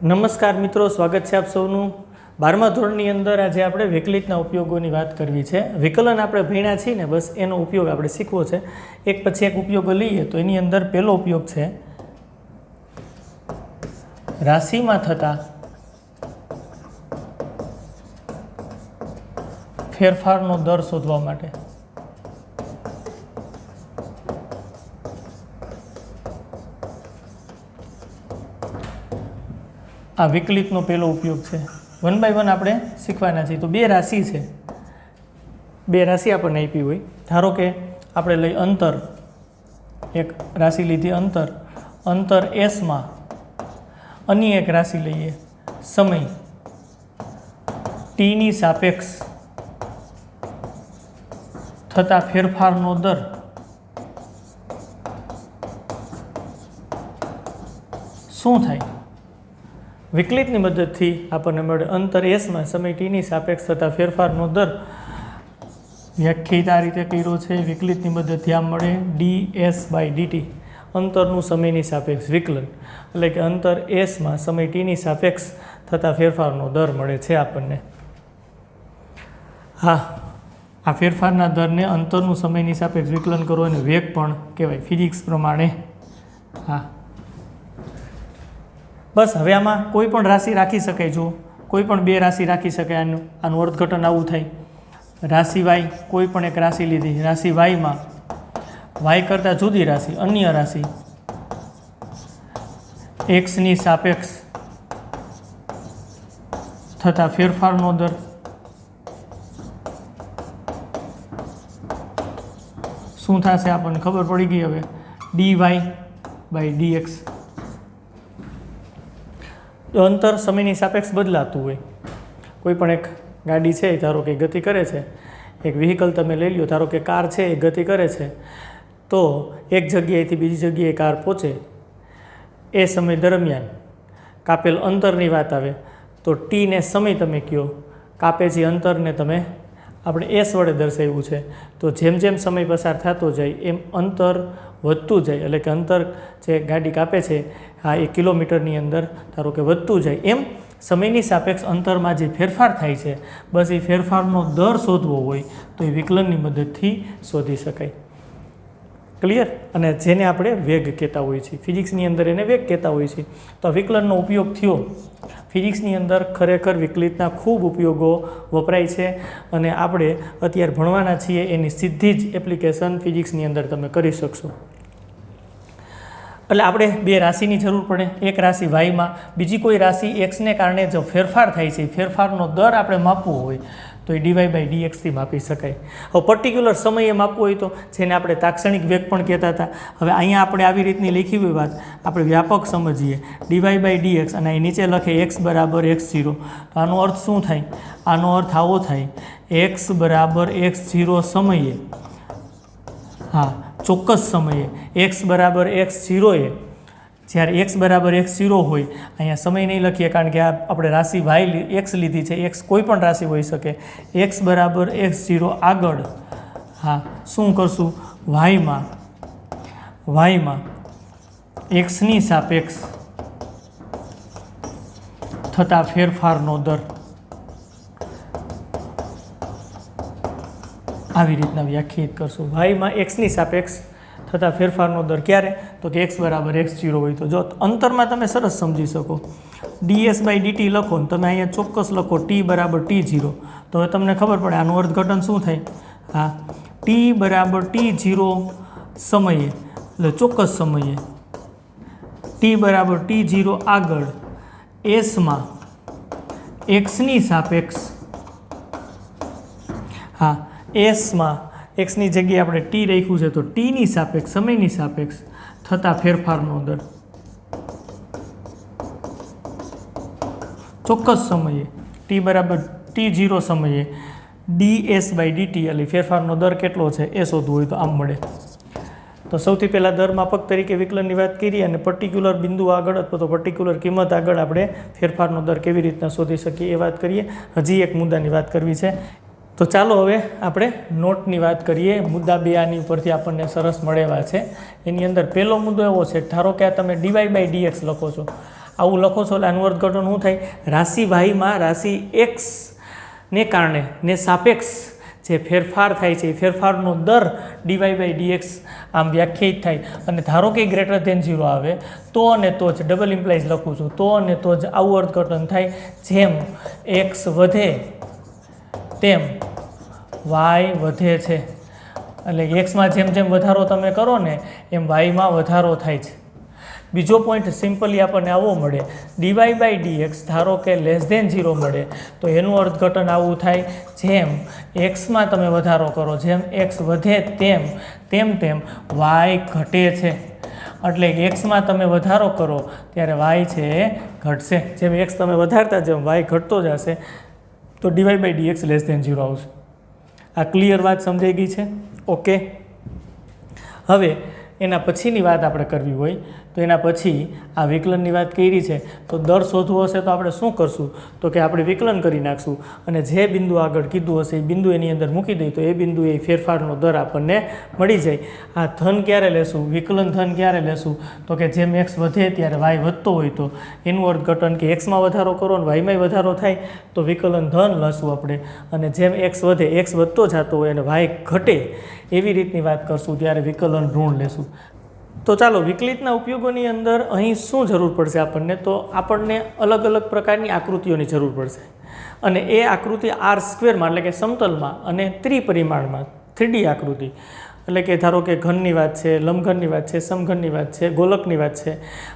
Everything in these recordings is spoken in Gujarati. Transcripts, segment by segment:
નમસ્કાર મિત્રો, સ્વાગત છે આપ સૌનું 12મા ધોરણની અંદર. આજે આપણે વિકલિતના ઉપયોગોની વાત કરવી છે. વિકલન આપણે ભણ્યા છીએ ને, બસ એનો ઉપયોગ આપણે શીખવો છે. એક પછી એક ઉપયોગો લઈએ તો એની અંદર પહેલો ઉપયોગ છે રાશિમાં થતા ફેરફારનો દર શોધવા માટે. આ વિકલિતનો પહેલો ઉપયોગ છે. 1 by 1 આપણે શીખવાના છીએ. તો બે રાશિ છે, બે રાશિ આપણને આપી હોય. ધારો કે આપણે લઈ અંતર, એક રાશિ લીધી અંતર એસમાં, અન્ય એક રાશિ લઈએ સમય ટીની સાપેક્ષ થતા ફેરફારનો દર શું થાય? વિકલિતની મદદથી આપણને મળે અંતર એસમાં સમય ટીની સાપેક્ષ થતા ફેરફારનો દર વ્યાખ્યાયિત આ રીતે કર્યો છે. વિકલિતની મદદથી આમ મળે ds/dt, અંતરનું સમયની સાપેક્ષ વિકલન, એટલે કે અંતર એસમાં સમય ટીની સાપેક્ષ થતા ફેરફારનો દર મળે છે આપણને. હા, આ ફેરફારના દરને અંતરનું સમયની સાપેક્ષ વિકલન કરો અને વેગ પણ કહેવાય ફિઝિક્સ પ્રમાણે. હા, બસ હવે આમાં કોઈ પણ રાશિ રાખી શકાય. જો કોઈ પણ બે રાશિ રાખી શકાય. આનું અર્થઘટન આવું થાય. રાશિ વાય, કોઈ પણ એક રાશિ લીધી, રાશિ વાયમાં વાય કરતાં જુદી રાશિ, અન્ય રાશિ એક્સની સાપેક્ષ થતા ફેરફારનો દર શું થશે આપણને ખબર પડી ગઈ. હવે dy/dx. અંતર સમયની સાપેક્ષ બદલાતું હોય. કોઈ પણ એક ગાડી છે, ધારો કે ગતિ કરે છે, એક વ્હીકલ તમે લઈ લો, ધારો કે કાર છે એ ગતિ કરે છે, તો એક જગ્યાએથી બીજી જગ્યાએ કાર પહોંચે એ સમય દરમિયાન કાપેલ અંતરની વાત આવે તો ટીને સમય તમે કહો, કાપે છે અંતરને તમે આપણે એસ વડે દર્શાવ્યું છે. તો જેમ જેમ સમય પસાર થતો જાય એમ અંતર વધતું જાય, એટલે કે અંતર જે ગાડી કાપે છે આ 1 કિલોમીટરની અંદર ધારો કે વધતું જાય, એમ સમયની સાપેક્ષ અંતરમાં જે ફેરફાર થાય છે, બસ એ ફેરફારનો દર શોધવો હોય તો એ વિકલનની મદદથી શોધી શકાય. ક્લિયર? અને જેને આપણે વેગ કહેતા હોઈએ છીએ, ફિઝિક્સની અંદર એને વેગ કહેતા હોઈએ છીએ. તો આ વિકલનનો ઉપયોગ થયો. ફિઝિક્સની અંદર ખરેખર વિકલિતના ખૂબ ઉપયોગો વપરાય છે અને આપણે અત્યારે ભણવાના છીએ એની સીધી જ એપ્લિકેશન ફિઝિક્સની અંદર તમે કરી શકશો. એટલે આપણે બે રાશિની જરૂર પડે. એક રાશિ વાયમાં, બીજી કોઈ રાશિ એક્સને કારણે જો ફેરફાર થાય છે, ફેરફારનો દર આપણે માપવો હોય તો એ dy/dx થી માપી શકાય. હવે પર્ટિક્યુલર સમયે માપવું હોય તો જેને આપણે તાક્ષણિક વેગ પણ કહેતા હતા, હવે અહીંયા આપણે આવી રીતની લખી હોય વાત, આપણે વ્યાપક સમજીએ dy/dx અને અહીં નીચે લખે x = x0. તો આનો અર્થ શું થાય? આનો અર્થ આવો થાય, x = x0 સમયે, હા ચોક્કસ સમયે x = x0 એ જ્યારે x = x0 હોય, અહીંયા સમય નહીં લખીએ કારણ કે આ આપણે રાશિ વાય એક્સ લીધી છે, એક્સ કોઈ પણ રાશિ હોઈ શકે. x = x0 આગળ, હા શું કરશું? વાયમાં એક્સની સાપેક્ષ થતા ફેરફારનો દર આવી રીતના વ્યાખ્યાયિત કરશું. વાયમાં એક્સની સાપેક્ષ થતા ફેરફારનો દર ક્યારે? તો કે x = x0 હોય. તો જો અંતરમાં તમે સરસ સમજી શકો, ds/dt લખો ને તમે અહીંયા ચોક્કસ લખો t = t0, તો હવે તમને ખબર પડે આનું અર્થઘટન શું થાય. હા, t = t0 સમયે, એટલે ચોક્કસ સમયે, t = t0 આગળ એસમાં એક્સની સાપેક્ષ, હા એસમાં એક્સની જગ્યાએ આપણે ટી રાખ્યું છે તો ટીની સાપેક્ષ, સમયની સાપેક્ષ થતા ફેરફારનો દર ચોક્કસ સમયે t = t0 સમયે ds/dt, એટલે ફેરફારનો દર કેટલો છે એ શોધવું હોય તો આમ મળે. તો સૌથી પહેલાં દર માપક તરીકે વિકલનની વાત કરી અને પર્ટિક્યુલર બિંદુ આગળ અથવા તો પર્ટિક્યુલર કિંમત આગળ આપણે ફેરફારનો દર કેવી રીતના શોધી શકીએ એ વાત કરીએ. હજી એક મુદ્દાની વાત કરવી છે. તો ચાલો હવે આપણે નોટની વાત કરીએ. મુદ્દા 2 આની ઉપરથી આપણને સરસ મળેવા છે. એની અંદર પહેલો મુદ્દો એવો છે, ધારો કે આ તમે dy/dx લખો છો, આવું લખો છો એટલે આનું અર્થઘટન શું થાય? રાશિ વાયમાં રાશિ એક્સને કારણે ને સાપેક્ષ જે ફેરફાર થાય છે એ ફેરફારનો દર dy/dx આમ વ્યાખ્યાયિત થાય. અને ધારો કે ગ્રેટર ધેન 0 આવે તો અને તો જ ડબલ ઇમ્પ્લાઇઝ લખું છું, તો અને તો જ આવું અર્થઘટન થાય. જેમ x વધે તેમ y વધે છે. એટલે એક્સમાં જેમ જેમ વધારો તમે કરો ને એમ વાયમાં વધારો થાય છે. બીજો પોઈન્ટ સિમ્પલી આપણને આવો મળે, dy/dx ધારો કે <0 મળે તો એનું અર્થઘટન આવું થાય, જેમ એક્સમાં તમે વધારો કરો, જેમ એક્સ વધે તેમ તેમ તેમ વાય ઘટે છે. એટલે એક્સમાં તમે વધારો કરો ત્યારે વાય છે એ ઘટશે. જેમ એક્સ તમે વધારતા જેમ વાય ઘટતો જશે તો dy/dx <0 આવશે. આ ક્લિયર વાત સમજાઈ ગઈ છે? ઓકે. હવે એના પછીની વાત આપણે કરવી હોય તો એના પછી આ વિકલનની વાત કરી છે તો દર શોધવો હશે તો આપણે શું કરશું? તો કે આપણે વિકલન કરી નાખશું અને જે બિંદુ આગળ કીધું હશે એ બિંદુ એની અંદર મૂકી દઈએ તો એ બિંદુએ ફેરફારનો દર આપણને મળી જાય. આ ધન ક્યારે લેશું? વિકલન ધન ક્યારે લેશું? તો કે જેમ એક્સ વધે ત્યારે વાય વધતો હોય તો એનું અર્થઘટન કે એક્સમાં વધારો કરો અને વાયમાં વધારો થાય તો વિકલન ધન લઈશું આપણે. અને જેમ એક્સ વધે, એક્સ વધતો જતો હોય અને વાય ઘટે એવી રીતની વાત કરશું ત્યારે વિકલન ઋણ લેશું. તો ચાલો વિકલિતના ઉપયોગોની અંદર અહીં શું જરૂર પડશે આપણને? તો આપણને અલગ અલગ પ્રકારની આકૃતિઓની જરૂર પડશે અને એ આકૃતિ r² એટલે કે સમતલમાં અને ત્રિપરિમાણમાં 3D આકૃતિ એટલે કે ધારો કે ઘનની વાત છે, લંબઘનની વાત છે, સમઘનની વાત છે, ગોલકની વાત છે.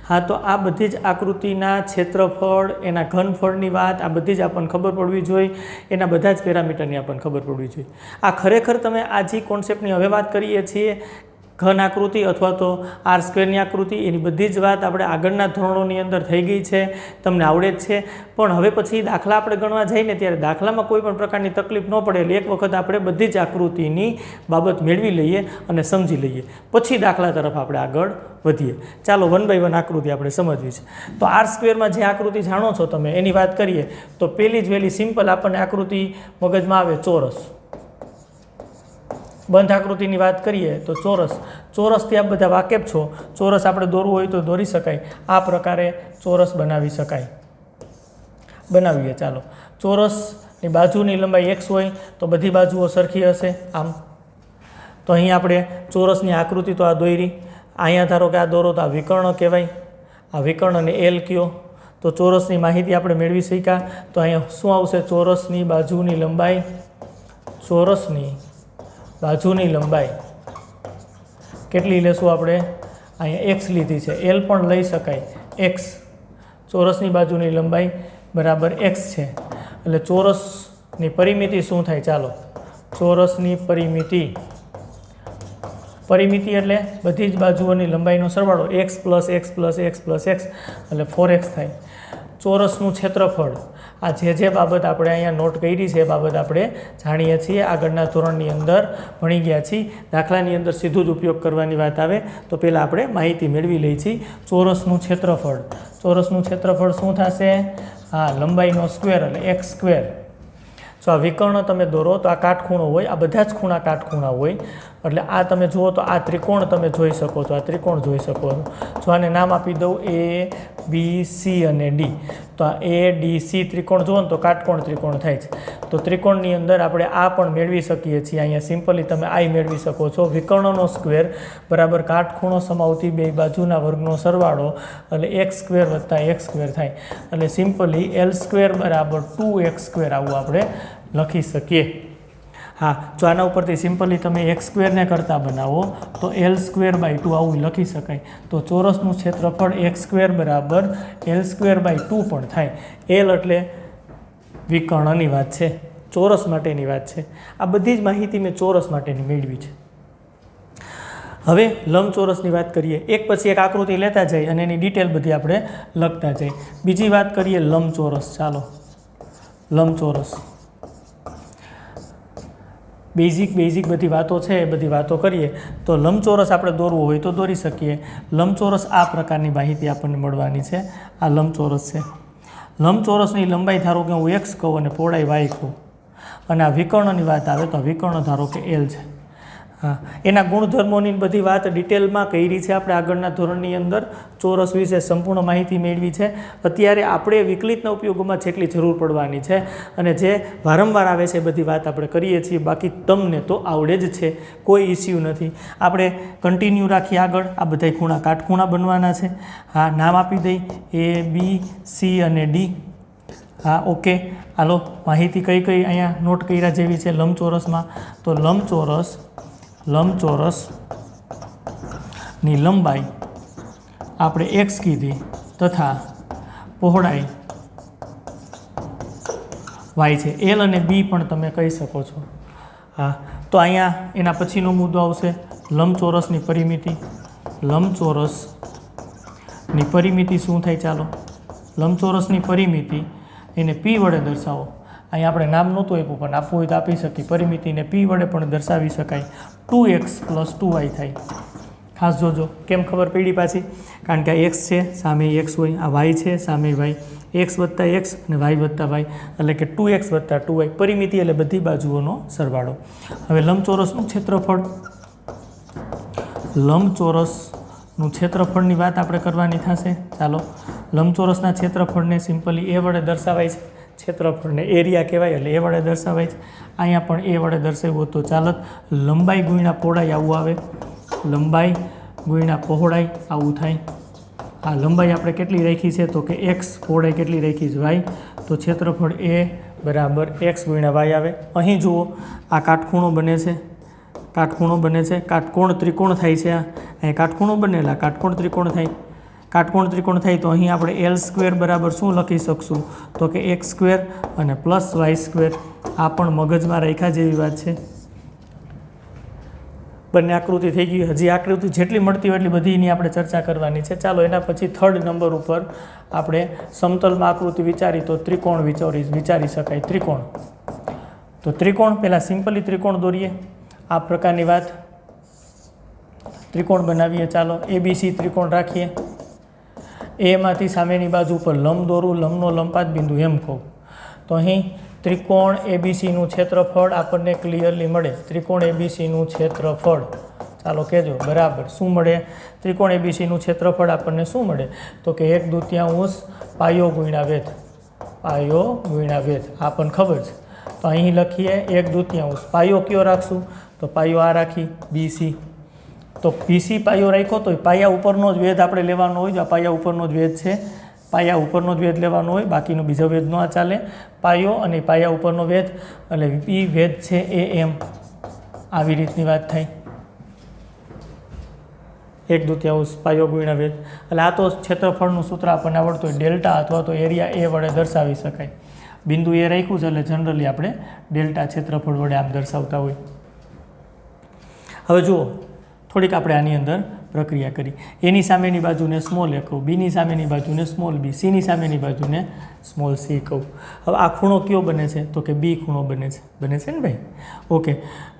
હા, તો આ બધી જ આકૃતિના ક્ષેત્રફળ, એના ઘનફળની વાત આ બધી જ આપણને ખબર પડવી જોઈએ. એના બધા જ પેરામીટરની આપણને ખબર પડવી જોઈએ. આ ખરેખર તમે આ જે કોન્સેપ્ટની હવે વાત કરીએ છીએ ઘન આકૃતિ અથવા તો r² આકૃતિ એની બધી જ વાત આપણે આગળના ધોરણોની અંદર થઈ ગઈ છે, તમને આવડે જ છે. પણ હવે પછી દાખલા આપણે ગણવા જઈએ ને ત્યારે દાખલામાં કોઈ પણ પ્રકારની તકલીફ ન પડે એટલે એક વખત આપણે બધી જ આકૃતિની બાબત મેળવી લઈએ અને સમજી લઈએ, પછી દાખલા તરફ આપણે આગળ વધીએ. ચાલો 1 by 1 આકૃતિ આપણે સમજવી છે. તો r² જે આકૃતિ જાણો છો તમે એની વાત કરીએ તો પહેલી જ વહેલી સિમ્પલ આપણને આકૃતિ મગજમાં આવે ચોરસ. બંધ આકૃતિની વાત કરીએ તો ચોરસ. ચોરસથી આપ બધા વાકેફ છો. ચોરસ આપણે દોરવું હોય તો દોરી શકાય. આ પ્રકારે ચોરસ બનાવી શકાય. બનાવીએ. ચાલો, ચોરસની બાજુની લંબાઈ x હોય તો બધી બાજુઓ સરખી હશે. આમ તો અહીં આપણે ચોરસની આકૃતિ તો આ દોરી. અહીંયા ધારો કે આ દોરો તો આ વિકર્ણ કહેવાય. આ વિકર્ણને L કયો. તો ચોરસની માહિતી આપણે મેળવી શક્યા. તો અહીંયા શું આવશે? ચોરસની બાજુની લંબાઈ, ચોરસની બાજુની લંબાઈ કેટલી લેશું આપણે? અહીંયા x લીધી છે, L પણ લઈ શકાય. x ચોરસની બાજુની લંબાઈ બરાબર x છે. એટલે ચોરસની પરિમિતિ શું થાય? ચાલો, ચોરસની પરિમિતિ એટલે બધી જ બાજુઓની લંબાઈનો સરવાળો x + x + x + x એટલે 4x થાય. ચોરસનું ક્ષેત્રફળ આ જે બાબત આપણે અહીંયા નોટ કરી છે એ બાબત આપણે જાણીએ છીએ, આગળના ધોરણની અંદર ભણી ગયા છીએ. દાખલાની અંદર સીધું જ ઉપયોગ કરવાની વાત આવે તો પહેલાં આપણે માહિતી મેળવી લઈએ છીએ. ચોરસનું ક્ષેત્રફળ, ચોરસનું ક્ષેત્રફળ શું થશે? હા, લંબાઈનો સ્ક્વેર એટલે x². જો આ વિકર્ણ તમે દોરો તો આ કાટખૂણો હોય, આ બધા જ ખૂણા કાટખૂણા હોય. એટલે આ તમે જુઓ તો આ ત્રિકોણ તમે જોઈ શકો છો, આ ત્રિકોણ જોઈ શકો છો. જો આને નામ આપી દઉં ABC અને D, તો આ ADC ત્રિકોણ જુઓ ને તો કાટકોણ ત્રિકોણ થાય છે. તો ત્રિકોણની અંદર આપણે આ પણ મેળવી શકીએ છીએ. અહીંયા સિમ્પલી તમે I મેળવી શકો છો. વિકર્ણનો સ્ક્વેર બરાબર કાટખૂણો સમાવતી બે બાજુના વર્ગનો સરવાળો એટલે x² + x² થાય. એટલે સિમ્પલી L² બરાબર 2x² આવું આપણે લખી શકીએ. હા, જો આના ઉપરથી સિમ્પલી તમે x² ને કરતા બનાવો તો L²/2 આવું લખી શકાય. તો ચોરસનું ક્ષેત્રફળ x² બરાબર L²/2 પણ થાય. L એટલે વિકર્ણની વાત છે, ચોરસ માટેની વાત છે. આ બધી જ માહિતી મેં ચોરસ માટેની મેળવી છે. હવે લંબચોરસની વાત કરીએ. એક પછી એક આકૃતિ લેતા જઈએ અને એની ડિટેલ બધી આપણે લખતા જઈએ. બીજી વાત કરીએ લંબચોરસ. ચાલો, લંબચોરસ બેઝિક બધી વાતો છે એ બધી વાતો કરીએ. તો લંબચોરસ આપણે દોરવું હોય તો દોરી શકીએ. લંબચોરસ આ પ્રકારની માહિતી આપણને મળવાની છે. આ લંબચોરસ છે. લંબચોરસની લંબાઈ ધારો કે હું x કહું અને પહોળાઈ y કહું અને આ વિકર્ણની વાત આવે તો વિકર્ણ ધારો કે L છે. હા, એના ગુણધર્મોની બધી વાત ડિટેલમાં કરી છે આપણે આગળના ધોરણની અંદર. ચોરસ વિશે સંપૂર્ણ માહિતી મેળવી છે. અત્યારે આપણે વિકલિતના ઉપયોગોમાં જેટલી જરૂર પડવાની છે અને જે વારંવાર આવે છે એ બધી વાત આપણે કરીએ છીએ. બાકી તમને તો આવડે જ છે, કોઈ ઇસ્યુ નથી. આપણે કન્ટિન્યુ રાખીએ આગળ. આ બધા ખૂણા કાટખૂણા બનવાના છે. હા, નામ આપી દઈ ABC અને D. હા, ઓકે. હાલો, માહિતી કઈ કઈ અહીંયા નોટ કર્યા જેવી છે લંબચોરસમાં. તો લંબચોરસની લંબાઈ આપણે x કીધી તથા પહોળાઈ y છે. L અને B પણ તમે કહી શકો છો. હા, તો અહીંયા એના પછીનો મુદ્દો આવશે લંબચોરસની પરિમિતિ. લંબચોરસની પરિમિતિ શું થાય? ચાલો, લંબચોરસની પરિમિતિ એને P વડે દર્શાવો. અહીંયા આપણે નામ નહોતું આપ્યું, પણ આપવું હોય તો આપી શકીએ. પરિમિતિને P વડે પણ દર્શાવી શકાય. 2x + 2y થાય. ખાસ જોજો. કેમ ખબર પડી પાછી? કારણ કે આ x છે, સામે x હોય, આ y છે, સામે y, x + x અને y + y, એટલે કે 2x + 2y. પરિમિતિ એટલે બધી બાજુઓનો સરવાળો. હવે લંબચોરસનું ક્ષેત્રફળ, લંબચોરસનું ક્ષેત્રફળની વાત આપણે કરવાની થશે. ચાલો, લંબચોરસના ક્ષેત્રફળને સિમ્પલી A વડે દર્શાવાય છે. ક્ષેત્રફળને એરિયા કહેવાય એટલે A વડે દર્શાવાય છે. અહીંયા પણ A વડે દર્શાવ્યું તો ચાલત. લંબાઈ ગુણ્યા પહોળાઈ આવું આવે. લંબાઈ ગુણ્યા પહોળાઈ આવું થાય. આ લંબાઈ આપણે કેટલી રાખી છે? તો કે x, પહોળાઈ કેટલી રાખી છે? y. તો ક્ષેત્રફળ A બરાબર x ગુણ્યા y આવે. અહીં જુઓ, આ કાટખૂણો બને છે, કાટખૂણો બને છે, કાટકોણ ત્રિકોણ થાય છે. અહીં કાટખૂણો બનેલા કાટકોણ ત્રિકોણ થાય. કાટકોણ ત્રિકોણ થાય તો અહીં આપણે L² બરાબર શું લખી શકશું? તો કે x² અને +y². આ પણ મગજમાં રાખ્યા જેવી વાત છે. બંને આકૃતિ થઈ ગઈ. હજી આકૃતિ જેટલી મળતી હોય એટલી બધીની આપણે ચર્ચા કરવાની છે. ચાલો, એના પછી 3rd નંબર ઉપર આપણે સમતલમાં આકૃતિ વિચારી તો ત્રિકોણ વિચારી શકાય. ત્રિકોણ, તો ત્રિકોણ પહેલાં સિમ્પલી ત્રિકોણ દોરીએ. આ પ્રકારની વાત, ત્રિકોણ બનાવીએ. ચાલો, ABC ત્રિકોણ રાખીએ. એમાંથી સામેની બાજુ ઉપર લંબ દોરું, લંબનો લંબાત બિંદુ એમ કહું. તો અહીં ત્રિકોણ ABCનું ક્ષેત્રફળ આપણને ક્લિયરલી મળે. ત્રિકોણ ABCનું ક્ષેત્રફળ, ચાલો કહેજો બરાબર શું મળે? ત્રિકોણ ABCનું ક્ષેત્રફળ આપણને શું મળે? તો કે 1/2 પાયો ગુણ્યા વેધ. પાયો ગુણ્યા વેધ આ પણ ખબર છે. તો અહીં લખીએ 1/2. પાયો કયો રાખશું? તો પાયો આ રાખી BC. તો BC પાયો રાખ્યો તો પાયા ઉપરનો જ વેધ આપણે લેવાનો હોય. આ પાયા ઉપરનો જ વેધ છે. પાયા ઉપરનો જ વેધ લેવાનો હોય, બાકીનો બીજો વેધ ન ચાલે. પાયો અને પાયા ઉપરનો વેધ એટલે B વેધ છે AM. આવી રીતની વાત થાય. 1/2 પાયો ગુણ્યા વેધ. એટલે આ તો ક્ષેત્રફળનું સૂત્ર આપણને આવડતું હોય. ડેલ્ટા અથવા તો એરિયા A વડે દર્શાવી શકાય. બિંદુ એ રાખ્યું છે એટલે જનરલી આપણે ડેલ્ટા ક્ષેત્રફળ વડે આમ દર્શાવતા હોય. હવે જુઓ, થોડીક આપણે આની અંદર પ્રક્રિયા કરી. એની સામેની બાજુને સ્મોલ એ કહું, બીની સામેની બાજુને સ્મોલ બી, સીની સામેની બાજુને સ્મોલ સી કહું. હવે આ ખૂણો કયો બને છે? તો કે બી ખૂણો બને છે. બને છે ને ભાઈ? ઓકે.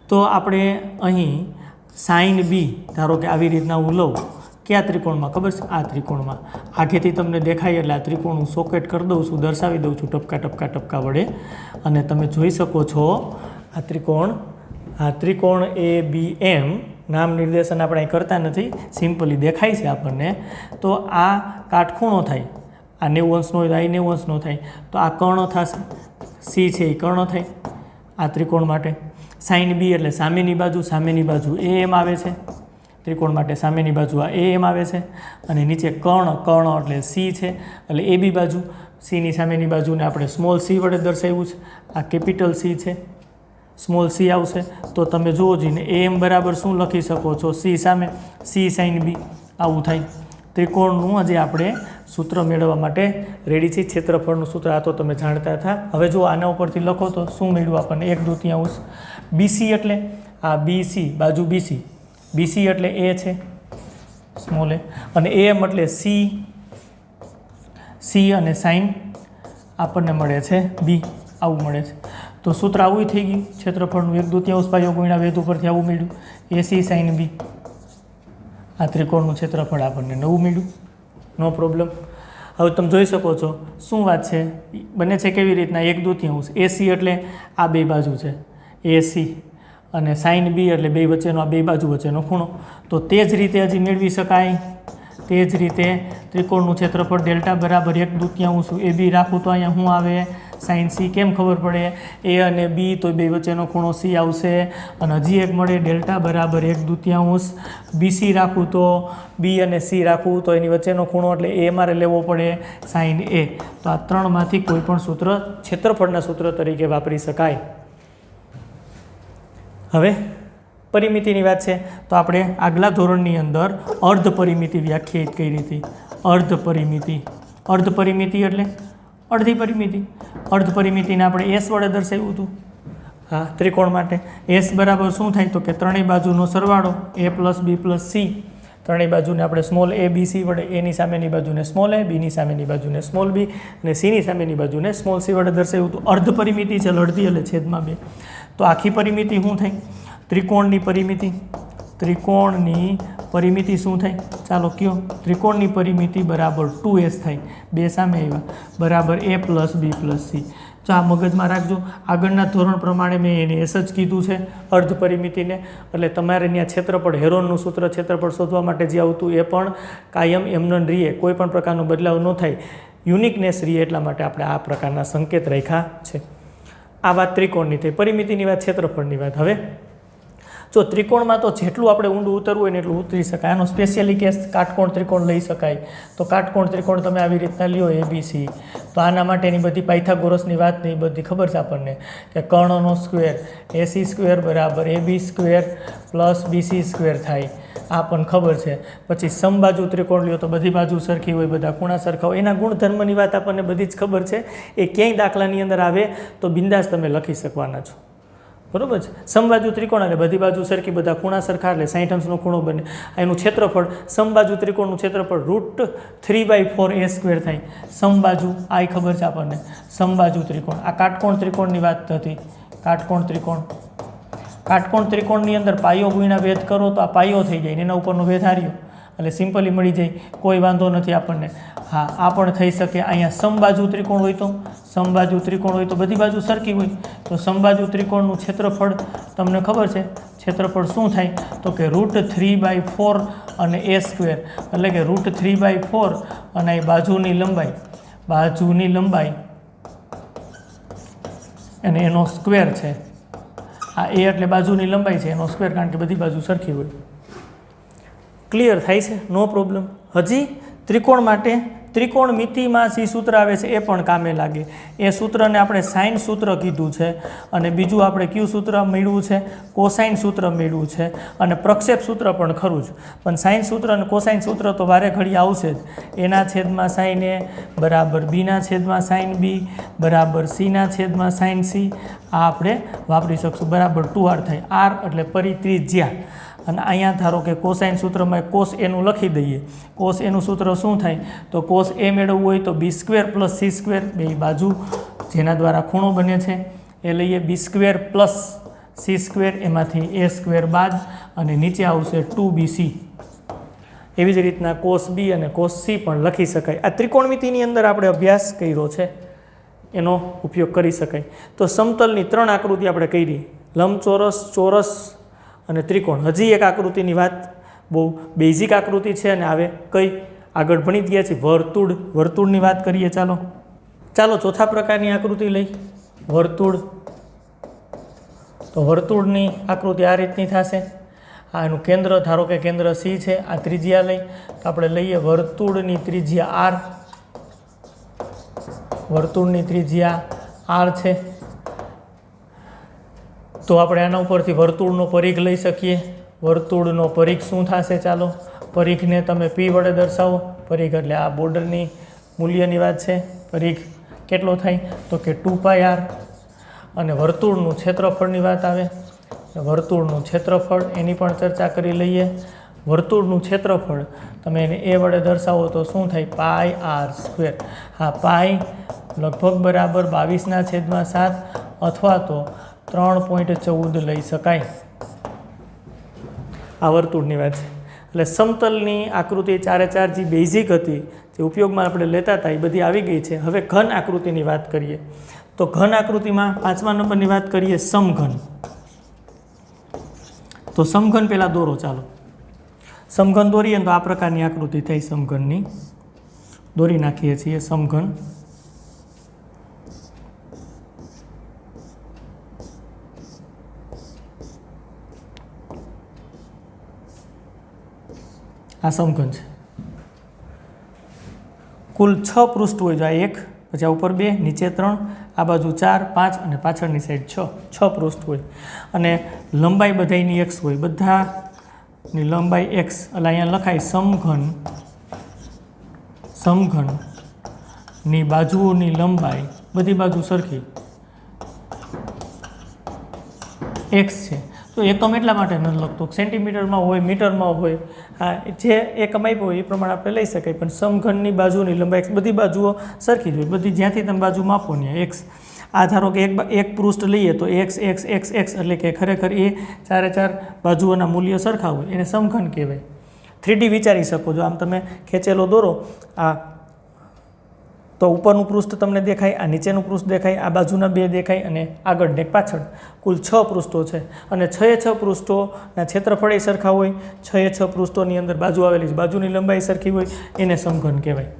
તો આપણે અહીં સાઇન બી ધારો કે આવી રીતના હું લઉં. કયા ત્રિકોણમાં? ખબર છે? આ ત્રિકોણમાં. આગેથી તમને દેખાય એટલે આ ત્રિકોણ હું સોકેટ કરી દઉં છું, દર્શાવી દઉં છું ટપકા ટપકા ટપકા વડે. અને તમે જોઈ શકો છો આ ત્રિકોણ ABM. નામ નિર્દેશન આપણે અહીં કરતા નથી, સિમ્પલી દેખાય છે આપણને. તો આ કાટખૂણો થાય. આ 90 અંશનો હોય તો આ 90 અંશનો થાય. તો આ કર્ણ થશે. સી છે એ કર્ણ થાય આ ત્રિકોણ માટે. સાઇન બી એટલે સામેની બાજુ AM આવે છે. ત્રિકોણ માટે સામેની બાજુ આ AM આવે છે. અને નીચે કર્ણ એટલે સી છે એટલે AB બાજુ. સીની સામેની બાજુને આપણે સ્મોલ સી વડે દર્શાવ્યું છે. આ કેપિટલ સી છે, સ્મોલ સી આવશે. તો તમે જુઓ જોઈને AM બરાબર શું લખી શકો છો? સી સામે સી સાઇન બી આવું થાય. ત્રિકોણનું હજી આપણે સૂત્ર મેળવવા માટે રેડી છે. ક્ષેત્રફળનું સૂત્ર આ તો તમે જાણતા હતા. હવે જો આના ઉપરથી લખો તો શું મળ્યું આપણને? 1/2. BC એટલે આ BC બાજુ BC. BC એટલે A છે, સ્મોલ a. અને AM એટલે C અને સાઇન આપણને મળે છે B. આવું મળે છે. તો સૂત્ર આવું થઈ ગયું. ક્ષેત્રફળનું 1/2 પાયો ગુણ્યા વેધ ઉપરથી આવું મળ્યું. AC sine B. આ ત્રિકોણનું ક્ષેત્રફળ આપણને નવું મળ્યું. No problem. હવે તમે જોઈ શકો છો શું વાત છે. બને છે કેવી રીતના? 1/2. AC એટલે આ બે બાજુ છે AC અને સાઇન બી એટલે બે વચ્ચેનો આ બે બાજુ વચ્ચેનો ખૂણો. તો તે જ રીતે હજી મેળવી શકાય. તે જ રીતે ત્રિકોણનું ક્ષેત્રફળ ડેલ્ટા બરાબર 1/2 એ બી રાખું તો અહીંયા શું આવે? Sign C. કેમ ખબર પડે? એ અને બી તો બે વચ્ચેનો ખૂણો સી આવશે. અને હજી એક મળે ડેલ્ટા બરાબર 1/2. બીસી રાખું તો બી અને સી રાખું તો એની વચ્ચેનો ખૂણો એટલે એ મારે લેવો પડે સાઇન એ. તો આ ત્રણમાંથી કોઈ પણ સૂત્ર ક્ષેત્રફળના સૂત્ર તરીકે વાપરી શકાય. હવે પરિમિતિની વાત છે તો આપણે આગલા ધોરણની અંદર અર્ધ પરિમિતિ વ્યાખ્યાયિત કરી હતી. અર્ધ પરિમિતિ. અર્ધ પરિમિતિ એટલે અડધી પરિમિતિ. અર્ધ પરિમિતિને આપણે એસ વડે દર્શાવ્યું હતું. હા, ત્રિકોણ માટે એસ બરાબર શું થાય તો કે ત્રણેય બાજુનો સરવાળો એ પ્લસ બી પ્લસ સી. ત્રણેય બાજુને આપણે સ્મોલ એ બી સી વડે, એની સામેની બાજુને સ્મોલ એ, બીની સામેની બાજુને સ્મોલ બી અને સીની સામેની બાજુને સ્મોલ સી વડે દર્શાવ્યું હતું. અર્ધ પરિમિતિ છે અડધી એટલે છેદમાં 2. તો આખી પરિમિતિ શું થાય? ત્રિકોણની પરિમિતિ. ત્રિકોણની પરિમિતિ શું થાય? ચાલો કયો. ત્રિકોણની પરિમિતિ બરાબર 2s થાય. બે સામે આવ્યા બરાબર એ પ્લસ બી પ્લસ સી. તો આ મગજમાં રાખજો. આગળના ધોરણ પ્રમાણે મેં એને એસ જ કીધું છે અર્ધ પરિમિતિને. એટલે તમારે ત્યાં ક્ષેત્રફળ હેરોનનું સૂત્ર ક્ષેત્રફળ શોધવા માટે જે આવતું એ પણ કાયમ એમનો રીએ, કોઈ પણ પ્રકારનો બદલાવ ન થાય, યુનિકનેસ રીએ, એટલા માટે આપણે આ પ્રકારના સંકેત રાખ્યા છે. આ વાત ત્રિકોણની થઈ. પરિમિતિની વાત, ક્ષેત્રફળની વાત. હવે જો ત્રિકોણમાં તો જેટલું આપણે ઊંડું ઉતરવું હોય ને એટલું ઉતરી શકાય. આનો સ્પેશિયલી કેસ કાટકોણ ત્રિકોણ લઈ શકાય. તો કાટકોણ ત્રિકોણ તમે આવી રીતના લ્યો એબીસી. તો આના માટેની બધી પાયથાગોરસની વાત ને એ બધી ખબર છે આપણને કે કર્ણનો સ્ક્વેર એસી સ્ક્વેર બરાબર AB square plus BC square થાય. આ પણ ખબર છે. પછી સમબાજુ ત્રિકોણ લ્યો તો બધી બાજુ સરખી હોય, બધા ખૂણા સરખા હોય. એના ગુણધર્મની વાત આપણને બધી જ ખબર છે. એ ક્યાંય દાખલાની અંદર આવે તો બિંદાસ તમે લખી શકવાના છો. બરાબર છે. સમબાજુ ત્રિકોણ એટલે બધી બાજુ સરખી, બધા ખૂણા સરખા એટલે 60 અંશનો ખૂણો બને. એનું ક્ષેત્રફળ સમબાજુ ત્રિકોણનું ક્ષેત્રફળ √3/4 a સ્ક્વેર થાય. સમબાજુ આ ખબર છે આપણને. સમબાજુ ત્રિકોણ. આ કાટકોણ ત્રિકોણની વાત હતી. કાટકોણ ત્રિકોણ. કાટકોણ ત્રિકોણની અંદર પાયો ગુણ્યા વેધ કરો તો આ પાયો થઈ જાય, એના ઉપરનો વેધ હાર્યો એટલે સિમ્પલી મળી જાય, કોઈ વાંધો નથી આપણને. હા, આ પણ થઈ શકે. અહીંયા સમબાજુ ત્રિકોણ હોય તો, સમબાજુ ત્રિકોણ હોય તો બધી બાજુ સરખી હોય તો સમબાજુ ત્રિકોણનું ક્ષેત્રફળ તમને ખબર છે. ક્ષેત્રફળ શું થાય તો કે √3/4 અને a સ્ક્વેર એટલે કે √3/4 અને એ બાજુની લંબાઈ અને એનો સ્ક્વેર છે. આ એ એટલે બાજુની લંબાઈ છે, એનો સ્ક્વેર, કારણ કે બધી બાજુ સરખી હોય. ક્લિયર થાય છે? નો પ્રોબ્લેમ. હજી ત્રિકોણ માટે ત્રિકોણમિતિમાં જે સૂત્ર આવે છે એ પણ કામે લાગે. એ સૂત્રને આપણે સાઇન સૂત્ર કીધું છે અને બીજું આપણે કયું સૂત્ર મેળવ્યું છે? કોસાઇન સૂત્ર મેળવ્યું છે. અને પ્રક્ષેપ સૂત્ર પણ ખરું જ, પણ સાઇન સૂત્ર અને કોસાઇન સૂત્ર તો વારે ઘડી આવશે જ. એના છેદમાં સાઇન એ બરાબર બીના છેદમાં સાઇન બી બરાબર સીના છેદમાં સાઇન સી. આ આપણે વાપરી શકશું. બરાબર 2r થાય. r એટલે પરિત્રિજ્યા. અને અહીંયા ધારો કે કોસાઇન સૂત્રમાં કોસ એનું લખી દઈએ. કોસ એનું સૂત્ર શું થાય તો કોસ એ મેળવવું હોય તો બી સ્ક્વેર પ્લસ સી સ્ક્વેર, બે બાજુ જેના દ્વારા ખૂણો બને છે એ લઈએ. બી સ્ક્વેર પ્લસ સી સ્ક્વેર, એમાંથી એ સ્ક્વેર બાદ અને નીચે આવશે 2bc. એવી જ રીતના કોસ બી અને કોસ સી પણ લખી શકાય. આ ત્રિકોણમિતિની અંદર આપણે અભ્યાસ કર્યો છે, એનો ઉપયોગ કરી શકાય. તો સમતલની 3 આકૃતિ આપણે કરી: લંબચોરસ, ચોરસ અને ત્રિકોણ. હજી એક આકૃતિની વાત, બહુ બેઝિક આકૃતિ છે અને આવે કઈ આગળ ભણી ગયા છે વર્તુળ. વર્તુળની વાત કરીએ. ચાલો ચોથા પ્રકારની આકૃતિ લઈ, વર્તુળ. તો વર્તુળની આકૃતિ આ રીતની થશે. આ એનું કેન્દ્ર, ધારો કે કેન્દ્ર સી છે. આ ત્રિજ્યા લઈ તો આપણે લઈએ વર્તુળની ત્રિજ્યા r. વર્તુળની ત્રિજ્યા r છે. તો આપણે આના ઉપરથી વર્તુળનો પરિઘ લઈ શકીએ. વર્તુળનો પરિઘ શું થશે? ચાલો પરિઘને તમે p વડે દર્શાવો. પરિઘ એટલે આ બોર્ડરની મૂલ્યની વાત છે. પરિઘ કેટલો થાય તો કે 2πr. અને વર્તુળનું ક્ષેત્રફળની વાત આવે. વર્તુળનું ક્ષેત્રફળ એની પણ ચર્ચા કરી લઈએ. વર્તુળનું ક્ષેત્રફળ તમે એને એ વડે દર્શાવો તો શું થાય? πr². હા, પાઈ લગભગ બરાબર 22/7 અથવા તો 3.14 લઈ શકાય. આ વર્તુળની વાત છે. એટલે સમતલની આકૃતિ 4x4 જે બેઝિક હતી, જે ઉપયોગમાં આપણે લેતા હતા, એ બધી આવી ગઈ છે. હવે ઘન આકૃતિની વાત કરીએ. તો ઘન આકૃતિમાં 5મા નંબરની વાત કરીએ, સમઘન. તો સમઘન પહેલાં દોરો. ચાલો સમઘન દોરીએ ને તો આ પ્રકારની આકૃતિ થઈ સમઘનની. દોરી નાખીએ છીએ સમઘન. આ સમઘન છે. કુલ 6 પૃષ્ઠ હોય. જો આ 1, પછી આ ઉપર 2, નીચે 3, આ બાજુ 4, 5 અને પાછળની સાઈડ 6 પૃષ્ઠ હોય. અને લંબાઈ બધાની x હોય. બધાની લંબાઈ x. એટલે અહીંયા લખાય સમઘનની બાજુઓની લંબાઈ બધી બાજુ સરખી x છે. તો એકમ એટલા માટે નથી લખતો, સેન્ટીમીટરમાં હોય, મીટરમાં હોય, હા જે એકમ આપ્યો હોય એ પ્રમાણે આપણે લઈ શકાય. પણ સમઘનની બાજુની લંબાઈ x, બધી બાજુઓ સરખી જ હોય. બધી જ્યાંથી તમે બાજુ માપો ને x. આ ધારો કે એક પૃષ્ઠ લઈએ તો x x x x એટલે કે ખરેખર એ 4 બાજુઓના મૂલ્યો સરખા હોય, એને સમઘન કહેવાય. 3D વિચારી શકો. જો આમ તમે ખેંચેલો દોરો, આ તો ઉપરનું પૃષ્ઠ તમને દેખાય, આ નીચેનું પૃષ્ઠ દેખાય, આ બાજુના 2 દેખાય અને આગળ ને પાછળ. કુલ 6 પૃષ્ઠો છે અને 6 પૃષ્ઠોના ક્ષેત્રફળ એ સરખા હોય. 6 પૃષ્ઠોની અંદર બાજુ આવેલી છે, બાજુની લંબાઈ સરખી હોય, એને સમઘન કહેવાય.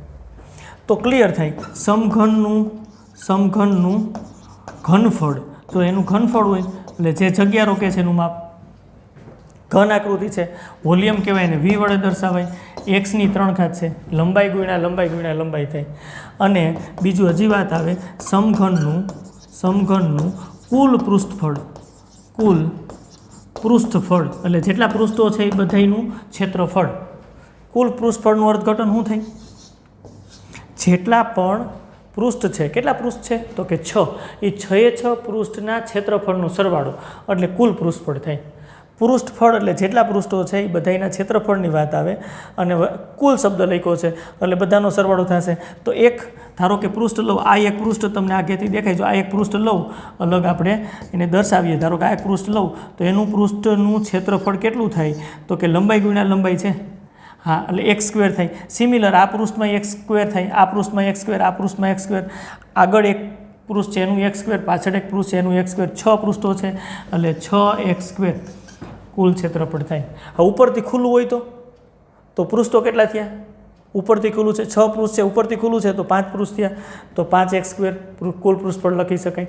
તો ક્લિયર થાય. સમઘનનું ઘનફળ, જો એનું ઘનફળ હોય એટલે જે જગ્યા રોકે છે એનું માપ. ઘન આકૃતિ છે, વોલ્યુમ કહેવાય ને v વડે દર્શાવાય. x ની 3 ઘાત છે, લંબાઈ ગુણ્યા લંબાઈ થાય. અને બીજું હજી વાત આવે, સમઘનનું કુલ પૃષ્ઠફળ એટલે જેટલા પૃષ્ઠો છે એ બધાનું ક્ષેત્રફળ. કુલ પૃષ્ઠફળનું અર્થઘટન શું થાય? જેટલા પણ પૃષ્ઠ છે, કેટલા પૃષ્ઠ છે તો કે 6, એ 6 પૃષ્ઠના ક્ષેત્રફળનો સરવાળો એટલે કુલ પૃષ્ઠફળ થાય. પૃષ્ઠફળ એટલે જેટલા પૃષ્ઠો છે એ બધાના ક્ષેત્રફળની વાત આવે. અને કુલ શબ્દ લખ્યો છે એટલે બધાનો સરવાળો થશે. તો એક ધારો કે પૃષ્ઠ લઉં, આ એક પૃષ્ઠ તમને આગેથી દેખાય. જો આ એક પૃષ્ઠ લઉં, અલગ આપણે એને દર્શાવીએ. ધારો કે આ એક પૃષ્ઠ લઉં તો એનું પૃષ્ઠનું ક્ષેત્રફળ કેટલું થાય તો કે લંબાઈ ગુણ્યા લંબાઈ છે, હા, એટલે x² થાય. સિમિલર આ પૃષ્ઠમાં x² થાય, આ પૃષ્ઠમાં x², આ પૃષ્ઠમાં x². આગળ એક પૃષ્ઠ છે એનું x², પાછળ એક પૃષ્ઠ છે એનું x². 6 પૃષ્ઠો છે એટલે 6x² કુલ ક્ષેત્રફળ થાય. હવે ઉપરથી ખુલ્લું હોય તો પૃષ્ઠો કેટલા થયા? ઉપરથી ખુલ્લું છે 6 પૃષ્ઠ છે, ઉપરથી ખુલ્લું છે તો 5 પૃષ્ઠ થયા, તો 5x² કુલ પૃષ્ઠફળ લખી શકાય.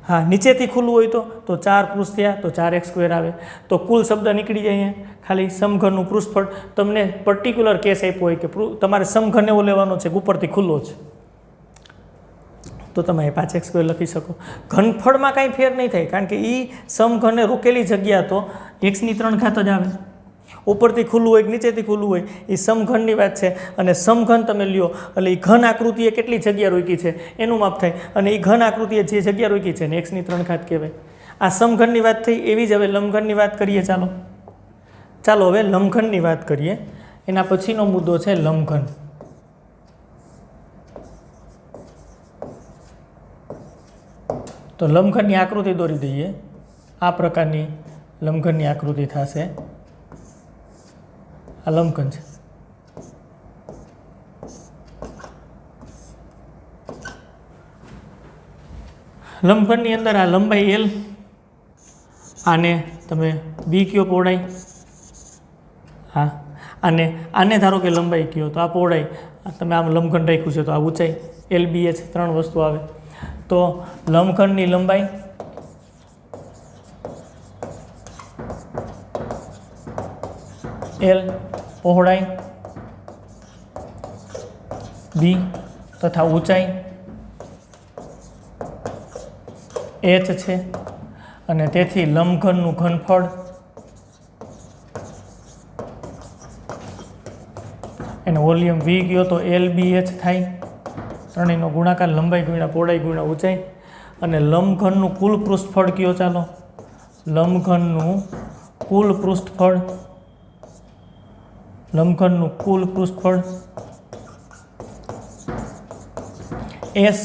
હા, નીચેથી ખુલ્લું હોય તો 4 પૃષ્ઠ થયા તો 4x² આવે. તો કુલ શબ્દ નીકળી જાય. અહીંયા ખાલી સમઘનનું પૃષ્ઠફળ. તમને પર્ટિક્યુલર કેસ આપ્યો હોય કે તમારે સમઘન એવો લેવાનો છે કે ઉપરથી ખુલ્લો છે, તો તમે 5x² લખી શકો. ઘનફળમાં કાંઈ ફેર નહીં થાય, કારણ કે એ સમઘને રોકેલી જગ્યા તો x ની 3 ઘાત જ આવે. ઉપરથી ખુલ્લું હોય કે નીચેથી ખુલ્લું હોય એ સમઘનની વાત છે. અને સમઘન તમે લ્યો એટલે એ ઘન આકૃતિએ કેટલી જગ્યા રોકી છે એનું માપ થાય. અને એ ઘન આકૃતિએ જે જગ્યા રોકી છે ને x ની 3 ઘાત કહેવાય. આ સમઘનની વાત થઈ. એવી જ હવે લંબઘનની વાત કરીએ. ચાલો હવે લંબઘનની વાત કરીએ. એના પછીનો મુદ્દો છે લંબઘન. તો લંબઘનની આકૃતિ દોરી દઈએ. આ પ્રકારની લંબઘનની આકૃતિ થશે. આ લંબઘન છે. લંબઘનની અંદર આ લંબાઈ L, આને તમે B કયો પહોળાઈ, હા, આને ધારો કે લંબાઈ કયો તો આ પહોળાઈ. તમે આમ લંબઘન રાખ્યું છે તો આ ઊંચાઈ LBH 3 વસ્તુ આવે. તો લંબઘનની લંબાઈ L, પહોળાઈ B તથા ઊંચાઈ H છે. અને તેથી લંબઘનનું ઘનફળ એને વોલ્યુમ V ગયો તો LBH થાય. ત્રણેયનો ગુણાકાર, લંબાઈ ગુણ્યા પહોળાઈ ગુણ્યા ઊંચાઈ. અને લંબઘનનું કુલ પૃષ્ઠફળ કયો? ચાલો, લંબઘનનું કુલ પૃષ્ઠફળ S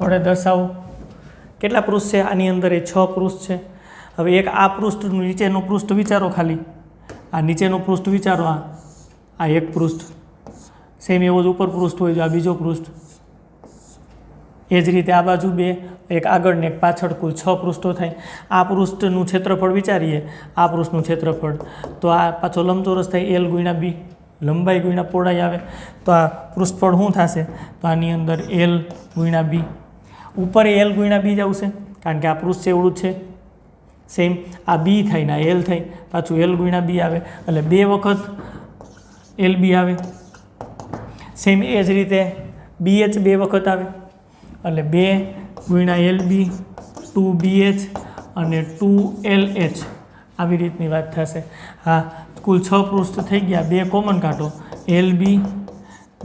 વડે દર્શાવો. કેટલા પૃષ્ઠ છે આની અંદર? એ 6 પૃષ્ઠ છે. હવે એક આ પૃષ્ઠનું નીચેનું પૃષ્ઠ વિચારો, ખાલી આ નીચેનું પૃષ્ઠ વિચારો. આ એક પૃષ્ઠ, સેમ એવો જ ઉપર પૃષ્ઠ હોય. આ બીજો પૃષ્ઠ, એ જ રીતે આ બાજુ 2, એક આગળ ને એક પાછળ, કુલ 6 પૃષ્ઠો થાય. આ પૃષ્ઠનું ક્ષેત્રફળ વિચારીએ, આ પૃષ્ઠનું ક્ષેત્રફળ, તો આ પાછો લંબચોરસ થાય L ગુણ્યા B, લંબાઈ ગુણ્યા પહોળાઈ આવે, તો આ પૃષ્ઠફળ શું થશે? તો આની અંદર L ગુણ્યા B, ઉપર L ગુણ્યા B જ આવશે કારણ કે આ પૃષ્ઠ એવડું જ છે. સેમ આ B થાય ને આ L થાય, પાછું L ગુણ્યા B આવે એટલે 2 વખત LB આવે. સેમ એ જ રીતે BH 2 વખત આવે એટલે 2 ગુણ્યા LB, 2BH અને 2LH, આવી રીતની વાત થશે. હા, કુલ 6 પૃષ્ઠ થઈ ગયા, 2 કોમન કાઢો, LB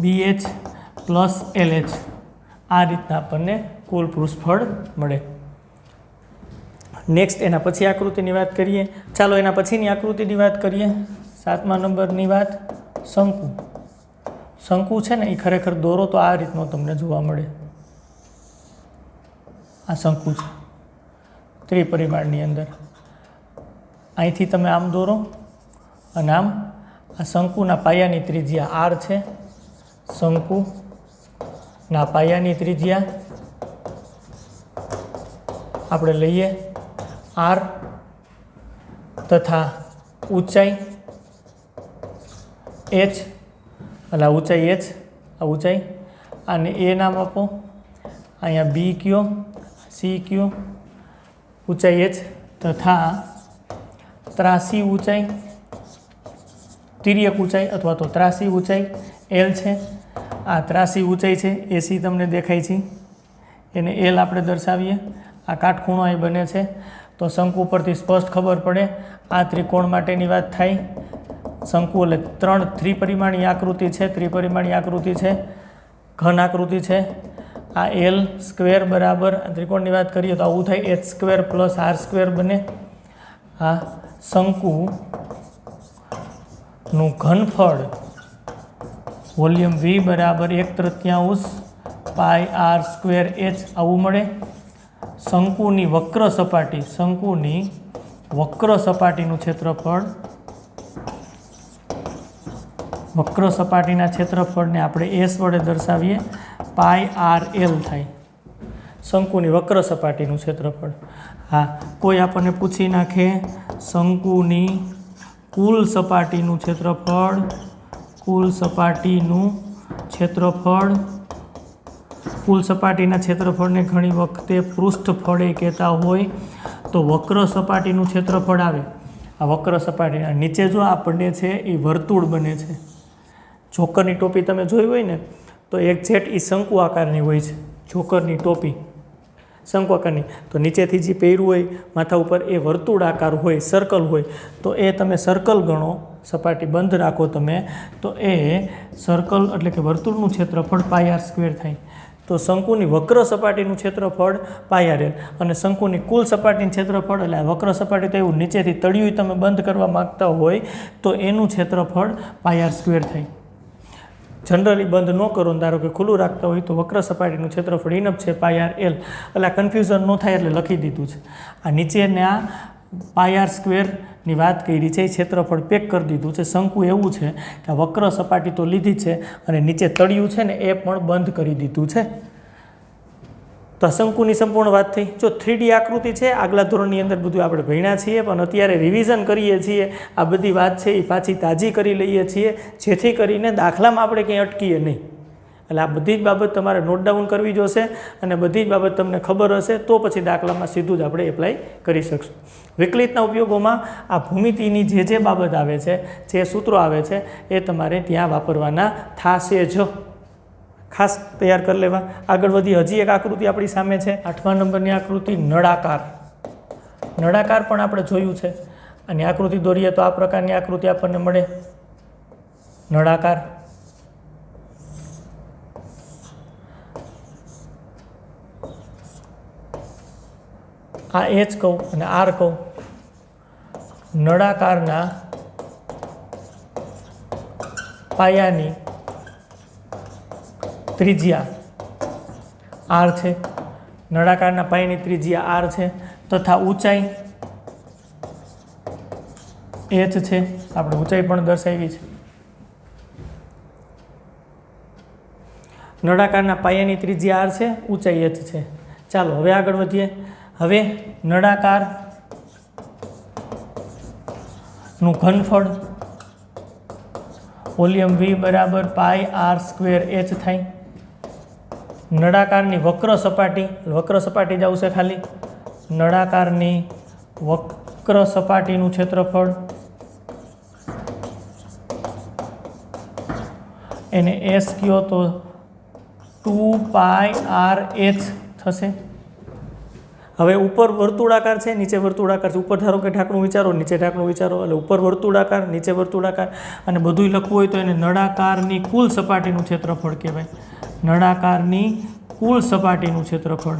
BH પ્લસ LH, આ રીતના આપણને કુલ પૃષ્ઠફળ મળે. નેક્સ્ટ એના પછી આકૃતિની વાત કરીએ. ચાલો એના પછીની આકૃતિની વાત કરીએ. 7મા નંબરની વાત, શંકુ. શંકુ છે ને એ ખરેખર દોરો તો આ રીતનો તમને જોવા મળે. આ શંકુ છે ત્રિપરિમાણની અંદર. અહીંથી તમે આમ દોરો અને આમ. આ શંકુના પાયાની ત્રિજ્યા R છે. શંકુના પાયાની ત્રિજ્યા આપણે લઈએ R, તથા ઊંચાઈ h, એટલે આ ઊંચાઈ h, આ ઊંચાઈ, આને A નામ આપો, અહીંયા B કયો, C કયો, ઊંચાઈ h, તથા ત્રાસી ઊંચાઈ, તિર્યક ઊંચાઈ અથવા તો ત્રાસી ઊંચાઈ L છે. આ ત્રાસી ઊંચાઈ છે એ C તમને દેખાય છે, એને L આપણે દર્શાવીએ. આ કાટખૂણો અહીં બને છે તો શંકુ પરથી સ્પષ્ટ ખબર પડે. આ ત્રિકોણ માટેની વાત થાય. શંકુ એટલે ત્રિપરિમાણીય આકૃતિ છે, ત્રિપરિમાણીય આકૃતિ છે, ઘન આકૃતિ છે. આ L સ્ક્વેર બરાબર ત્રિકોણની વાત કરીએ તો આવું થાય, H square plus R square બને. આ શંકુનું ઘનફળ વોલ્યુમ V બરાબર 1/3 પાઈ R સ્ક્વેર H આવું મળે. શંકુની વક્ર સપાટી, શંકુની વક્ર સપાટીનું ક્ષેત્રફળ, વક્ર સપાટીના ક્ષેત્રફળને આપણે S વડે દર્શાવીએ, પાઈ RL થાય. શંકુની વક્ર સપાટીનું ક્ષેત્રફળ. હા, કોઈ આપણને પૂછી નાખે શંકુની કુલ સપાટીનું ક્ષેત્રફળ, કુલ સપાટીનું ક્ષેત્રફળ, કુલ સપાટીના ક્ષેત્રફળને ઘણી વખતે પૃષ્ઠફળે કહેતા હોય, તો વક્ર સપાટીનું ક્ષેત્રફળ આવે. આ વક્ર સપાટીના નીચે જો આપણને છે એ વર્તુળ બને છે. જોકરની ટોપી તમે જોઈ હોય ને તો એક્ઝેક્ટ એ શંકુ આકારની હોય છે. જોકરની ટોપી શંકુ આકારની, તો નીચેથી જે પહેર્યું હોય માથા ઉપર એ વર્તુળ આકાર હોય, સર્કલ હોય, તો એ તમે સર્કલ ગણો, સપાટી બંધ રાખો તમે, તો એ સર્કલ એટલે કે વર્તુળનું ક્ષેત્રફળ પાઈ R સ્ક્વેર થાય. તો શંકુની વક્ર સપાટીનું ક્ષેત્રફળ પાઈ RL અને શંકુની કુલ સપાટીનું ક્ષેત્રફળ, એટલે વક્ર સપાટી તો એવું નીચેથી તળિયું તમે બંધ કરવા માગતા હોય તો એનું ક્ષેત્રફળ પાઈ R સ્ક્વેર થાય. જનરલી બંધ ન કરો, ધારો કે ખુલ્લું રાખતા હોય તો વક્ર સપાટીનું ક્ષેત્રફળ ઇનફ છે પાઈ RL, એટલે આ કન્ફ્યુઝન ન થાય એટલે લખી દીધું છે. આ નીચેને આ પાઈ R સ્ક્વેરની વાત કરી છે, એ ક્ષેત્રફળ પેક કરી દીધું છે. શંકુ એવું છે કે વક્ર સપાટી તો લીધી છે અને નીચે તળિયું છે ને એ પણ બંધ કરી દીધું છે. તો શંકુની સંપૂર્ણ વાત થઈ. જો 3D આકૃતિ છે, આગલા ધોરણની અંદર બધું આપણે ભણ્યા છીએ, પણ અત્યારે રિવિઝન કરીએ છીએ. આ બધી વાત છે એ પાછી તાજી કરી લઈએ છીએ, જેથી કરીને દાખલામાં આપણે ક્યાંય અટકીએ નહીં. એટલે આ બધી જ બાબત તમારે નોટ ડાઉન કરવી જોશે અને બધી જ બાબત તમને ખબર હશે તો પછી દાખલામાં સીધું જ આપણે એપ્લાય કરી શકશું. વિકલિતના ઉપયોગોમાં આ ભૂમિતિની જે બાબત આવે છે, જે સૂત્રો આવે છે, એ તમારે ત્યાં વાપરવાના થશે જ. ખાસ તૈયાર કરી લેવા. આગળ વધી, હજી એક આકૃતિ આપણી સામે છે, 8મા નંબરની આકૃતિ, નળાકાર. નળાકાર પણ આપણે જોયું છે. અને આકૃતિ દોરીએ તો આ પ્રકારની આકૃતિ આપણને મળે, નળાકાર. આ H કહું અને R કહું. નળાકારના પાયાની ત્રિજ્યા R છે. નળાકારના પાયાની ત્રિજ્યા R છે, તથા ઊંચાઈ H છે. આપણે ઊંચાઈ પણ દર્શાવી છે. નળાકારના પાયાની ત્રિજ્યા r છે, ઊંચાઈ h છે. ચાલો હવે આગળ વધીએ. હવે નળાકારનું ઘનફળ વોલ્યુમ v બરાબર પાઈ r સ્ક્વેર h થાય. નળાકારની વક્ર સપાટી જ આવશે ખાલી. નળાકારની વક્ર સપાટીનું ક્ષેત્રફળ એને s કયો તો 2 પાઈ r h થશે. હવે ઉપર વર્તુળાકાર છે, નીચે વર્તુળાકાર છે. ઉપર ધારો કે ઢાંકણું વિચારો, નીચે ઢાંકણું વિચારો, એટલે ઉપર વર્તુળાકાર, નીચે વર્તુળાકાર, અને બધુંય લખવું હોય તો એને નળાકારની કુલ સપાટીનું ક્ષેત્રફળ કહેવાય. નળાકારની કુલ સપાટીનું ક્ષેત્રફળ.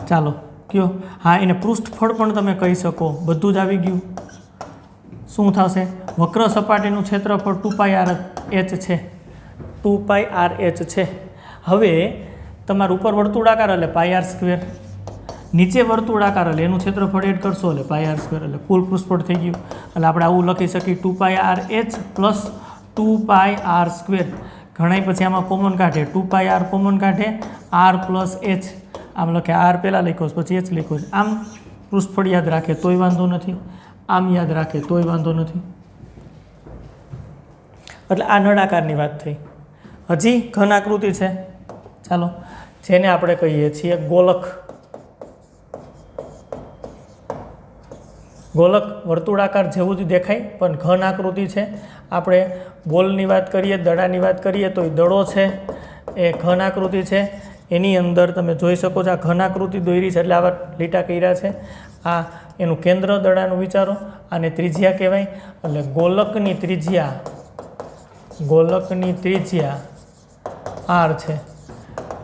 ચાલો કયો? હા, એને પૃષ્ઠફળ પણ તમે કહી શકો. બધું જ આવી ગયું. શું થશે? વક્ર સપાટીનું ક્ષેત્રફળ 2 પાઈ r h છે. 2 પાઈ r h છે. હવે તમારું ઉપર વર્તુળાકાર એટલે પાઈ r સ્ક્વેર, નીચે વર્તુળાકાર એટલે એનું ક્ષેત્રફળ એડ કરશો એટલે પાઈ r સ્ક્વેર, એટલે કુલ પૃષ્ઠફળ થઈ ગયું. એટલે આપણે આવું લખી શકીએ 2 પાઈ r h પ્લસ 2 પાઈ r સ્ક્વેર. ઘણાય પછી આમાં કોમન કાઢે, 2 પાઈ r કોમન કાઢે, r પ્લસ h. આમ લખે r પહેલાં લખ્યો પછી h લખ્યો છે. આમ પૃષ્ઠફળ યાદ રાખે તોય વાંધો નથી, આમ યાદ રાખે તોય વાંધો નથી. એટલે આ નળાકારની વાત થઈ. હજી ઘન આકૃતિ છે. ચાલો, જેને આપણે કહીએ છીએ ગોલક. ગોલક વર્તુળાકાર જેવું જ દેખાય પણ ઘન આકૃતિ છે. આપણે બોલની વાત કરીએ, દડાની વાત કરીએ તો એ દડો છે એ ઘન આકૃતિ છે. એની અંદર તમે જોઈ શકો છો આ ઘન આકૃતિ દોરી છે એટલે આવા લીટા કર્યા છે. આ એનું કેન્દ્ર દડાનું વિચારો, આને ત્રિજ્યા કહેવાય. એટલે ગોલકની ત્રિજ્યા r છે.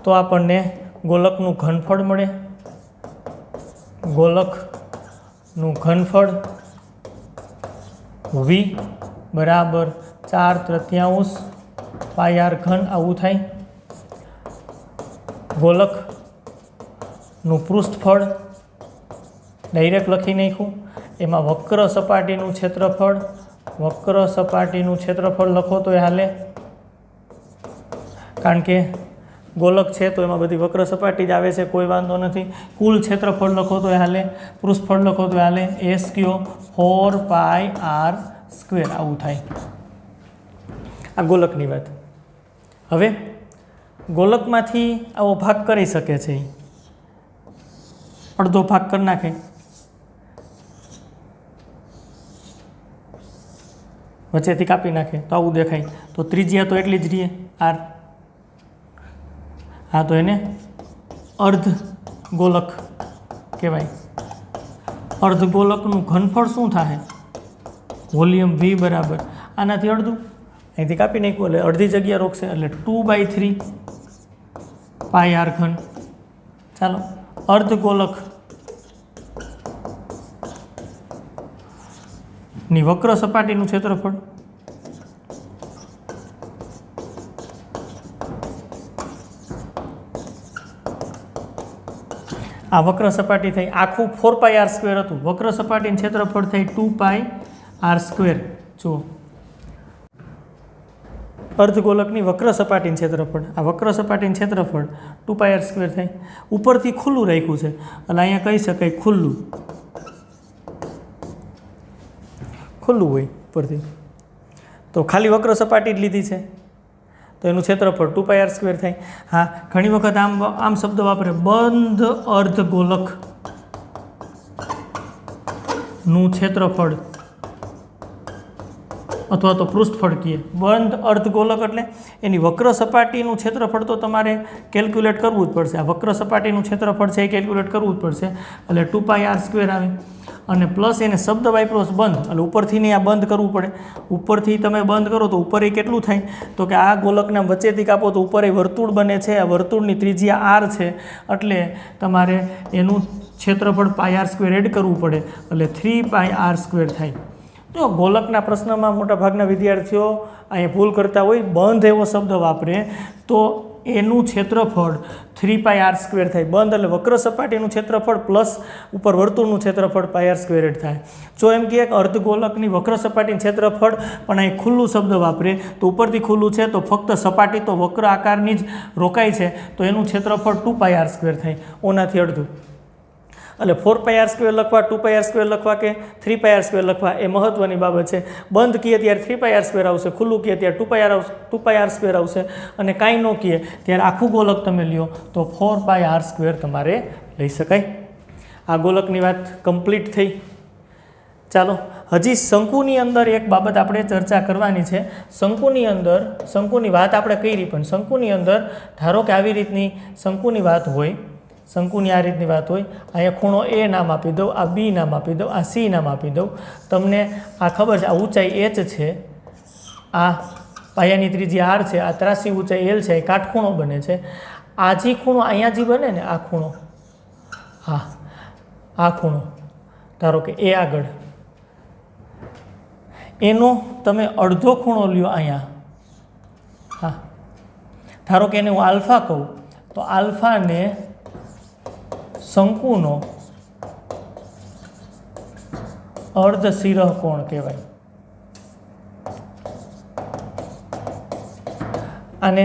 તો આપણને ગોલકનું ઘનફળ મળે. ગોલકનું ઘનફળ v બરાબર 4/3 પાઈ r ઘન આવું થાય. ગોલકનું પૃષ્ઠફળ ડાયરેક્ટ લખી નાખ્યું. એમાં વક્ર સપાટીનું ક્ષેત્રફળ લખો તો એ હાલે, કારણ કે ગોલક છે તો એમાં બધી વક્ર સપાટી જ આવે છે, કોઈ વાંધો નથી. કુલ ક્ષેત્રફળ લખો તો એ હાલે, પૃષ્ઠફળ લખો તો એ હાલે. s કયો 4 પાઈ r સ્ક્વેર આવું થાય. આ ગોલકની વાત. હવે ગોલકમાંથી આવો ભાગ કરી શકે છે, અડધો ભાગ કરી નાખે, વચ્ચેથી કાપી નાખે તો આવું દેખાય. તો ત્રિજ્યા તો એટલી જ રહે r. હા, તો એને અર્ધ ગોલક કહેવાય. અર્ધ ગોલકનું ઘનફળ શું થાય? વોલ્યુમ v બરાબર આનાથી અડધું, અહીંથી કાપી નાખ્યું એટલે અડધી જગ્યા રોકશે એટલે 2/3 પાઈ r ઘન. ચાલો, અર્ધ ગોલક ની વક્ર સપાટીનું ક્ષેત્રફળ આ વક્ર સપાટી થઈ. આખું 4 પાઈ r સ્ક્વેર હતું. વક્ર સપાટીનું ક્ષેત્રફળ થઈ 2 પાઈ r સ્ક્વેર. જુઓ, અર્ધગોલકની વક્ર સપાટીનું ક્ષેત્રફળ, આ વક્ર સપાટીનું ક્ષેત્રફળ 2 પાઈ r સ્ક્વેર થાય. ઉપરથી ખુલ્લું રાખ્યું છે એટલે અહીંયા કહી શકાય ખુલ્લું હોય ઉપરથી. તો ખાલી વક્ર સપાટી જ લીધી છે તો એનું ક્ષેત્રફળ 2 પાઈ r સ્ક્વેર થાય. હા, ઘણી વખત આમ શબ્દ વાપરે, બંધ અર્ધગોલકનું ક્ષેત્રફળ અથવા તો પૃષ્ઠફળ કહીએ. બંધ અર્ધગોલક એટલે એની વક્ર સપાટીનું ક્ષેત્રફળ તો તમારે કેલ્ક્યુલેટ કરવું જ પડશે. આ વક્ર સપાટીનું ક્ષેત્રફળ છે એ કેલ્ક્યુલેટ કરવું જ પડશે. એટલે 2 પાઈ r સ્ક્વેર આવે અને પ્લસ એને શબ્દ વાપરો બંધ, એટલે ઉપરથી નહીં આ બંધ કરવું પડે. ઉપરથી તમે બંધ કરો તો ઉપર એ કેટલું થાય? તો કે આ ગોલકના વચ્ચેથી કાપો તો ઉપર એ વર્તુળ બને છે. આ વર્તુળની ત્રિજ્યા r છે એટલે તમારે એનું ક્ષેત્રફળ પાઈ r સ્ક્વેર એડ કરવું પડે એટલે 3 પાઈ r સ્ક્વેર થાય. જો ગોલકના પ્રશ્નમાં મોટાભાગના વિદ્યાર્થીઓ અહીંયા ભૂલ કરતા હોય, બંધ એવો શબ્દ વાપરે તો એનું ક્ષેત્રફળ 3πr² થાય. બંધ એટલે વક્ર સપાટીનું ક્ષેત્રફળ પ્લસ ઉપર વર્તુળનું ક્ષેત્રફળ πr² થાય. જો એમ કે અર્ધગોલકની વક્ર સપાટીનું ક્ષેત્રફળ પણ અહીં ખુલ્લું શબ્દ વાપરે તો ઉપરથી ખુલ્લું છે તો ફક્ત સપાટી તો વક્ર આકારની જ રોકાય છે તો એનું ક્ષેત્રફળ 2πr² થાય, ઓનાથી અડધું. એટલે 4πr² લખવા, 2πr² લખવા કે 3πr² લખવા એ મહત્વની બાબત છે. બંધ કહીએ ત્યારે 3πr² આવશે, ખુલ્લું કહીએ ત્યારે 2πr² આવશે, અને કાંઈ ન કહીએ ત્યારે આખું ગોલક તમે લ્યો તો 4πr² તમારે લઈ શકાય. આ ગોલકની વાત કમ્પ્લીટ થઈ. ચાલો હજી શંકુની અંદર એક બાબત આપણે ચર્ચા કરવાની છે. શંકુની વાત આપણે કરી, પણ શંકુની અંદર ધારો કે આવી રીતની શંકુની વાત હોય, શંકુની આ રીતની વાત હોય, અહીંયા ખૂણો એ નામ આપી દઉં, આ બી નામ આપી દઉં, આ સી નામ આપી દઉં. તમને આ ખબર છે આ ઊંચાઈ h છે, આ પાયાની ત્રિજ્યા r છે, આ ત્રાસી ઊંચાઈ l છે, એ કાટખૂણો બને છે. આ જે ખૂણો અહીંયા જે બને ને આ ખૂણો, આ ખૂણો ધારો કે એ આગળ, એનો તમે અડધો ખૂણો લ્યો અહીંયા. હા, ધારો કે એને હું આલ્ફા કહું તો આલ્ફાને શંકુનો અર્ધશિરઃ કોણ કહેવાય. આને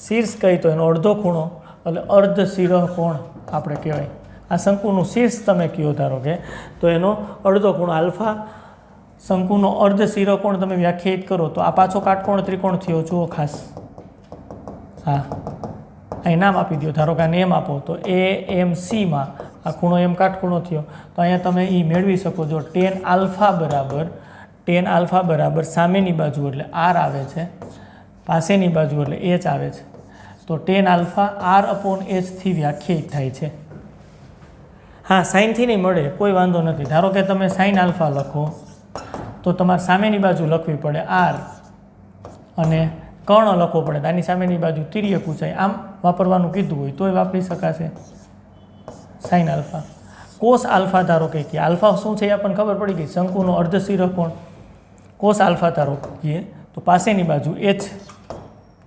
શીર્ષ કહી તો એનો અડધો ખૂણો એટલે અર્ધશિરઃ કોણ આપણે કહેવાય. આ શંકુનું શીર્ષ તમે કહો ધારો કે તો એનો અડધો ખૂણો આલ્ફા. શંકુનો અર્ધશિરઃ કોણ તમે વ્યાખ્યાયિત કરો તો આ પાછો કાટકોણ ત્રિકોણ થયો, જુઓ ખાસ. હા, અહીં નામ આપી દો, ધારો કે આને એમ આપો તો AMCમાં આ ખૂણો એમ કાટખૂણો થયો તો અહીંયા તમે એ મેળવી શકો છો. tan આલ્ફા બરાબર સામેની બાજુ એટલે r આવે છે, પાસેની બાજુ એટલે h આવે છે. તો tan આલ્ફા r/h થી વ્યાખ્યાયિત થાય છે. હા, સાઇનથી નહીં મળે કોઈ વાંધો નથી. ધારો કે તમે સાઇન આલ્ફા લખો તો તમારે સામેની બાજુ લખવી પડે r અને કર્ણ લખવો પડે, આની સામેની બાજુ તિર્યક ઊંચાઈ આમ વાપરવાનું કીધું હોય તોય વાપરી શકાશે. Sine alpha. કોસ આલ્ફા ધારો કે આલ્ફા શું છે એ આપણને ખબર પડી ગઈ. શંકુનો અર્ધશિરઃ કોણ કોસ આલ્ફા ધારો કહીએ તો પાસેની બાજુ h,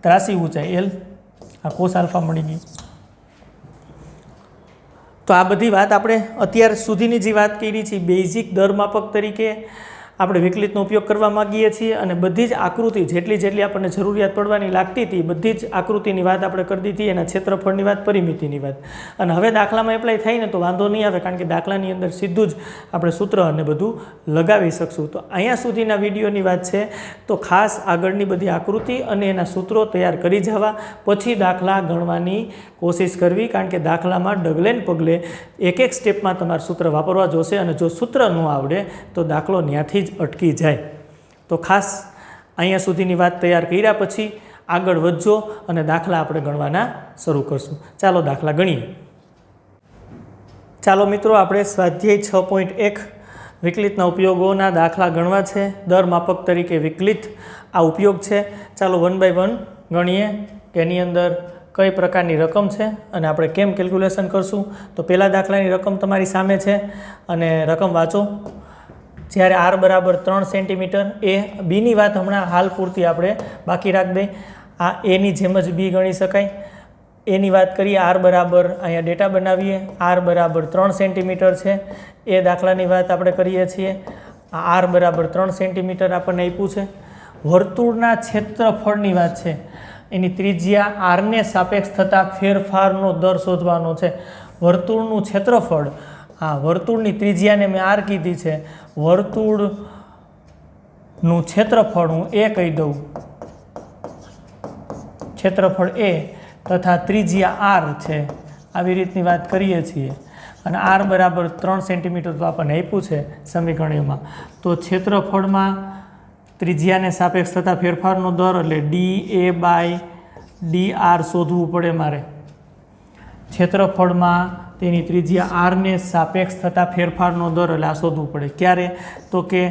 ત્રાસી ઊંચાઈ l, આ કોસ આલ્ફા મળી ગઈ. તો આ બધી વાત આપણે અત્યાર સુધીની જે વાત કરી છે બેઝિક દર માપક તરીકે આપણે વિકલિતનો ઉપયોગ કરવા માગીએ છીએ, અને બધી જ આકૃતિ જેટલી આપણને જરૂરિયાત પડવાની લાગતી હતી બધી જ આકૃતિની વાત આપણે કરી દીધી, એના ક્ષેત્રફળની વાત, પરિમિતિની વાત. અને હવે દાખલામાં એપ્લાય થાય ને તો વાંધો નહીં આવે, કારણ કે દાખલાની અંદર સીધું જ આપણે સૂત્ર અને બધું લગાવી શકશું. તો અહીંયા સુધીના વિડીયોની વાત છે. તો ખાસ આગળની બધી આકૃતિ અને એના સૂત્રો તૈયાર કરી જવા, પછી દાખલા ગણવાની કોશિશ કરવી, કારણ કે દાખલામાં ડગલે ને પગલે એક સ્ટેપમાં તમારે સૂત્ર વાપરવા જોશે, અને જો સૂત્ર ન આવડે તો દાખલો ત્યાંથી જ અટકી જાય. તો ખાસ અહીંયા સુધીની વાત તૈયાર કર્યા પછી આગળ વધજો અને દાખલા આપણે ગણવાના શરૂ કરશું. ચાલો દાખલા ગણીએ. ચાલો મિત્રો, આપણે સ્વાધ્યાય 6.1 વિકલિતના ઉપયોગોના દાખલા ગણવા છે. દર માપક તરીકે વિકલિત આ ઉપયોગ છે. ચાલો 1 by 1 ગણીએ કે એની અંદર કઈ પ્રકારની રકમ છે અને આપણે કેમ કેલ્ક્યુલેશન કરશું. તો પહેલા દાખલાની રકમ તમારી સામે છે અને રકમ વાંચો. જ્યારે r બરાબર 3 સેન્ટીમીટર, એ બીની વાત હમણાં હાલ પૂરતી આપણે બાકી રાખી દઈએ. આ એની જેમ જ બી ગણી શકાય. એની વાત કરીએ, r બરાબર અહીંયા ડેટા બનાવીએ, r બરાબર 3 સેન્ટીમીટર છે એ દાખલાની વાત આપણે કરીએ છીએ. આ r બરાબર 3 સેન્ટીમીટર આપણને આપ્યું છે. વર્તુળના ક્ષેત્રફળની વાત છે, એની ત્રિજ્યા rને સાપેક્ષ થતા ફેરફારનો દર શોધવાનો છે. વર્તુળનું ક્ષેત્રફળ, હા, વર્તુળની ત્રિજ્યાને મેં r કીધી છે, વર્તુળનું ક્ષેત્રફળ હું એ કહી દઉં, ક્ષેત્રફળ એ તથા ત્રિજ્યા r છે, આવી રીતની વાત કરીએ છીએ. અને r બરાબર 3 સેન્ટીમીટર તો આપણને આપ્યું છે સમીકરણમાં. તો ક્ષેત્રફળમાં ત્રિજ્યાને સાપેક્ષ થતા ફેરફારનો દર એટલે dA/dr શોધવું પડે મારે. ક્ષેત્રફળમાં તેની ત્રિજ્યા આરને સાપેક્ષ થતા ફેરફારનો દર એટલે આ શોધવું પડે. ક્યારે? તો કે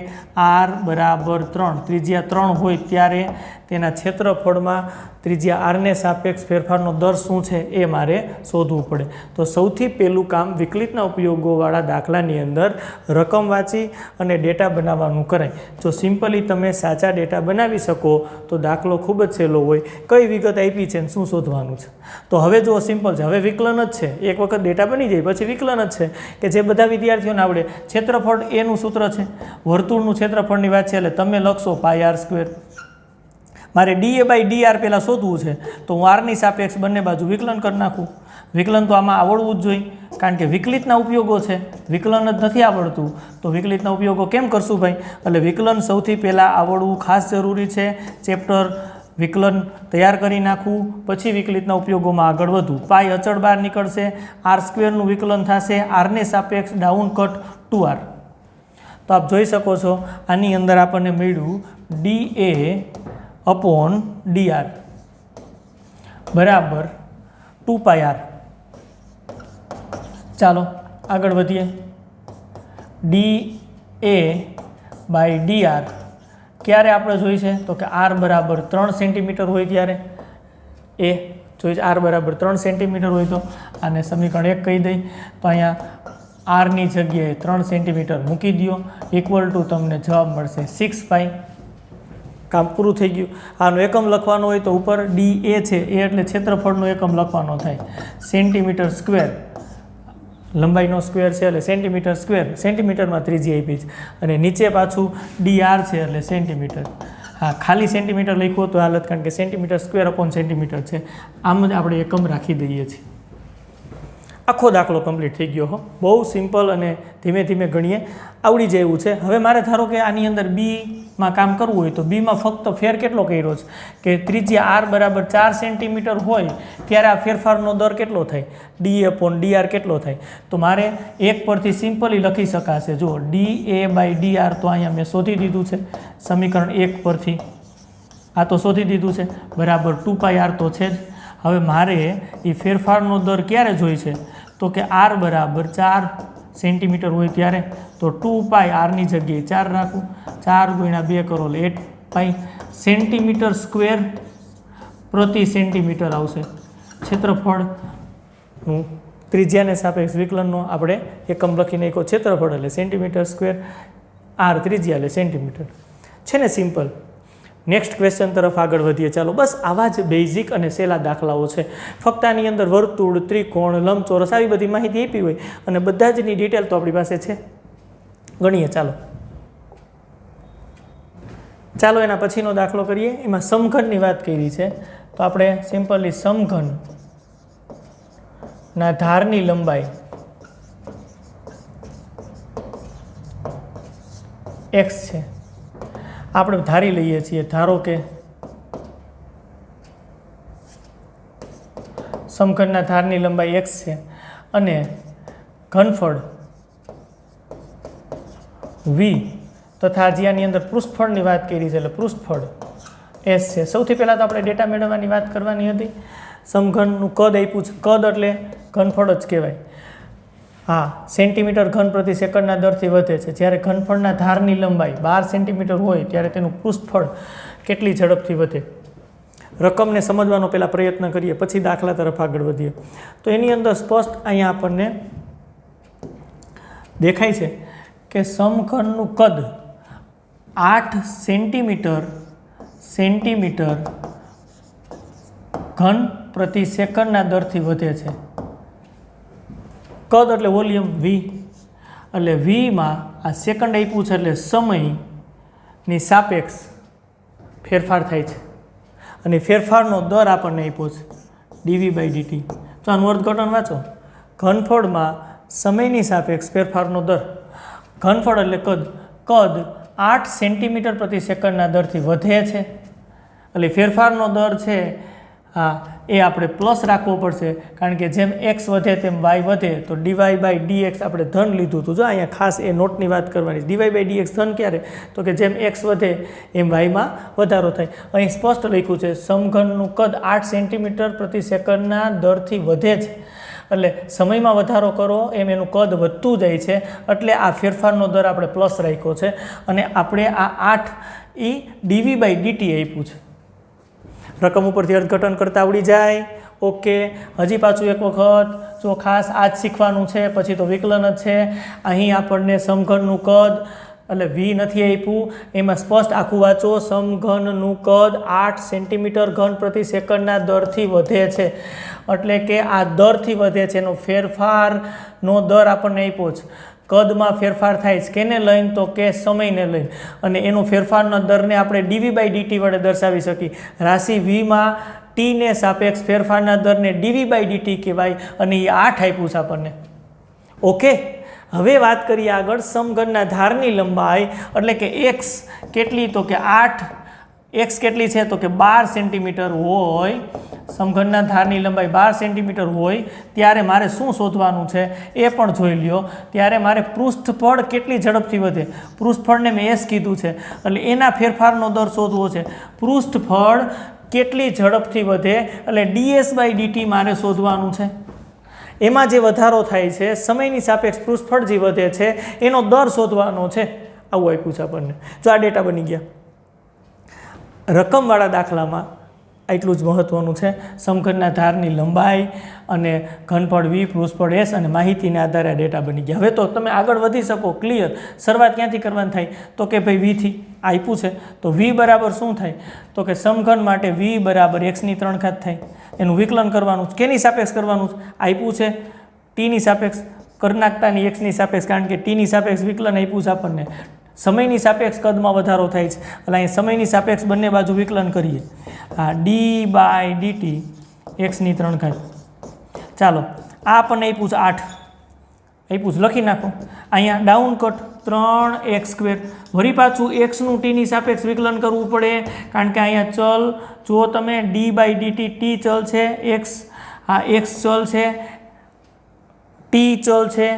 આર બરાબર 3, ત્રિજ્યા 3 હોય ત્યારે તેના ક્ષેત્રફળમાં ત્રિજ્યા આરને સાપેક્ષ ફેરફારનો દર શું છે એ મારે શોધવું પડે. તો સૌથી પહેલું કામ વિકલિતના ઉપયોગોવાળા દાખલાની અંદર રકમ વાંચી અને ડેટા બનાવવાનું કરાય. જો સિમ્પલી તમે સાચા ડેટા બનાવી શકો તો દાખલો ખૂબ જ સહેલો હોય. કઈ વિગત આપી છે ને શું શોધવાનું છે. તો હવે જો સિમ્પલ છે, હવે વિકલન જ છે. એક વખત ડેટા બની જાય પછી વિકલન જ છે કે જે બધા વિદ્યાર્થીઓને આવડે. ક્ષેત્રફળ એનું સૂત્ર છે, વર્તુળનું ક્ષેત્રફળની વાત છે એટલે તમે લખશો πr². મારે dA/dr પહેલાં શોધવું છે તો હું આરની સાપેક્ષ બંને બાજુ વિકલન કરી નાખું. વિકલન તો આમાં આવડવું જ જોઈએ કારણ કે વિકલિતના ઉપયોગો છે, વિકલન જ નથી આવડતું તો વિકલિતના ઉપયોગો કેમ કરશું ભાઈ? એટલે વિકલન સૌથી પહેલાં આવડવું ખાસ જરૂરી છે. ચેપ્ટર વિકલન તૈયાર કરી નાખવું, પછી વિકલિતના ઉપયોગોમાં આગળ વધવું. પાઈ અચળ બહાર નીકળશે, r² વિકલન થશે, આરને સાપેક્ષ ડાઉન કટ 2r. તો આપ જોઈ શકો છો આની અંદર આપણને મળ્યું dA/dr બરાબર 2πr. ચાલો આગળ વધીએ. dA/dr ક્યારે આપણે જોઈ છે તો કે r બરાબર 3 સેન્ટીમીટર હોય ત્યારે. એ જોઈ છે r બરાબર 3 સેન્ટીમીટર હોય તો આને સમીકરણ 1 કહી દઈ. તો અહીંયા આરની જગ્યાએ 3 સેન્ટીમીટર મૂકી દો ઇક્વલ ટુ તમને જવાબ મળશે 6π. કામ પૂરું થઈ ગયું. આનો એકમ લખવાનો હોય તો ઉપર dA છે એ એટલે ક્ષેત્રફળનો એકમ લખવાનો થાય સેન્ટીમીટર સ્ક્વેર. લંબાઈનો સ્ક્વેર છે એટલે સેન્ટીમીટર સ્ક્વેર, સેન્ટીમીટરમાં ત્રિજ્યા આપી છે અને નીચે પાછું dr છે એટલે સેન્ટીમીટર. હા, ખાલી સેન્ટીમીટર લખ્યું તો હાલત કારણ કે સેન્ટીમીટર સ્ક્વેર અપોન સેન્ટીમીટર છે. આમ જ આપણે એકમ રાખી દઈએ છીએ. આખો દાખલો કમ્પ્લીટ થઈ ગયો હો. બહુ સિમ્પલ અને ધીમે ધીમે ગણીએ આવડી જાય એવું છે. હવે મારે ધારો કે આની અંદર બીમાં કામ કરવું હોય તો બીમાં ફક્ત ફેર કેટલો કર્યો છે કે ત્રિજ્યા r બરાબર 4 સેન્ટીમીટર હોય ત્યારે આ ફેરફારનો દર કેટલો થાય? dA/dr કેટલો થાય? તો મારે એક પરથી સિમ્પલી લખી શકાશે. જો dA/dr તો અહીંયા મેં શોધી દીધું છે સમીકરણ 1 પરથી. આ તો શોધી દીધું છે બરાબર 2πr તો છે જ. હવે મારે એ ફેરફારનો દર ક્યારે જોઈ છે તો કે r બરાબર 4 સેન્ટીમીટર હોય ત્યારે. તો 2π આરની જગ્યાએ 4 રાખું, 4 × 2 કરો એટલે 8π સેન્ટીમીટર સ્ક્વેર પ્રતિ સેન્ટીમીટર આવશે. ક્ષેત્રફળનું ત્રિજ્યાને સાપેક્ષ વિકલનનો આપણે એકમ લખી નાખ્યો ક્ષેત્રફળ એટલે સેન્ટીમીટર સ્ક્વેર, r ત્રિજ્યા એટલે સેન્ટીમીટર. છે ને સિમ્પલ. નેક્સ્ટ ક્વેશ્ચન તરફ આગળ વધીએ. ચાલો બસ આવા જ બેઝિક અને સહેલા દાખલાઓ છે. ફક્ત આની અંદર વર્તુળ, ત્રિકોણ, લંબચોરસ આવી બધી માહિતી આપી હોય અને બધા જની ડિટેલ તો આપણી પાસે છે. ગણીએ ચાલો એના પછીનો દાખલો કરીએ. એમાં સમઘનની વાત કરી છે તો આપણે સિમ્પલી સમઘનના ધારની લંબાઈ x છે. આપણે ધારી લઈએ છીએ. ધારો કે સમઘનના ધારની લંબાઈ x છે અને ઘનફળ v તથા હજી આની અંદર પૃષ્ઠફળની વાત કરી છે એટલે પૃષ્ઠફળ s છે. સૌથી પહેલાં તો આપણે ડેટા મેળવવાની વાત કરવાની હતી. સમઘનનું કદ આપ્યું છે. કદ એટલે ઘનફળ જ કહેવાય. હા, સેન્ટીમીટર ઘન પ્રતિ સેકન્ડના દરથી વધે છે. જ્યારે ઘનફળના ધારની લંબાઈ 12 સેન્ટીમીટર હોય ત્યારે તેનું પૃષ્ઠફળ કેટલી ઝડપથી વધે. રકમને સમજવાનો પહેલાં પ્રયત્ન કરીએ પછી દાખલા તરફ આગળ વધીએ. તો એની અંદર સ્પષ્ટ અહીંયા આપણને દેખાય છે કે સમઘનનું કદ 8 સેન્ટીમીટર ઘન પ્રતિ સેકન્ડના દરથી વધે છે. કદ એટલે વોલ્યુમ v એટલે vમાં આ સેકન્ડ આપ્યું છે એટલે સમયની સાપેક્ષ ફેરફાર થાય છે અને ફેરફારનો દર આપણને આપ્યો છે dv/dt. તો આનું અર્થઘટન વાંચો. ઘનફળમાં સમયની સાપેક્ષ ફેરફારનો દર. ઘનફળ એટલે કદ 8 સેન્ટીમીટર પ્રતિ સેકન્ડના દરથી વધે છે એટલે ફેરફારનો દર છે હા એ આપણે પ્લસ રાખવો પડશે કારણ કે જેમ x વધે તેમ y વધે તો dy/dx આપણે ધન લીધું હતું. જો અહીંયા ખાસ એ નોટની વાત કરવાની. dy/dx ધન ક્યારે તો કે જેમ x વધે એમ yમાં વધારો થાય. અહીં સ્પષ્ટ લખ્યું છે સમઘનનું કદ 8 સેન્ટીમીટર પ્રતિ સેકન્ડના દરથી વધે છે એટલે સમયમાં વધારો કરો એમ એનું કદ વધતું જાય છે, એટલે આ ફેરફારનો દર આપણે પ્લસ રાખ્યો છે અને આપણે આ 8 એ dv/dt આપ્યું છે. રકમ ઉપરથી અર્થઘટન કરતા આવડી જાય. ઓકે, હજી પાછું એક વખત જો ખાસ આ જ શીખવાનું છે, પછી તો વિકલન જ છે. અહીં આપણને સમઘનનું કદ એટલે v નથી આપ્યું, એમાં સ્પષ્ટ આખું વાંચો. સમઘનનું કદ 8 સેન્ટીમીટર ઘન પ્રતિ સેકન્ડના દરથી વધે છે, એટલે કે આ દરથી વધે છે, એનો ફેરફારનો દર આપણને આપ્યો છે. કદમાં ફેરફાર થાય છે કેને લઈને? તો કે સમયને લઈને, અને એનો ફેરફારના દરને આપણે dv/dt વડે દર્શાવી શકીએ. રાશિ vમાં ટીને સાપેક્ષ ફેરફારના દરને dv/dt કહેવાય અને એ 8 આપ્યું છે આપણને. ઓકે, હવે વાત કરીએ આગળ સમઘનના ધારની લંબાઈ, એટલે કે x કેટલી? તો કે 8. x કેટલી છે? તો કે 12 સેન્ટીમીટર હોય. સમઘનના ધારની લંબાઈ 12 સેન્ટીમીટર હોય ત્યારે મારે શું શોધવાનું છે એ પણ જોઈ લ્યો. ત્યારે મારે પૃષ્ઠફળ કેટલી ઝડપથી વધે, પૃષ્ઠફળને મેં s કીધું છે, એટલે એના ફેરફારનો દર શોધવો છે. પૃષ્ઠફળ કેટલી ઝડપથી વધે એટલે ds/dt મારે શોધવાનું છે. એમાં જે વધારો થાય છે, સમયની સાપેક્ષ પૃષ્ઠફળ જે વધે છે એનો દર શોધવાનો છે. આવું આપ્યું છે આપણને. જો આ ડેટા બની ગયા. રકમવાળા દાખલામાં એટલું જ મહત્વનું છે. સમઘનના ધારની લંબાઈ અને ઘનફળ v, પૃષ્ઠફળ s અને માહિતીના આધારે આ ડેટા બની ગયા. હવે તો તમે આગળ વધી શકો. ક્લિયર. શરૂઆત ક્યાંથી કરવાની થાય? તો કે ભાઈ v થી આપ્યું છે, તો v બરાબર શું થાય? તો કે સમઘન માટે v બરાબર x3 થાય. એનું વિકલન કરવાનું. કેની સાપેક્ષ કરવાનું? આપ્યું છે tની સાપેક્ષ. કરી નાખતાની xની સાપેક્ષ, કારણ કે tની સાપેક્ષ વિકલન આપ્યું છે આપણને. સમયની સાપેક્ષ કદમાં વધારો થાય છે, એટલે અહીં સમયની સાપેક્ષ બંને બાજુ વિકલન કરીએ. હા, d/dt x3. ચાલો, આ આપણને આપ્યું છે 8 આપ્યું છે, લખી નાખો. અહીંયા ડાઉન કટ 3x². વળી પાછું xનું tની સાપેક્ષ વિકલન કરવું પડે, કારણ કે અહીંયા ચલ જુઓ તમે, d/dt t ચલ છે, x ચલ છે, t ચલ છે,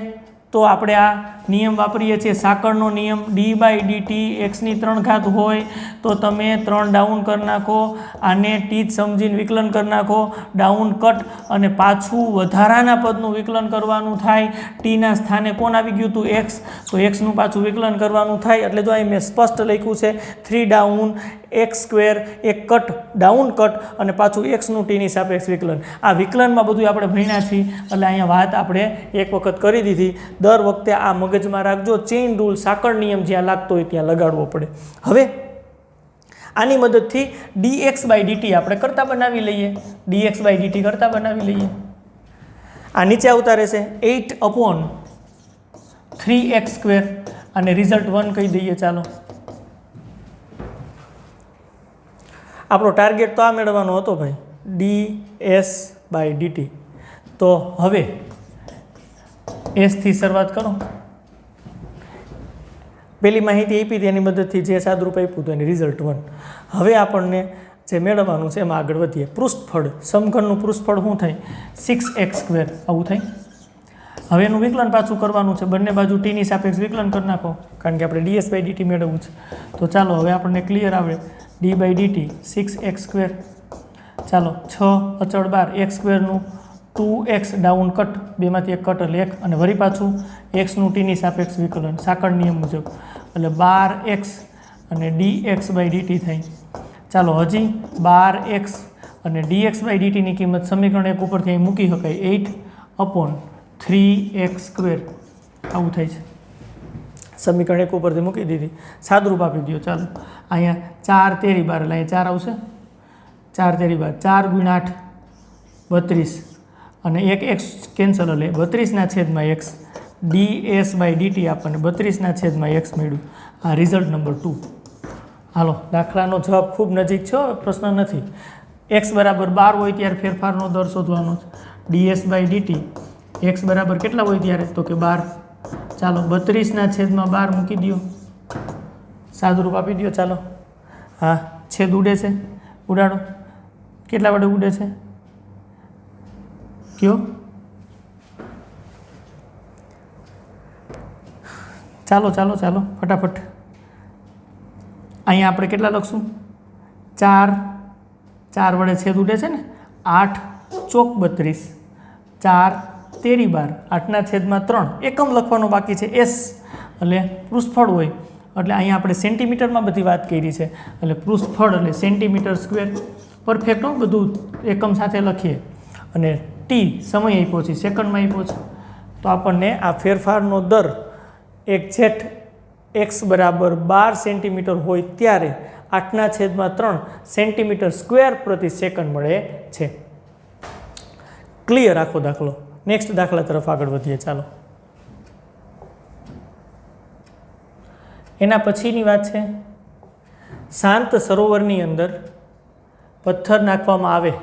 તો આપણે આ નિયમ વાપરીએ છીએ સાંકળનો નિયમ. d/dt x3 હોય તો તમે 3 ડાઉન કરી નાખો, આને t જ સમજીને વિકલન કરી નાખો, ડાઉન કટ, અને પાછું વધારાના પદનું વિકલન કરવાનું થાય. tના સ્થાને કોણ આવી ગયું હતું? x, તો xનું પાછું વિકલન કરવાનું થાય. એટલે જો અહીં મેં સ્પષ્ટ લખ્યું છે 3 ડાઉન x², એક કટ, ડાઉન કટ, અને પાછું xનું tની સાપેક્ષ વિકલન. આ વિકલનમાં બધું આપણે ભણ્યા છીએ, એટલે અહીંયા વાત આપણે એક વખત કરી દીધી. દર વખતે આ મગજમાં રાખજો, ચેઇન રૂલ, સાંકળ નિયમ જ્યાં લાગતો હોય ત્યાં લગાડવો પડે. હવે આની મદદથી dx/dt આપણે કરતા બનાવી લઈએ. dx/dt કરતા બનાવી લઈએ. આ નીચે આવતા રહેશે 8/3x², અને રિઝલ્ટ 1 કહી દઈએ. ચાલો, આપણો ટાર્ગેટ તો આ મેળવવાનો હતો ભાઈ, ds/dt. તો હવે s થી શરૂઆત કરો. પેલી માહિતી આપી હતી એની મદદથી જે સાદરૂપ આપ્યું હતું એની રિઝલ્ટ 1. હવે આપણને જે મેળવવાનું છે એમાં આગળ વધીએ. પૃષ્ઠફળ, સમઘનનું પૃષ્ઠફળ શું થાય? 6x². આવું થાય. હવે એનું વિકલન પાછું કરવાનું છે. બંને બાજુ tની સાપેક્ષ વિકલન કરી નાખો, કારણ કે આપણે ds/dt મેળવવું છે. તો ચાલો, હવે આપણને ક્લિયર આવડે. d/dt 6x². ચાલો, 6 અચળ 12, x²નું 2x ડાઉન કટ, બેમાંથી એક કટ એટલે 1, અને વળી પાછું xનું tની સાપેક્ષ વિકલન સાંકળ નિયમ મુજબ, એટલે 12x અને dx/dt થાય. ચાલો, હજી 12x અને dx/dtની કિંમત સમીકરણ 1 ઉપરથી અહીં મૂકી શકાય. 8/3x². આવું થાય છે. સમીકરણ 1 ઉપરથી મૂકી દીધી, સાદરૂપ આપી દો. ચાલો, અહીંયા 4 તેરી 12, એટલે અહીંયા 4 આવશે. 4 તેરી 12, 4 × 8 32, અને એક x કેન્સલ, એટલે 32/x. ds/dt આપણને 32/x મળ્યું. આ રિઝલ્ટ નંબર 2. હાલો, દાખલાનો જવાબ ખૂબ નજીક છે, પ્રશ્ન નથી. x બરાબર 12 હોય ત્યારે ફેરફારનો દર શોધવાનો છે. ds/dt x બરાબર કેટલા હોય ત્યારે? તો કે 12. ચાલો, 32/12 મૂકી દો, સાદુરૂપ આપી દો. ચાલો, હા, છેદ ઉડે છે, ઉડાડો. કેટલા વડે ઉડે છે કયો? ચાલો ચાલો ચાલો ફટાફટ. અહીંયા આપણે કેટલા લખશું? 4 4 વડે છેદ ઉડે છે ને, 8 ચોક 32, 4 તેરી 8/3 એકમ લખવાનો બાકી છે એસ એટલે પૃષ્ઠફળ હોય એટલે અહીંયા આપણે સેન્ટીમીટરમાં બધી વાત કરી છે એટલે પૃષ્ઠફળ એટલે સેન્ટીમીટર સ્ક્વેર પરફેક્ટ બધું એકમ સાથે લખીએ અને ટી સમય આપ્યો છે સેકન્ડમાં આપ્યો છે તો આપણને આ ફેરફારનો દર એક્ઝેક્ટ x બરાબર 12 સેન્ટીમીટર હોય ત્યારે 8/3 સેન્ટીમીટર સ્ક્વેર પ્રતિ સેકન્ડ મળે છે. ક્લિયર આખો દાખલો. નેક્સ્ટ દાખલા તરફ આગળ વધીએ. ચાલો, એના પછીની વાત છે શાંત સરોવરની અંદર પથ્થર નાખવામાં આવે.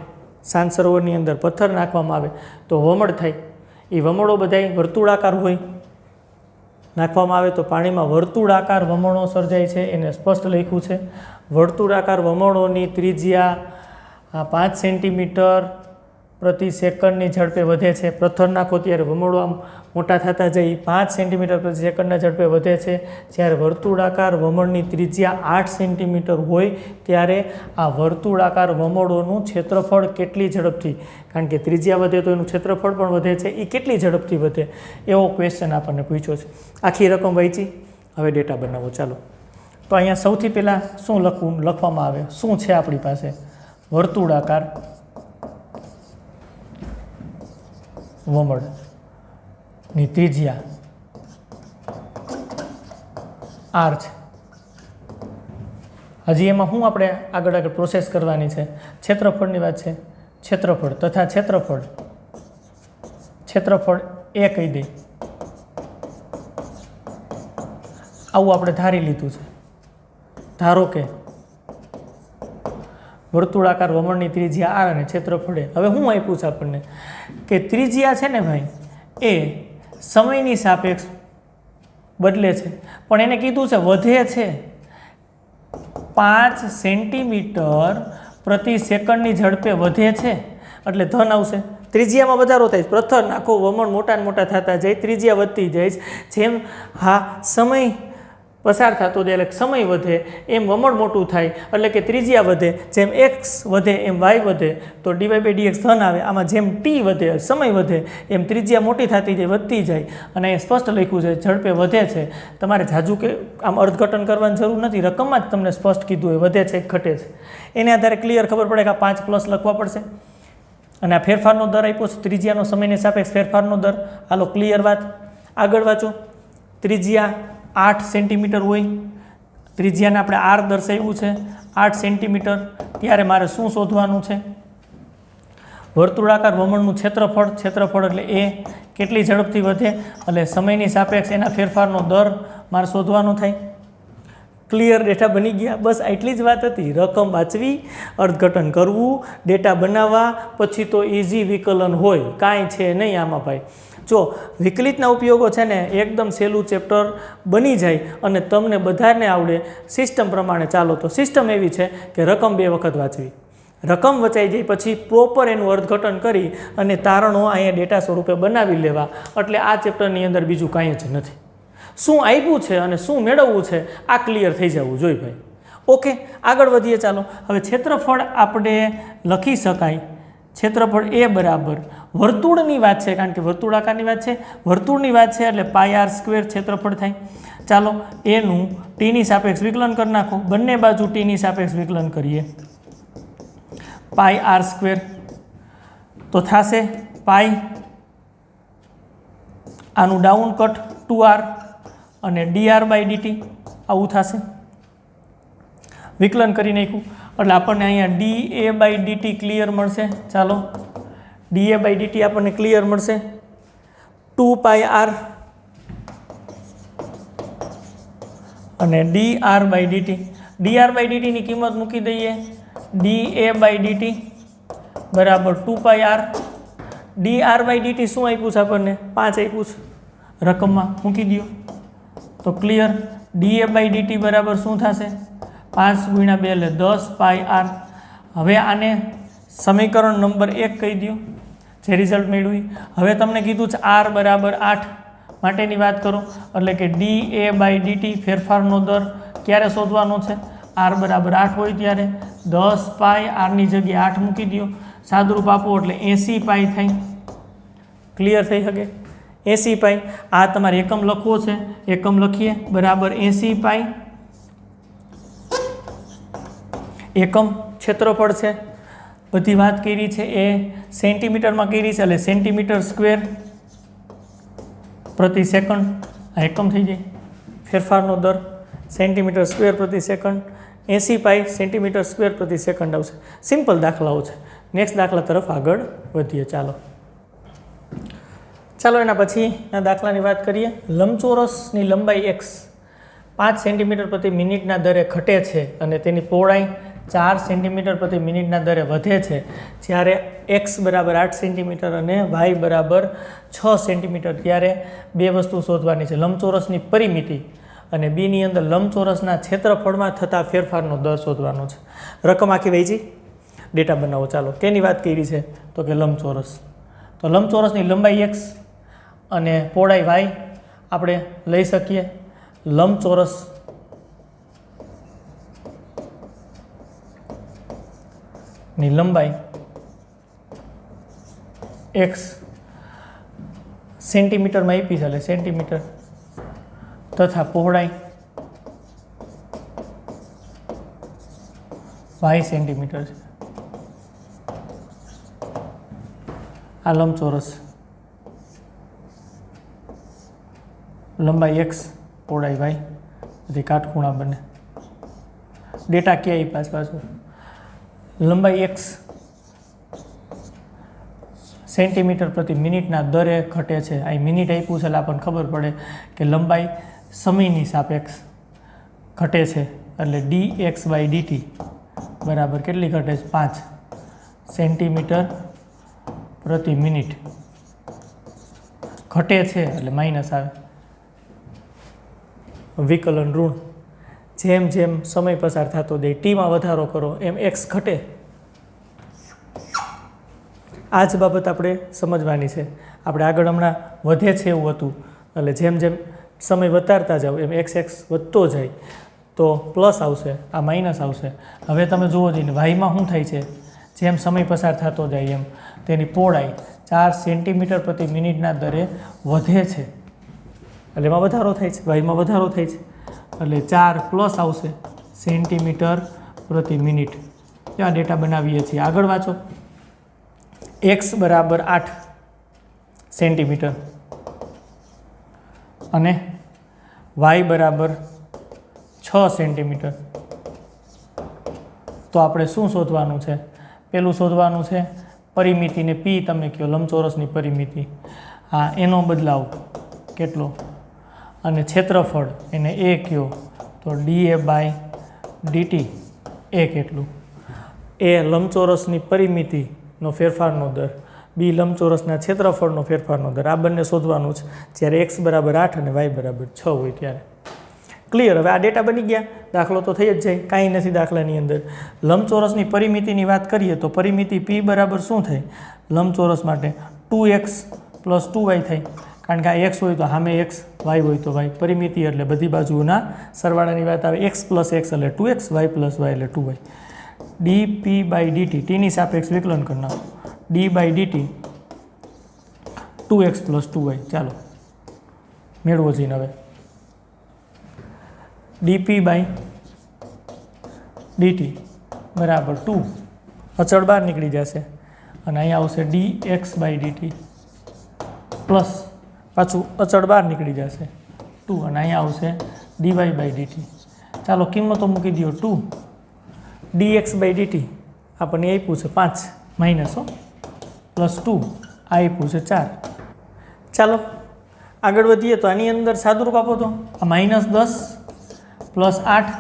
શાંત સરોવરની અંદર પથ્થર નાખવામાં આવે તો વમળ થાય. એ વમળો બધાય વર્તુળાકાર હોય. નાખવામાં આવે તો પાણીમાં વર્તુળાકાર વમળો સર્જાય છે. એને સ્પષ્ટ લખ્યું છે. વર્તુળાકાર વમળોની ત્રિજ્યા 5 સેન્ટીમીટર પ્રતિ સેકન્ડની ઝડપે વધે છે. પથ્થર નાખો ત્યારે વમળો આમ મોટા થતા જઈ 5 સેન્ટીમીટર પ્રતિ સેકન્ડના ઝડપે વધે છે. જ્યારે વર્તુળાકાર વમળની ત્રિજ્યા 8 સેન્ટીમીટર હોય ત્યારે આ વર્તુળાકાર વમળોનું ક્ષેત્રફળ કેટલી ઝડપથી, કારણ કે ત્રિજ્યા વધે તો એનું ક્ષેત્રફળ પણ વધે છે, એ કેટલી ઝડપથી વધે એવો ક્વેશ્ચન આપણને પૂછ્યો છે. આખી રકમ વહેંચી હવે ડેટા બનાવો. ચાલો, તો અહીંયા સૌથી પહેલાં શું લખવામાં આવે? શું છે આપણી પાસે? વર્તુળાકાર વમળની ત્રિજ્યા r છે. હજી એમાં શું આપણે આગળ પ્રોસેસ કરવાની છે? ક્ષેત્રફળની વાત છે. ક્ષેત્રફળ તથા ક્ષેત્રફળ એ કહી દઈ. આવું આપણે ધારી લીધું છે. ધારો કે વર્તુળાકાર વમળની ત્રિજ્યા r અને ક્ષેત્રફળ એ. હવે શું આપ્યું છે આપણને કે ત્રિજ્યા છે ને ભાઈ એ સમયની સાપેક્ષ બદલે છે, પણ એને કીધું છે વધે છે 5 સેન્ટીમીટર પ્રતિ સેકન્ડની ઝડપે વધે છે એટલે ધન આવશે. ત્રિજ્યામાં વધારો થાય. પથ્થર નાખો વમળ મોટા ને મોટા થતા જાય, ત્રિજ્યા વધતી જાય. જેમ સમય પસાર થતો જાય એટલે સમય વધે એમ વમળ મોટું થાય એટલે કે ત્રિજ્યા વધે. જેમ x વધે એમ y વધે તો dy/dx ધન આવે. આમાં જેમ t વધે સમય વધે એમ ત્રિજ્યા મોટી થતી જાય, વધતી જાય. અને એ સ્પષ્ટ લખ્યું છે ઝડપે વધે છે. તમારે જાજુ કે આમ અર્થઘટન કરવાની જરૂર નથી. રકમમાં જ તમને સ્પષ્ટ કીધું હોય વધે છે ઘટે છે. એને આધારે ક્લિયર ખબર પડે કે આ 5 પ્લસ લખવા પડશે. અને આ ફેરફારનો દર આપ્યો છે, ત્રિજ્યાનો સમયની સાપેક્ષ ફેરફારનો દર. હાલો ક્લિયર વાત. આગળ વાંચો. ત્રિજ્યા 8 સેન્ટીમીટર હોય. ત્રિજ્યાને આપણે r દર્શાવ્યું છે 8 સેન્ટીમીટર. ત્યારે મારે શું શોધવાનું છે? વર્તુળાકાર વમળનું ક્ષેત્રફળ એટલે એ કેટલી ઝડપથી વધે એટલે સમયની સાપેક્ષ એના ફેરફારનો દર મારે શોધવાનો થાય. ક્લિયર? ડેટા બની ગયા. બસ આટલી જ વાત હતી. રકમ વાંચવી, અર્થઘટન કરવું, ડેટા બનાવવા, પછી તો ઇઝી વિકલન હોય. કાંઈ છે નહીં આમાં ભાઈ. જો વિકલિતના ઉપયોગો છે ને એકદમ સહેલું ચેપ્ટર બની જાય અને તમને બધાને આવડે સિસ્ટમ પ્રમાણે ચાલો. તો સિસ્ટમ એવી છે કે રકમ 2 વખત વાંચવી. રકમ વચાઈ જાય પછી પ્રોપર એનું અર્થઘટન કરી અને તારણો અહીંયા ડેટા સ્વરૂપે બનાવી લેવા. એટલે આ ચેપ્ટરની અંદર બીજું કાંઈ જ નથી. શું આપ્યું છે અને શું મેળવવું છે આ ક્લિયર થઈ જવું જોઈએ ભાઈ. ઓકે, આગળ વધીએ. ચાલો, હવે ક્ષેત્રફળ આપણે લખી શકાય. ક્ષેત્રફળ એ બરાબર વર્તુળની વાત છે, કારણ કે વર્તુળાકારની વાત છે, વર્તુળની વાત છે એટલે πr² ક્ષેત્રફળ થાય. ચાલો, એનું ટીની સાપેક્ષ વિકલન કરી નાખો. બંને બાજુ ટીની સાપેક્ષ વિકલન કરીએ. πr² તો થશે પાઈ, આનું ડાઉન કટ 2r અને dr/dt આવું થશે. વિકલન કરી નાખ્યું એટલે આપણને અહીંયા dA/dt ક્લિયર મળશે. ચાલો, dA/dt આપણને ક્લિયર મળશે 2πr અને dr/dt. dr/dt ની કિંમત મૂકી દઈએ. dA/dt બરાબર 2πr. dr/dt શું આપ્યું છે આપણને? 5 આપ્યું છે. રકમમાં મૂકી દો તો ક્લિયર. dA/dt બરાબર શું થશે? 5 × 2 એટલે 10πr. હવે આને સમીકરણ નંબર 1 કહી દો જે રિઝલ્ટ મેળવી. હવે તમને કીધું છે r બરાબર 8 માટેની વાત કરો એટલે કે dA/dt ફેરફારનો દર ક્યારે શોધવાનો છે? r બરાબર 8 હોય ત્યારે 10π. r ની જગ્યાએ 8 મૂકી દો. સાદુરૂપ આપો એટલે 80π થાય. ક્લિયર થઈ શકે? 80 પાઈ આ તમારે એકમ લખવો છે, એકમ લખીએ બરાબર 80 પાઈ એકમ ક્ષેત્રફળ છે. બધી વાત કરી છે એ સેન્ટીમીટરમાં કરી છે એટલે સેન્ટીમીટર સ્ક્વેર પ્રતિ સેકન્ડ આ એકમ થઈ જાય. ફેરફારનો દર સેન્ટીમીટર સ્ક્વેર પ્રતિ સેકન્ડ. 80 પાઈ સેન્ટીમીટર સ્ક્વેર પ્રતિ સેકન્ડ આવશે. સિમ્પલ દાખલાઓ છે. નેક્સ્ટ દાખલા તરફ આગળ વધીએ. ચાલો એના પછીના દાખલાની વાત કરીએ. લંબચોરસની લંબાઈ x 5 સેન્ટીમીટર પ્રતિ મિનિટના દરે ઘટે છે અને તેની પહોળાઈ 4 સેન્ટીમીટર પ્રતિ મિનિટના દરે વધે છે જ્યારે x બરાબર 8 સેન્ટીમીટર અને y બરાબર 6 સેન્ટીમીટર, ત્યારે બે વસ્તુ શોધવાની છે. લંબચોરસની પરિમિતિ અને બીની અંદર લંબચોરસના ક્ષેત્રફળમાં થતા ફેરફારનો દર શોધવાનો છે. રકમ આખી વહેંચી ડેટા બનાવો. ચાલો કેની વાત કરી છે તો કે લંબચોરસ. તો લંબચોરસની લંબાઈ x અને પહોળાઈ y આપણે લઈ શકીએ. લંબચોરસ ની લંબાઈ x સેન્ટીમીટરમાં આપી છે એટલે સેન્ટીમીટર તથા પહોળાઈ y સેન્ટીમીટર છે. આ લંબચોરસ લંબાઈ x પહોળાઈ y બધી કાટખૂણા બને. ડેટા ક્યાં આપ્યા પાછું? લંબાઈ x સેન્ટીમીટર પ્રતિ મિનિટના દરે ઘટે છે. આ મિનિટ આપ્યું છે એટલે આપણને ખબર પડે કે લંબાઈ સમયની સાપેક્ષ ઘટે છે એટલે dx/dt બરાબર કેટલી ઘટે છે? 5 સેન્ટીમીટર પ્રતિ મિનિટ. ઘટે છે એટલે માઇનસ આવે, વિકલન ઋણ. જેમ જેમ સમય પસાર થતો જાય ટીમાં વધારો કરો એમ x ઘટે. આ જ બાબત આપણે સમજવાની છે. આપણે આગળ હમણાં વધે છે એવું હતું એટલે જેમ જેમ સમય વધારતા જાઓ એમ x વધતો જાય તો પ્લસ આવશે, આ માઇનસ આવશે. હવે તમે જુઓ જઈને વાયમાં શું થાય છે? જેમ સમય પસાર થતો જાય એમ તેની પહોળાઈ 4 સેન્ટીમીટર પ્રતિ મિનિટના દરે વધે છે એટલે એમાં વધારો થાય છે, વાયમાં વધારો થાય છે એટલે 4 પ્લસ આવશે સેન્ટીમીટર પ્રતિ મિનિટ. આ ડેટા બનાવીએ છીએ. આગળ વાંચો. x બરાબર 8 સેન્ટીમીટર અને y બરાબર 6 સેન્ટીમીટર. તો આપણે શું શોધવાનું છે? પેલું શોધવાનું છે પરિમિતિને p તમે કહો, લંબચોરસની પરિમિતિ. હા, એનો બદલાવ કેટલો અને ક્ષેત્રફળ એને a કહો તો dA/dt એ કેટલું? એ લંબચોરસની પરિમિતિનો ફેરફારનો દર, બી લંબચોરસના ક્ષેત્રફળનો ફેરફારનો દર. આ બંને શોધવાનું છે જ્યારે x બરાબર 8 અને y બરાબર 6 હોય ત્યારે. ક્લિયર? હવે આ ડેટા બની ગયા, દાખલો તો થઈ જ જાય, કાંઈ નથી દાખલાની અંદર. લંબચોરસની પરિમિતિની વાત કરીએ તો પરિમિતિ p બરાબર શું થાય લંબચોરસ માટે? 2x + 2y થાય. કારણ કે આ x હોય તો સામે x, y હોય તો y. પરિમિતિ એટલે બધી બાજુના સરવાળાની વાત આવે. x + x એટલે 2x, y + y એટલે 2y. dp/dt tની સાપેક્ષ વિકલન કરી નાખો. d/dt 2x + 2y. ચાલો મેળવો જઈને હવે dp/dt બરાબર 2, અચળ બહાર નીકળી જશે અને અહીંયા આવશે dx/dt પ્લસ પાછું અચળ બહાર નીકળી જશે 2 અને અહીંયા આવશે dy/dt. ચાલો કિંમતો મૂકી દો. 2 dx/dt આપણને આપ્યું છે 5 માઇનસ +2 આ આપ્યું છે 4. ચાલો આગળ વધીએ તો આની અંદર સાદુરૂપ આપો તો આ -10 + 8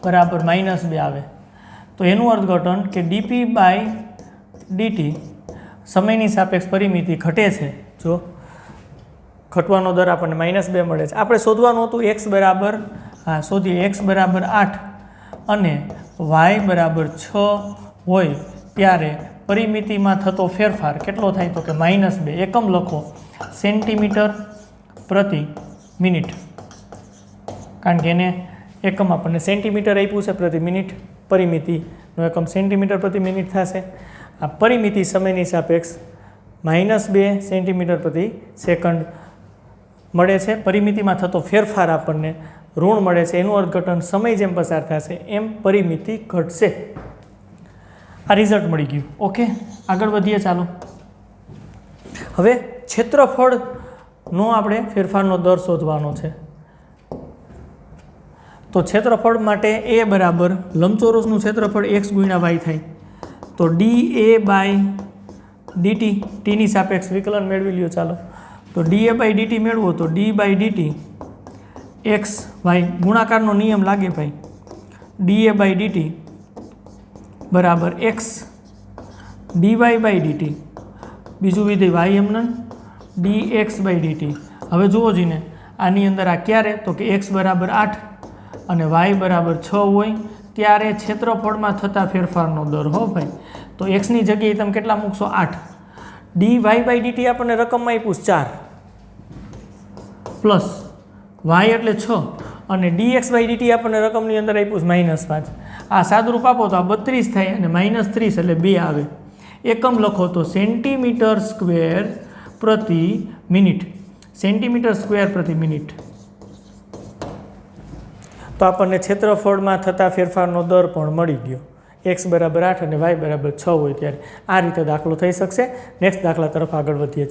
બરાબર -2 આવે. તો એનું અર્થઘટન કે dp/dt સમયની સાપેક્ષ પરિમિતિ ઘટે છે. જો ઘટવાનો દર આપણને -2 મળે છે. આપણે શોધવાનું હતું x બરાબર, હા શોધીએ, x બરાબર 8 અને y બરાબર 6 હોય ત્યારે પરિમિતિમાં થતો ફેરફાર કેટલો થાય તો કે -2. એકમ લખો સેન્ટીમીટર પ્રતિ મિનિટ, કારણ કે એને એકમ આપણને સેન્ટીમીટર આપ્યું છે પ્રતિ મિનિટ. પરિમિતિનો એકમ સેન્ટીમીટર પ્રતિ મિનિટ થશે. આ પરિમિતિ સમયની સાપેક્ષ -2 સેન્ટીમીટર પ્રતિ સેકન્ડ મળે છે. પરિમિતિમાં થતો ફેરફાર આપણને ઋણ મળે છે. એનું અર્થઘટન સમય જેમ પસાર થશે એમ પરિમિતિ ઘટશે. આ રિઝલ્ટ મળી ગયું. ઓકે, આગળ વધીએ. ચાલો હવે ક્ષેત્રફળનો આપણે ફેરફારનો દર શોધવાનો છે. તો ક્ષેત્રફળ માટે a બરાબર લંબચોરસનું ક્ષેત્રફળ x ગુણ્યા y થાય તો dA/dt ટીની સાપેક્ષ વિકલન મેળવી લ્યો. ચાલો તો dA/dt મેળવો તો d/dt x y ગુણાકારનો નિયમ લાગે ભાઈ. dA/dt બરાબર x dy/dt બીજું વિધેય y એમનન dx/dt. હવે જુઓ જીને આની અંદર આ ક્યારે તો કે x બરાબર 8 અને y બરાબર 6 હોય ત્યારે ક્ષેત્રફળમાં થતા ફેરફારનો દર હો ભાઈ. તો એક્સની જગ્યાએ તમે કેટલા મૂકશો 8. dy/dt આપણને રકમમાં આપ્યું 4 પ્લસ y એટલે 6 અને dx/dt આપણને રકમની અંદર આપ્યું -5. આ સાદુરૂપ આપો તો આ 32 થાય અને -30 એટલે 2 આવે. એકમ લખો તો સેન્ટીમીટર સ્ક્વેર પ્રતિ મિનિટ. સેન્ટીમીટર સ્ક્વેર પ્રતિ મિનિટ. તો આપણને ક્ષેત્રફળમાં થતા ફેરફારનો દર પણ મળી ગયો. x બરાબર 8 અને y બરાબર 6 હોય ત્યારે આ રીતે દાખલો થઈ શકશે. નેક્સ્ટ દાખલા તરફ આગળ વધીએ.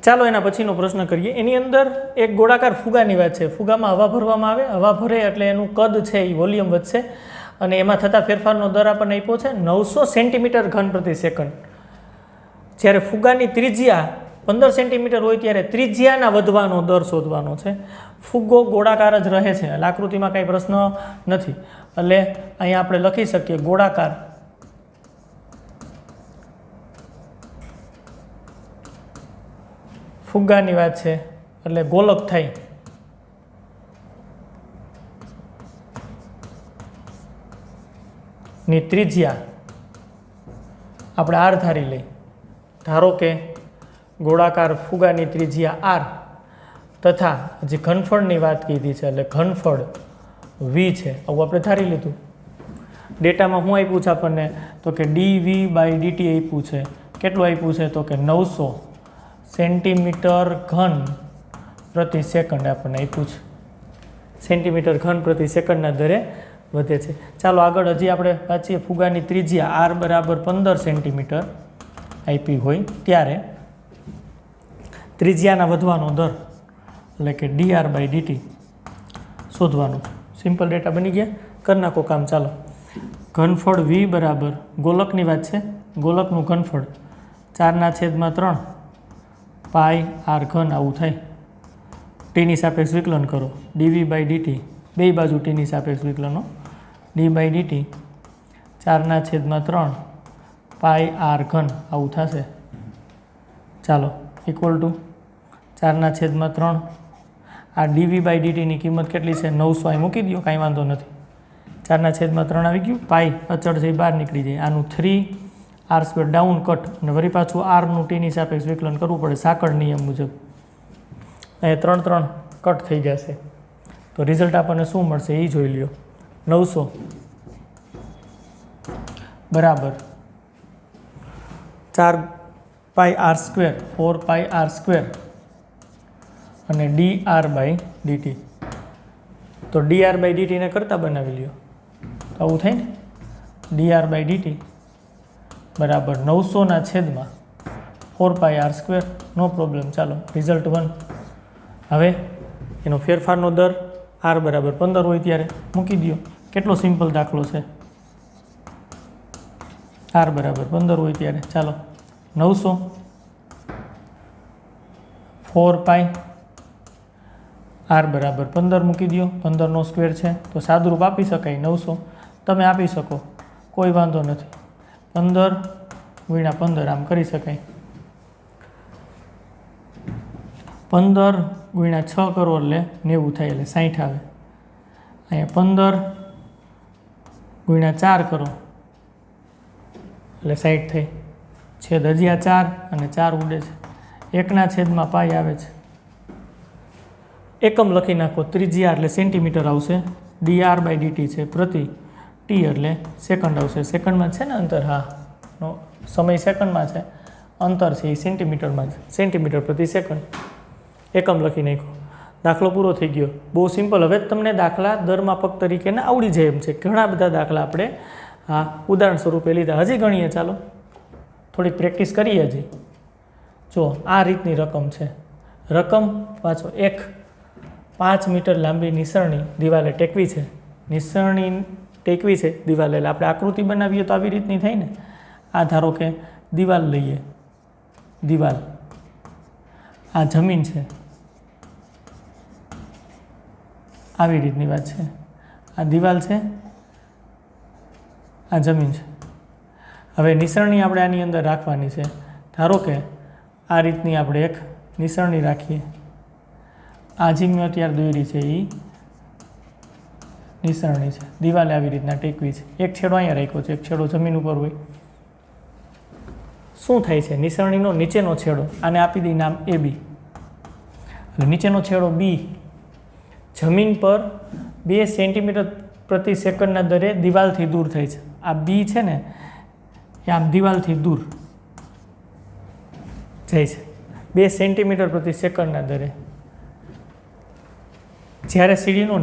ચાલો એના પછીનો પ્રશ્ન કરીએ. એની અંદર એક ગોળાકાર ફુગાની વાત છે. ફુગામાં હવા ભરવામાં આવે. હવા ભરે એટલે એનું કદ છે એ વોલ્યુમ વધશે અને એમાં થતા ફેરફારનો દર આપણને આપ્યો છે 900 સેન્ટીમીટર ઘન પ્રતિ સેકન્ડ. જ્યારે ફુગાની ત્રિજ્યા 15 સેન્ટીમીટર હોય ત્યારે ત્રિજ્યાના વધવાનો દર શોધવાનો છે. ફુગ્ગો ગોળાકાર જ રહે છે એટલે આકૃતિમાં કાંઈ પ્રશ્ન નથી. એટલે અહીંયા આપણે લખી શકીએ ગોળાકાર ફુગ્ગાની વાત છે એટલે ગોલક થાય. ની ત્રિજ્યા આપણે r ધારી લઈ. ધારો કે ગોળાકાર ફુગાની ત્રિજ્યા r તથા જે ઘનફળની વાત કીધી છે એટલે ઘનફળ v છે આવું આપણે ધારી લીધું. ડેટામાં શું આપ્યું છે આપણને તો કે dv/dt આપ્યું છે. કેટલું આપ્યું છે તો કે 900 સેન્ટીમીટર ઘન પ્રતિ સેકન્ડ આપણને આપ્યું છે. સેન્ટીમીટર ઘન પ્રતિ સેકન્ડના દરે વધે છે. ચાલો આગળ હજી આપણે વાંચીએ. ફુગાની ત્રિજ્યા r બરાબર 15 સેન્ટીમીટર આપી હોય ત્યારે ત્રિજ્યાના વધવાનો દર એટલે કે dr/dt શોધવાનું. સિમ્પલ ડેટા બની ગયા. કરી નાખો કામ. ચાલો ઘનફળ v બરાબર ગોલકની વાત છે. ગોલકનું ઘનફળ 4/3 પાઈ r ઘન આવું થાય. ટીની સાપેક્ષ વિકલન કરો. dv/dt બે બાજુ ટીની સાપેક્ષ વિકલનો d/dt 4/3 પાઈ r ઘન આવું થશે. ચાલો ઇક્વલ ટુ 4/3 આ dv/dtની કિંમત કેટલી છે 900 અહીં મૂકી દો કાંઈ વાંધો નથી. 4/3 આવી ગયું. પાઈ અચળ છે બહાર નીકળી જાય. આનું 3r² ડાઉન કટ અને વળી પાછું rનું ટીની સાપેક્ષ વિકલન કરવું પડે સાંકળ નિયમ મુજબ. અહીંયા 3 કટ થઈ જશે તો રિઝલ્ટ આપણને શું મળશે એ જોઈ લ્યો. 900 બરાબર 4πr² 4πr² અને dr/dt. તો dr/dt ને કરતા બનાવી લ્યો તો આવું થાય ને. dr/dt બરાબર 900/4πr². નો પ્રોબ્લેમ. ચાલો રિઝલ્ટ 1. હવે એનો ફેરફારનો દર r બરાબર 15 હોય ત્યારે મૂકી દો. કેટલો સિમ્પલ દાખલો છે. r બરાબર 15 હોય ત્યારે ચાલો 900 4π r બરાબર 15 મૂકી દો. 15નો સ્ક્વેર છે તો સાદુરૂપ આપી શકાય 900. તમે આપી શકો કોઈ વાંધો નથી. 15 × 15 આમ કરી શકાય. 15 × 6 કરો એટલે 90 થાય એટલે 60 આવે. અહીંયા 15 × 4 કરો એટલે 60 થઈ. છેદ હજી આ 4 અને 4 ઉડે છે. 1/પાઈ આવે છે. એકમ લખી નાખો. ત્રિજ્યા એટલે સેન્ટીમીટર આવશે. dr/dt છે પ્રતિ t એટલે સેકન્ડ આવશે. સેકન્ડમાં છે ને અંતર. હા નો સમય સેકન્ડમાં છે, અંતર છે એ સેન્ટીમીટરમાં છે, સેન્ટીમીટર પ્રતિ સેકન્ડ, એકમ લખી નાખ્યો. દાખલો પૂરો થઈ ગયો. બહુ સિમ્પલ. હવે તમને દાખલા દર માપક તરીકેના આવડી જાય એમ છે. ઘણા બધા દાખલા આપણે ઉદાહરણ સ્વરૂપે લીધા. હજી ગણીએ, ચાલો થોડીક પ્રેક્ટિસ કરીએ. હજી જો આ રીતની રકમ છે. રકમ પાછો 5 મીટર લાંબી નિસરણી દિવાલે ટેકવી છે. નિસરણી ટેકવી છે દિવાલે, એટલે આપણે આકૃતિ બનાવીએ તો આવી રીતની થાય ને. આ ધારો કે દિવાલ લઈએ, દિવાલ, આ જમીન છે, આવી રીતની વાત છે. આ દિવાલ છે, આ જમીન છે. હવે નિસરણી આપણે આની અંદર રાખવાની છે. ધારો કે આ રીતની આપણે એક નિસરણી રાખીએ. આ જે મેં અત્યારે દોરી છે એ નિસરણી છે. દિવાલે આવી રીતના ટેકવી છે. એક છેડો અહીંયા રાખ્યો છે, એક છેડો જમીન ઉપર હોય. શું થાય છે? નિસરણીનો નીચેનો છેડો, આને આપી દઈ નામ AB. એટલે નીચેનો છેડો B જમીન પર 2 સેન્ટીમીટર પ્રતિ સેકન્ડના દરે દિવાલથી દૂર થાય છે. આ B છે ને એ આમ દિવાલથી દૂર જાય છે 2 સેન્ટીમીટર પ્રતિ સેકન્ડના દરે. જ્યારે સીડીનો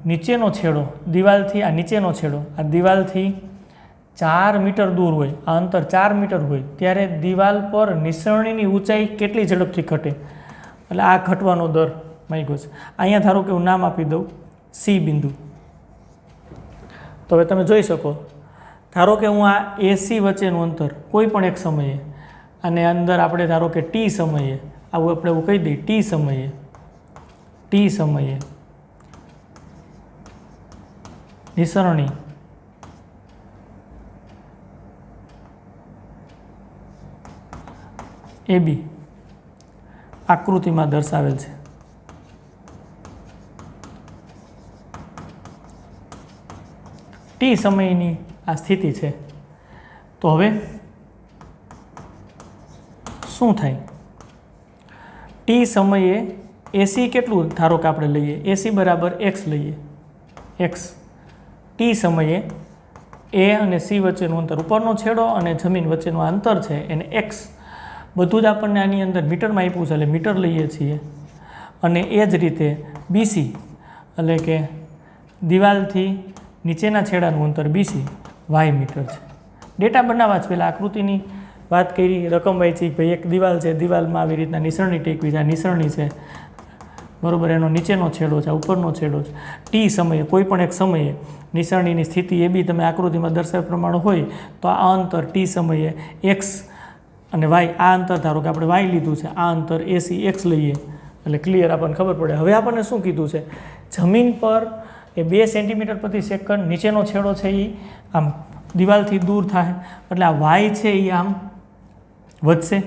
નીચેનો છેડો દિવાલથી, આ નીચેનો છેડો આ દિવાલથી 4 મીટર દૂર હોય, આ અંતર 4 મીટર હોય, ત્યારે દિવાલ પર નિસરણીની ઊંચાઈ કેટલી ઝડપથી ઘટે? એટલે આ ઘટવાનો દર માંગ્યો છે. અહીંયા ધારો કે હું નામ આપી દઉં C બિંદુ. તો હવે તમે જોઈ શકો, ધારો કે હું આ AC વચ્ચેનું અંતર કોઈ પણ એક સમયે, અને અંદર આપણે ધારો કે T સમયે, આવું આપણે એવું કહી દઈએ T સમયે નિસરણી AB આકૃતિમાં દર્શાવેલ છે. T સમયની આ સ્થિતિ છે. તો હવે શું થાય? T સમયે AC કેટલું, ધારો કે આપણે લઈએ AC બરાબર x લઈએ, x. T સમયે A અને C વચ્ચેનું અંતર, ઉપરનો છેડો અને જમીન વચ્ચેનું અંતર છે એને x. બધું જ આપણને આની અંદર મીટરમાં આપ્યું છે એટલે મીટર લઈએ છીએ. અને એ જ રીતે BC એટલે કે દિવાલથી નીચેના છેડાનું અંતર BC y મીટર છે. ડેટા બનાવવા જ પહેલાં આકૃતિની વાત કરી, રકમ વાંચી, ભાઈ એક દિવાલ છે, દિવાલમાં આવી રીતના નિસરણી ટેકવી છે, આ નિસરણી છે બરાબર, એનો નીચેનો છેડો છે, આ ઉપરનો છેડો છે. T સમયે, કોઈ પણ એક સમયે નિસરણીની સ્થિતિ AB તમે આકૃતિમાં દર્શાવ્યા પ્રમાણે હોય તો આ અંતર T સમયે x અને y, આ અંતર ધારો કે આપણે y લીધું છે, આ અંતર AC x લઈએ એટલે ક્લિયર આપણને ખબર પડે. હવે આપણને શું કીધું છે? જમીન પર એ 2 સેન્ટીમીટર પ્રતિ સેકન્ડ નીચેનો છેડો છે એ આમ દિવાલથી દૂર થાય, એટલે આ y છે એ આમ વધશે,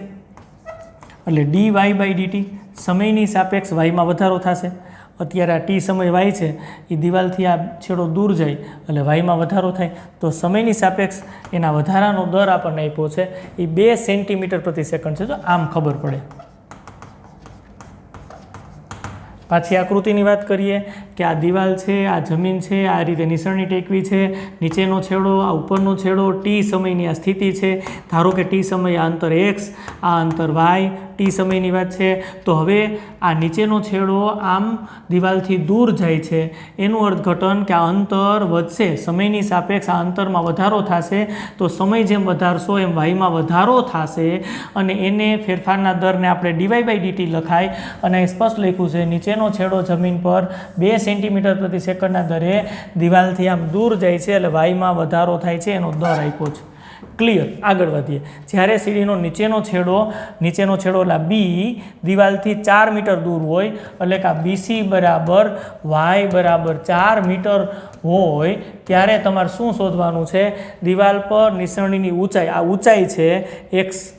એટલે dy/dt સમયની સાપેક્ષ yમાં વધારો થશે. અત્યારે આ T સમય y છે એ દિવાલથી આ છેડો દૂર જાય એટલે yમાં વધારો થાય. તો સમયની સાપેક્ષ એના વધારાનો દર આપણને આપ્યો છે એ 2 સેન્ટીમીટર પ્રતિ સેકન્ડ છે. તો આમ ખબર પડે. પાછી આકૃતિની વાત કરીએ કે આ દિવાલ છે, આ જમીન છે, આ રીતે નિસરણી ટેકવી છે, નીચેનો છેડો, આ ઉપરનો છેડો, T સમયની આ સ્થિતિ છે. ધારો કે T સમય આ અંતર x, આ અંતર y, T સમયની વાત છે. તો હવે આ નીચેનો છેડો આમ દિવાલથી દૂર જાય છે, એનું અર્થઘટન કે આ અંતર વધશે, સમયની સાપેક્ષ આ અંતરમાં વધારો થશે. તો સમય જેમ વધારશો એમ yમાં વધારો થશે, અને એને ફેરફારના દરને આપણે dy/dt લખાય. અને સ્પષ્ટ લખ્યું છે, નીચેનો છેડો જમીન પર 2 સેન્ટીમીટર પ્રતિ સેકન્ડના દરે દિવાલથી આમ દૂર જાય છે એટલે yમાં વધારો થાય છે, એનો દર આપ્યો છે. ક્લિયર. આગળ વધીએ. જ્યારે સીડીનો નીચેનો છેડો એટલે B દિવાલથી 4 મીટર દૂર હોય, એટલે કે આ BC બરાબર y બરાબર 4 મીટર હોય, ત્યારે તમારે શું શોધવાનું છે? દિવાલ પર નિસરણીની ઊંચાઈ, આ ઊંચાઈ છે x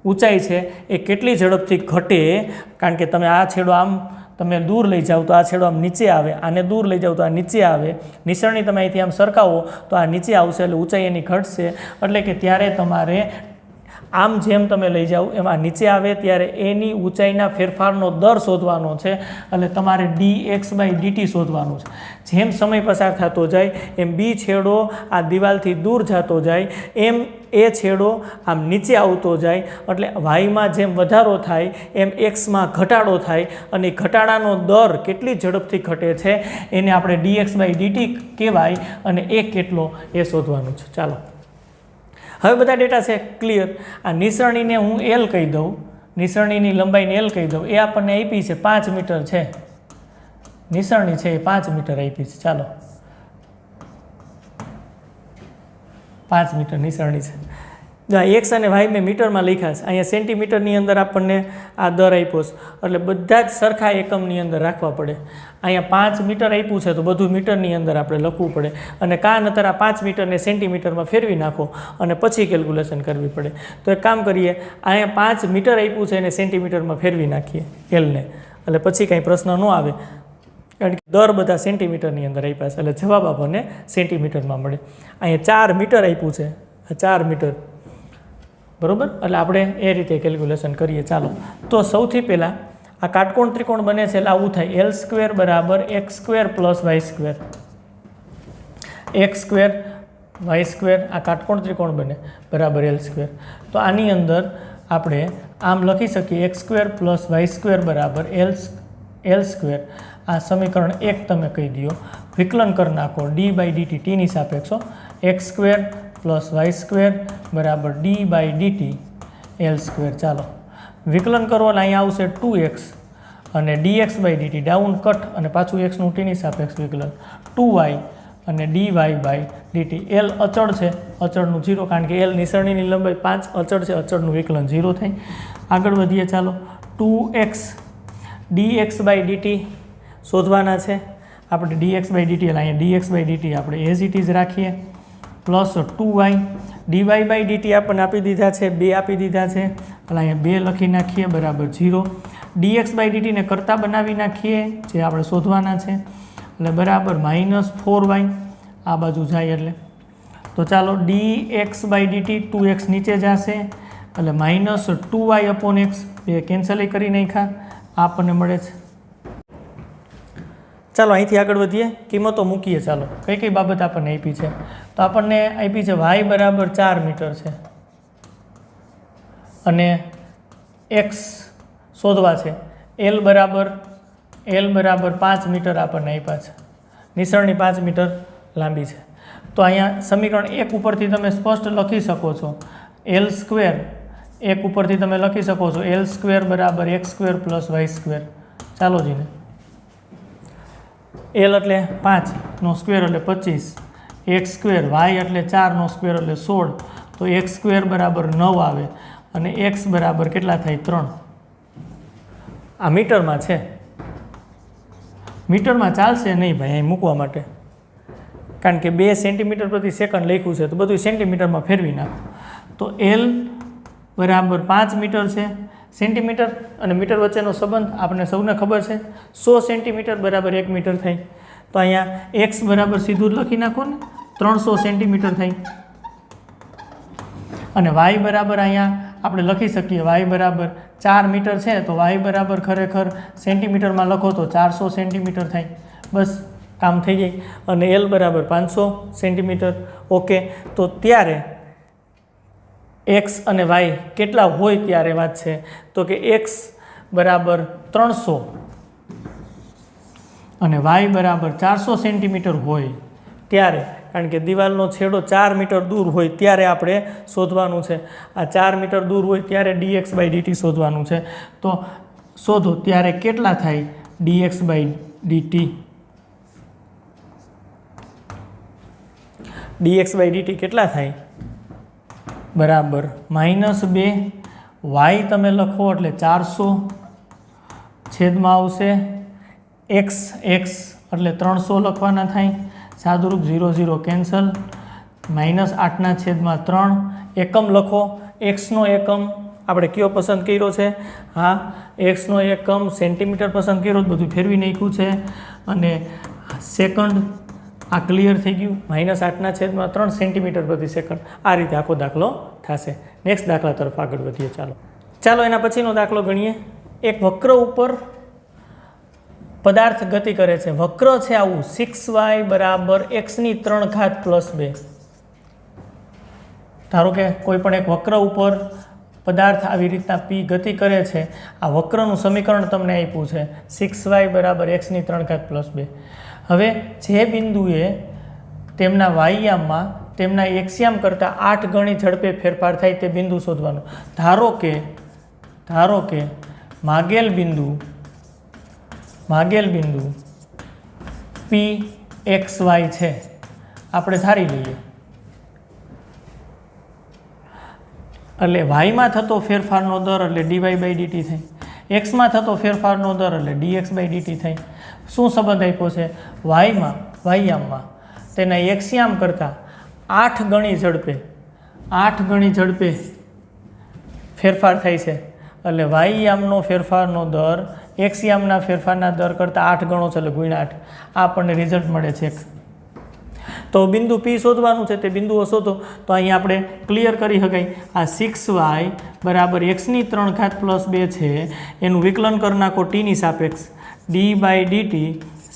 ઊંચાઈ છે એ કેટલી ઝડપથી ઘટે. કારણ કે તમે આ છેડો આમ તમે દૂર લઈ જાઓ તો આ છેડો આમ નીચે આવે, આને દૂર લઈ જાઓ તો આ નીચે આવે, નિસરણી તમે અહીંથી આમ સરકાવો તો આ નીચે આવશે, એટલે ઊંચાઈ એની ઘટશે. એટલે કે ત્યારે તમારે આમ જેમ તમે લઈ જાઓ એમ આ નીચે આવે ત્યારે એની ઊંચાઈના ફેરફારનો દર શોધવાનો છે એટલે તમારે dx/dt શોધવાનું છે। જેમ સમય પસાર થતો જાય એમ બી છેડો આ દિવાલથી દૂર જતો જાય એમ એ છેડો આમ નીચે આવતો જાય એટલે વાયમાં જેમ વધારો થાય એમ એક્સમાં ઘટાડો થાય અને ઘટાડાનો દર કેટલી ઝડપથી ઘટે છે એને આપણે dx/dt કહેવાય અને એ કેટલો એ શોધવાનું છે। ચાલો હવે બધા ડેટા છે ક્લિયર। આ નિસરણીને હું એલ કહી દઉં, નિસરણીની લંબાઈને એલ કહી દઉં, એ આપણને આપી છે 5 મીટર છે, નિસરણી છે એ 5 મીટર આપી છે। ચાલો 5 મીટર નિસરણી છે। જો એક્સ અને વાય મેં મીટરમાં લખ્યા છે, અહીંયા સેન્ટીમીટરની અંદર આપણને આ દર આપ્યો છે એટલે બધા જ સરખા એકમની અંદર રાખવા પડે। અહીંયા 5 મીટર આપ્યું છે તો બધું મીટરની અંદર આપણે લખવું પડે અને કાં નતર આ 5 મીટરને સેન્ટીમીટરમાં ફેરવી નાખો અને પછી કેલ્ક્યુલેશન કરવી પડે। તો એક કામ કરીએ, અહીંયા 5 મીટર આપ્યું છે એને સેન્ટીમીટરમાં ફેરવી નાખીએ એલને, એટલે પછી કાંઈ પ્રશ્ન ન આવે કારણ કે દર બધા સેન્ટીમીટરની અંદર આપ્યા છે એટલે જવાબ આપણને સેન્ટીમીટરમાં મળે। અહીંયા 4 મીટર આપ્યું છે, આ 4 મીટર બરાબર, એટલે આપણે એ રીતે કેલ્ક્યુલેશન કરીએ। ચાલો તો સૌથી પહેલાં આ કાટકોણ ત્રિકોણ બને છે એટલે આવું થાય L² = x² + y², x² y² આ કાટકોણ ત્રિકોણ બને બરાબર L²। તો આની અંદર આપણે આમ લખી શકીએ x² + y² બરાબર L²। આ સમીકરણ 1 તમે કહી દો, વિકલન કરી નાખો d/dt t ની સાપેક્ષો, x² + y² બરાબર d/dt L²। ચાલો વિકલન કરો એટલે અહીંયા આવશે 2x અને dx/dt ડાઉન કટ અને પાછું xનું t ની સાપેક્ષ વિકલન 2y અને dy/dt। L અચળ છે, અચળનું 0 કારણ કે L નિસરણીની લંબાઈ 5 અચળ છે, અચળનું વિકલન 0 થાય। આગળ વધીએ, ચાલો 2x dx/dt શોધવાના છે આપણે, dx/dt એટલે અહીંયા dx/dt આપણે એઝ ઇટ ઇઝ રાખીએ પ્લસ 2y dy/dt આપણને આપી દીધા છે, 2 આપી દીધા છે એટલે અહીંયા 2 લખી નાખીએ બરાબર 0। dx/dt ને કરતા બનાવી નાખીએ જે આપણે શોધવાના છે એટલે બરાબર -4y આ બાજુ જાય એટલે, તો ચાલો dx/dt 2x નીચે જશે એટલે -2y/x, બે કેન્સલ કરી નાખ્યા, આપણને મળે છે। ચાલો અહીંથી આગળ વધીએ, કિંમતો મૂકીએ। ચાલો કઈ કઈ બાબત આપણને આપી છે, તો આપણને આપી છે y બરાબર 4 મીટર છે અને x શોધવા છે, L બરાબર 5 મીટર આપણને આપ્યા છે, નિસરણી 5 મીટર લાંબી છે। તો અહીંયા સમીકરણ 1 ઉપરથી તમે સ્પષ્ટ લખી શકો છો L², 1 ઉપરથી તમે લખી શકો છો L² બરાબર x² + y²। ચાલો જીને L એટલે 5 નો સ્ક્વેર એટલે 25, x², y એટલે 4 નો સ્ક્વેર એટલે 16, તો x² બરાબર 9 આવે અને x બરાબર કેટલા થાય 3। આ મીટરમાં છે, મીટરમાં ચાલશે નહીં ભાઈ અહીં મૂકવા માટે કારણ કે 2 સેન્ટીમીટર પ્રતિ સેકન્ડ લખ્યું છે તો બધું સેન્ટીમીટરમાં ફેરવી નાખો। તો L બરાબર 5 મીટર છે, સેન્ટીમીટર અને મીટર વચ્ચેનો સંબંધ આપણે સૌને ખબર છે, 100 સેન્ટીમીટર બરાબર 1 મીટર થાય। તો અહીંયા x બરાબર સીધું જ લખી નાખો ને 300 સેન્ટીમીટર થાય અને y બરાબર અહીંયા આપણે લખી શકીએ y બરાબર 4 મીટર છે તો y બરાબર ખરેખર સેન્ટીમીટરમાં લખો તો 400 સેન્ટીમીટર થાય, બસ કામ થઈ જાય। અને L બરાબર 500 સેન્ટીમીટર। ઓકે, તો ત્યારે x અને y કેટલા હોય ત્યારે વાત છે તો કે x બરાબર 300 અને y બરાબર 400 સેન્ટીમીટર હોય ત્યારે, કારણ કે દિવાલનો છેડો 4 મીટર દૂર હોય ત્યારે આપણે શોધવાનું છે, આ 4 મીટર દૂર હોય ત્યારે dx/dt શોધવાનું છે। તો શોધો ત્યારે કેટલા થાય dx/dt, dx/dt કેટલા થાય બરાબર -2 y તમે લખો એટલે 400 છેદમાં આવશે x એટલે 300 લખવાના થાય, સાદુરૂપ 0 0 કેન્સલ, -8/3 એકમ લખો, x નો એકમ આપણે કયો પસંદ કર્યો છે, હા x નો એકમ સેન્ટીમીટર પસંદ કર્યો, બધું ફેરવી નાખ્યું છે અને સેકન્ડ આ ક્લિયર થઈ ગયું. -8/3 સેન્ટીમીટર પ્રતિ સેકન્ડ. આ રીતે આખો દાખલો થશે. નેક્સ્ટ દાખલા તરફ આગળ વધીએ. ચાલો એના પછીનો દાખલો ગણીએ. એક વક્ર ઉપર પદાર્થ ગતિ કરે છે. વક્ર છે આવું 6y = x³ + 2. ધારો કે કોઈ પણ એક વક્ર ઉપર પદાર્થ આવી રીતના પી ગતિ કરે છે. આ વક્રનું સમીકરણ તમને આપ્યું છે 6y = x³ + 2. હવે જે બિંદુએ તેમના વાયયામમાં તેમના એક્સયામ કરતાં 8 ગણી ઝડપે ફેરફાર થાય તે બિંદુ શોધવાનું. ધારો કે માગેલ બિંદુ pxy છે. આપણે ધારી લઈએ. એટલે વાયમાં થતો ફેરફારનો દર એટલે dy/dt થાય. એક્સમાં થતો ફેરફારનો દર એટલે dx/dt થાય. શું સંબંધ આપ્યો છે? વાયયામમાં તેના એક્સયામ કરતાં 8 ગણી ઝડપે ફેરફાર થાય છે. એટલે વાયયામનો ફેરફારનો દર એક્સયામના ફેરફારના દર કરતાં 8 ગણો છે. એટલે × 8 આ આપણને રિઝલ્ટ મળે છે. તો બિંદુ P શોધવાનું છે. તે બિંદુઓ શોધો. તો અહીં આપણે ક્લિયર કરી શકાય. આ 6y = x³ + 2 છે. એનું વિકલન કરી નાખો t ની સાપેક્ષ d/dt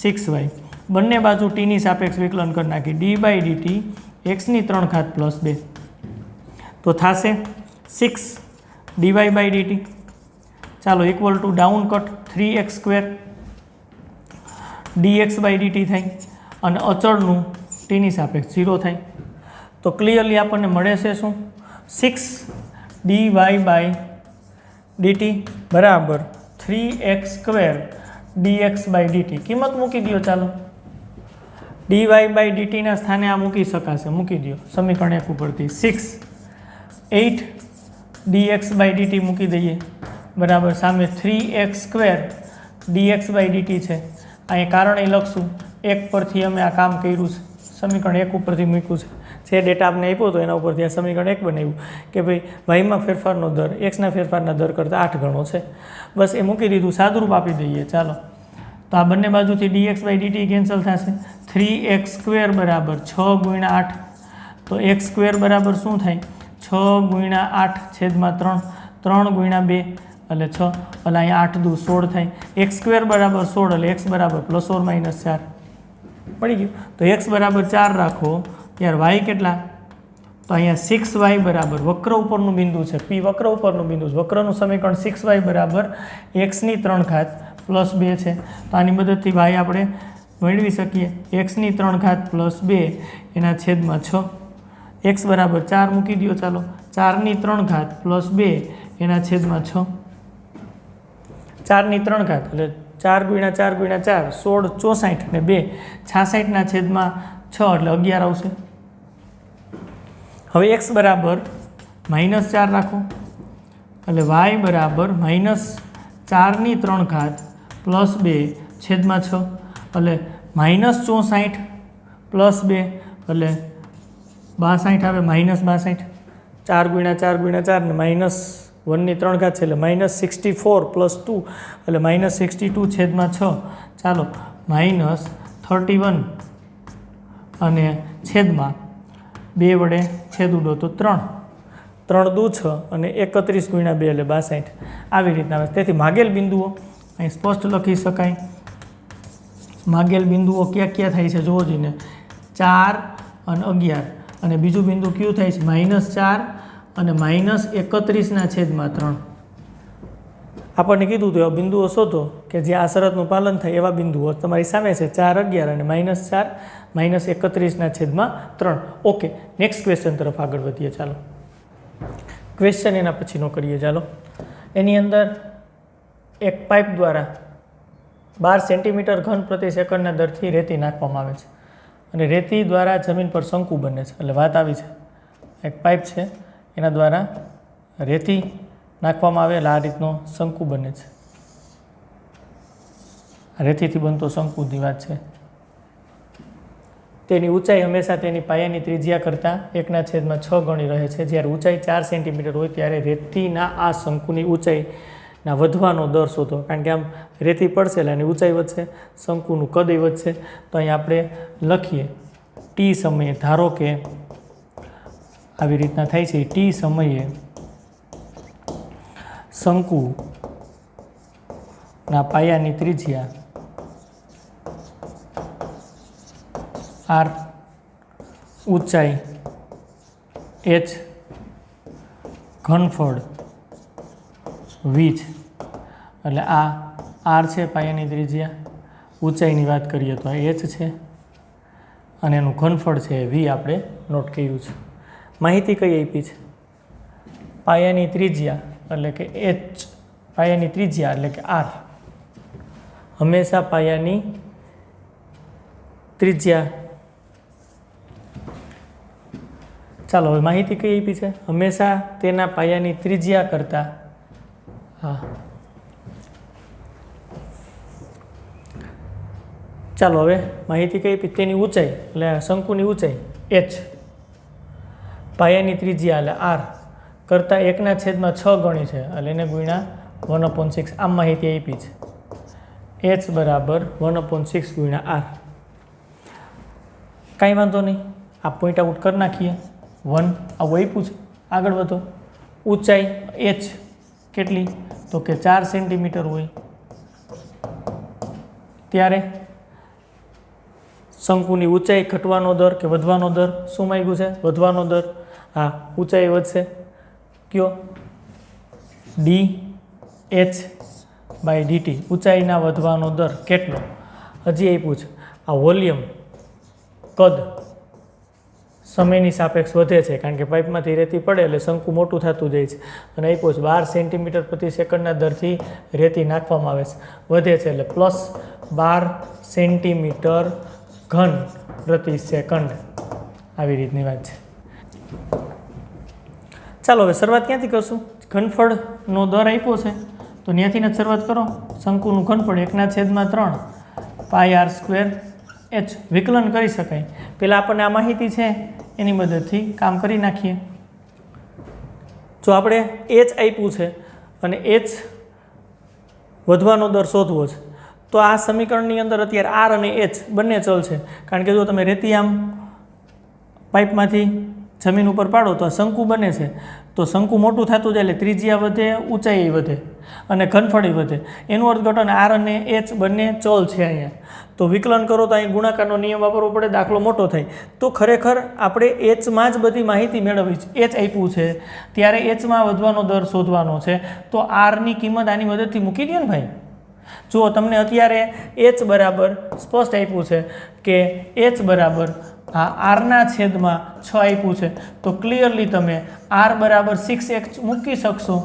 6y. બંને બાજુ t ની સાપેક્ષ વિકલન કરી નાખી d/dt x³ + 2. તો થશે 6 dy/dt. ચાલો equal to down cut 3x² dx/dt થાય અને અચળનું t ની સાપેક્ષ 0 થાય. તો ક્લિયરલી આપણને મળે છે શું? 6 dy/dt બરાબર 3x² dx/dt. કિંમત મૂકી દો. ચાલો dy/dt ના સ્થાને આ મૂકી શકાશે. મૂકી દો સમીકરણ 1 ઉપરથી 6 8 dx/dt મૂકી દઈએ બરાબર સામે 3x² dx/dt છે. અહીં કારણ એ લખશું 1 પરથી અમે આ કામ કર્યું છે. સમીકરણ 1 ઉપરથી મૂક્યું છે. જે ડેટા આપણે આપ્યો હતો એના ઉપરથી આ સમીકરણ 1 બનાવ્યું કે ભાઈ વાયમાં ફેરફારનો દર એક્સના ફેરફારના દર કરતાં 8 ગણો છે. બસ એ મૂકી દીધું. સાદુરૂપ આપી દઈએ. ચાલો તો આ બંને બાજુથી dx/dt કેન્સલ થશે. 3x² બરાબર 6 × 8. તો x² બરાબર શું થાય? 6 × 8/3 3 × 2 એટલે 6. એટલે અહીંયા 8 દુ 16 થાય. x² બરાબર 16 એટલે x બરાબર ± 4 પડી ગયું. તો x બરાબર 4 રાખો ત્યારે y કેટલા? તો અહીંયા 6y બરાબર વક્ર ઉપરનું બિંદુ છે. p વક્ર ઉપરનું બિંદુ છે. વક્રનું સમીકરણ 6y બરાબર x³ + 2 છે. તો આની મદદથી y આપણે મેળવી શકીએ. x³ + 2 એના છેદમાં 6. x બરાબર 4 મૂકી દો. ચાલો 4³ + 2 એના છેદમાં 6. 4³ એટલે 4 × 4 × 4 16 64 ને 2 66 છેદમાં 6 એટલે 11 આવશે. હવે x બરાબર -4 રાખો એટલે y બરાબર -4³ + 2 છેદમાં 6 એટલે -64 + 2 એટલે 62 આવે. -62 4 × 4 × 4 ને -1³ છે એટલે -64 + 2 એટલે -62 છેદમાં 6. ચાલો -31 અને છેદમાં 2 વડે છેદ ઉડો તો 3 3 × 6 અને 31 × 2 એટલે 62 આવી રીતના આવે. તેથી માગેલ બિંદુઓ અહીં સ્પષ્ટ લખી શકાય. માગેલ બિંદુઓ ક્યાં ક્યાં થાય છે જોવો જોઈને 4 અને 11 અને બીજું બિંદુ કયું થાય છે -4 અને -31/3. આપણને કીધું તો એવા બિંદુઓ શોધો કે જે આ શરતનું પાલન થાય એવા બિંદુઓ તમારી સામે છે 4 11 અને -4 -31/3. ઓકે નેક્સ્ટ ક્વેશ્ચન તરફ આગળ વધીએ. ચાલો ક્વેશ્ચન એના પછીનો કરીએ. ચાલો એની અંદર એક પાઇપ દ્વારા 12 સેન્ટીમીટર ઘન પ્રતિ સેકન્ડના દરથી રેતી નાખવામાં આવે છે અને રેતી દ્વારા જમીન પર શંકુ બને છે. એટલે વાત આવી છે એક પાઇપ છે એના દ્વારા રેતી નાખવામાં આવે એટલે આ રીતનો શંકુ બને છે. રેતીથી બનતો શંકુની વાત છે. તેની ઊંચાઈ હંમેશા તેની પાયાની ત્રિજ્યા કરતાં 1/6 ગણી રહે છે. જ્યારે ઊંચાઈ 4 સેન્ટીમીટર હોય ત્યારે રેતીના આ શંકુની ઊંચાઈના વધવાનો દર શોધો. કારણ કે આમ રેતી પડશે એટલે એની ઊંચાઈ વધશે, શંકુનું કદ વધશે. તો અહીં આપણે લખીએ ટી સમયે, ધારો કે આવી રીતના થાય છે, ટી સમયે શંકુના પાયાની ત્રિજ્યા આર, ઊંચાઈ એચ, ઘનફળ વી છે. એટલે આ આર છે પાયાની ત્રિજ્યા, ઊંચાઈની વાત કરીએ તો આ એચ છે અને એનું ઘનફળ છે વી આપણે નોટ કર્યું છે. માહિતી કઈ આપી છે? પાયાની ત્રિજ્યા એટલે કે એચ, પાયાની ત્રિજ્યા એટલે કે આર, હંમેશા પાયાની ત્રિજ્યા. ચાલો હવે માહિતી કઈ આપી છે? હંમેશા તેના પાયાની ત્રિજ્યા કરતાં, હા ચાલો હવે માહિતી કઈ આપી? તેની ઊંચાઈ એટલે શંકુની ઊંચાઈ એચ, પાયાની ત્રિજ્યા એટલે આર કરતાં 1/6 ગણી છે એટલે એને ગુણ્યા 1/6. આમ માહિતી આપી છે. એચ બરાબર 1/6 ગુણ્યા આર. કાંઈ વાંધો નહીં, આ પોઈન્ટ આઉટ કરી નાખીએ. 1 આવું આપ્યું છે. આગળ વધો. ઊંચાઈ એચ કેટલી? તો કે 4 સેન્ટીમીટર હોય ત્યારે શંકુની ઊંચાઈ ઘટવાનો દર કે વધવાનો દર શું માંગ્યું છે? વધવાનો દર. હા, ઊંચાઈ વધશે. કયો? ડી એચ બાય ડીટી, ઊંચાઈના વધવાનો દર કેટલો? હજી આપ્યું છે. આ વોલ્યુમ કદ સમયની સાપેક્ષ વધે છે કારણ કે પાઇપમાંથી રેતી પડે એટલે શંકુ મોટું થતું જાય છે. અને આપ્યું છે 12 સેન્ટીમીટર પ્રતિ સેકન્ડના દરથી રેતી નાખવામાં આવે છે, વધે છે એટલે +12 સેન્ટીમીટર ઘન પ્રતિ સેકન્ડ. આવી રીતની વાત છે. ચાલો હવે શરૂઆત ક્યાંથી કરશું? ઘનફળનો દર આપ્યો છે તો ત્યાંથી જ શરૂઆત કરો. શંકુનું ઘનફળ 1/3 પાય આર સ્ક્વેર એચ. વિકલન કરી શકાય. પહેલાં આપણને આ માહિતી છે એની મદદથી કામ કરી નાખીએ. જો આપણે એચ આપ્યું છે અને એચ વધવાનો દર શોધવો છે તો આ સમીકરણની અંદર અત્યારે આર અને એચ બંને ચલ છે. કારણ કે જો તમે રેતી આમ પાઇપમાંથી જમીન ઉપર પાડો તો આ શંકુ બને છે, તો શંકુ મોટું થતું જાય એટલે ત્રિજ્યા વધે, ઊંચાઈ વધે અને ઘનફળ વધે. એનું અર્થઘટન આર અને એચ બંને ચલ છે અહીંયા. તો વિકલન કરો તો અહીં ગુણાકારનો નિયમ વાપરવો પડે, દાખલો મોટો થાય. તો ખરેખર આપણે એચમાં જ બધી માહિતી મેળવવી છે. એચ આપ્યું છે ત્યારે એચમાં વધવાનો દર શોધવાનો છે તો આરની કિંમત આની મદદથી મૂકી દો ને ભાઈ. જુઓ તમને અત્યારે એચ બરાબર સ્પષ્ટ આપ્યું છે કે એચ બરાબર આ આરના છેદમાં 6 આપ્યું છે તો ક્લિયરલી તમે આર બરાબર 6x મૂકી શકશો.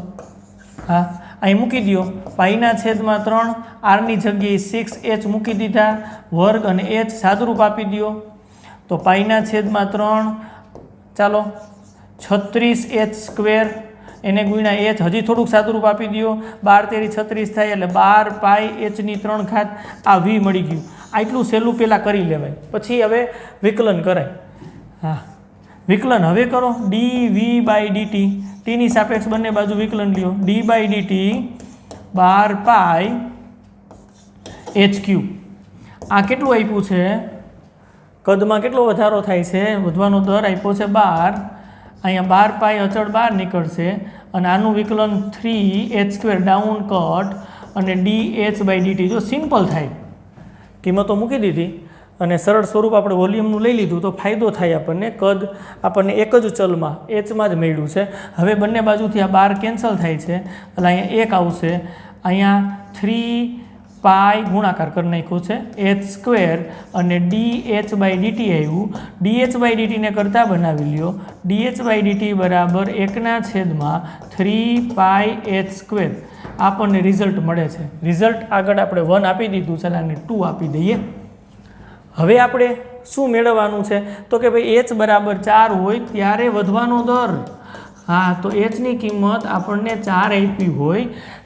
હા, અહીં મૂકી દો. પાઈના છેદમાં 3, આરની જગ્યાએ 6h મૂકી દીધા, વર્ગ અને h સાદુરૂપ આપી દો તો પાઈના છેદમાં 3, ચાલો 36h², એને ગુણ્યા h, હજી થોડુંક સાદુરૂપ આપી દો, 12 તેરી 36 થાય એટલે 12 પાઈ h3 આ v મળી ગયું. આટલું સહેલું પહેલાં કરી લેવાય, પછી હવે વિકલન કરાય. હા, વિકલન હવે કરો. dv બાય dt, ટીની સાપેક્ષ બંને બાજુ વિકલન લ્યો. d by dt 12 pi h3. આ કેટલું આપ્યું છે? કદમાં કેટલો વધારો થાય છે? વધવાનો દર આપ્યો છે 12. અહીંયા 12 પાઈ અચળ બહાર નીકળશે અને આનું વિકલન 3h² ડાઉન કટ અને dh બાય dt. જો સિમ્પલ થાય, કિંમતો મૂકી દીધી અને સરળ સ્વરૂપ આપણે વોલ્યુમનું લઈ લીધું તો ફાયદો થાય આપણને. કદ આપણને એક જ ચલમાં એચમાં જ મળ્યું છે. હવે બંને બાજુથી આ 12 કેન્સલ થાય છે એટલે અહીંયા 1 આવશે. અહીંયા 3 પાઈ ગુણાકાર કરી નાખ્યું છે h² અને dh બાય dt આવ્યું. dh બાય dt ને કરતાં બનાવી લ્યો. dh બાય dt બરાબર 1/3 પાઈ h². આપણને રિઝલ્ટ મળે છે. રિઝલ્ટ આગળ આપણે 1 આપી દીધું છે અને 2 આપી દઈએ. હવે આપણે શું મેળવવાનું છે તો કે ભાઈ h બરાબર 4 હોય ત્યારે વધવાનો દર. હા, તો hની કિંમત આપણને 4 આપી હોય,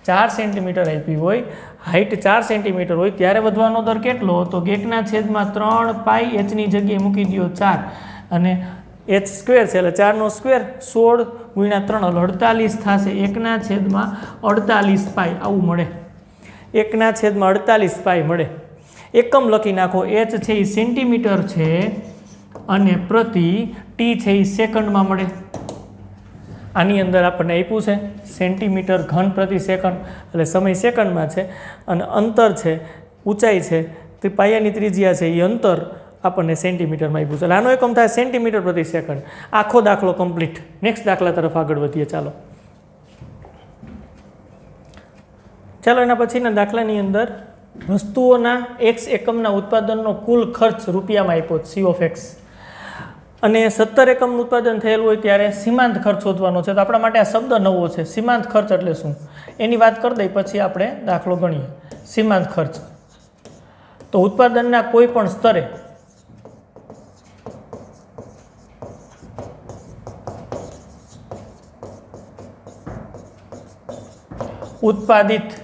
4 સેન્ટીમીટર આપી હોય, હાઇટ 4 સેન્ટીમીટર હોય ત્યારે વધવાનો દર કેટલો? તો 1/3 પાઈ hની જગ્યાએ મૂકી દો 4 અને h² છે એટલે 4નો સ્ક્વેર 16 ગુણ્યા 3 48 થશે. 1/48 પાઈ આવું મળે. 1/48 પાઈ મળે. એકમ લખી નાખો. h છે એ સેન્ટીમીટર છે અને પ્રતિ ટી છે એ સેકન્ડમાં મળે. આની અંદર આપણને આપ્યું છે સેન્ટીમીટર ઘન પ્રતિ સેકન્ડ, એટલે સમય સેકન્ડમાં છે, અને અંતર છે, ઊંચાઈ છે, તે પાયાની ત્રિજ્યા છે એ અંતર આપણને સેન્ટીમીટરમાં આપ્યું છે. એટલે આનો એકમ થાય સેન્ટીમીટર પ્રતિ સેકન્ડ. આખો દાખલો કમ્પ્લીટ. નેક્સ્ટ દાખલા તરફ આગળ વધીએ. ચાલો એના પછીના દાખલાની અંદર વસ્તુઓના એક્સ એકમના ઉત્પાદનનો કુલ ખર્ચ રૂપિયામાં આપ્યો સી ઓફ એક્સ, અને 17 એકમનું ઉત્પાદન થયેલું હોય ત્યારે સીમાંત ખર્ચ શોધવાનો છે. તો આપણા માટે આ શબ્દ નવો છે. સીમાંત ખર્ચ એટલે શું એની વાત કરી દઈ, પછી આપણે દાખલો ગણીએ. સીમાંત ખર્ચ તો ઉત્પાદનના કોઈ પણ સ્તરે ઉત્પાદિત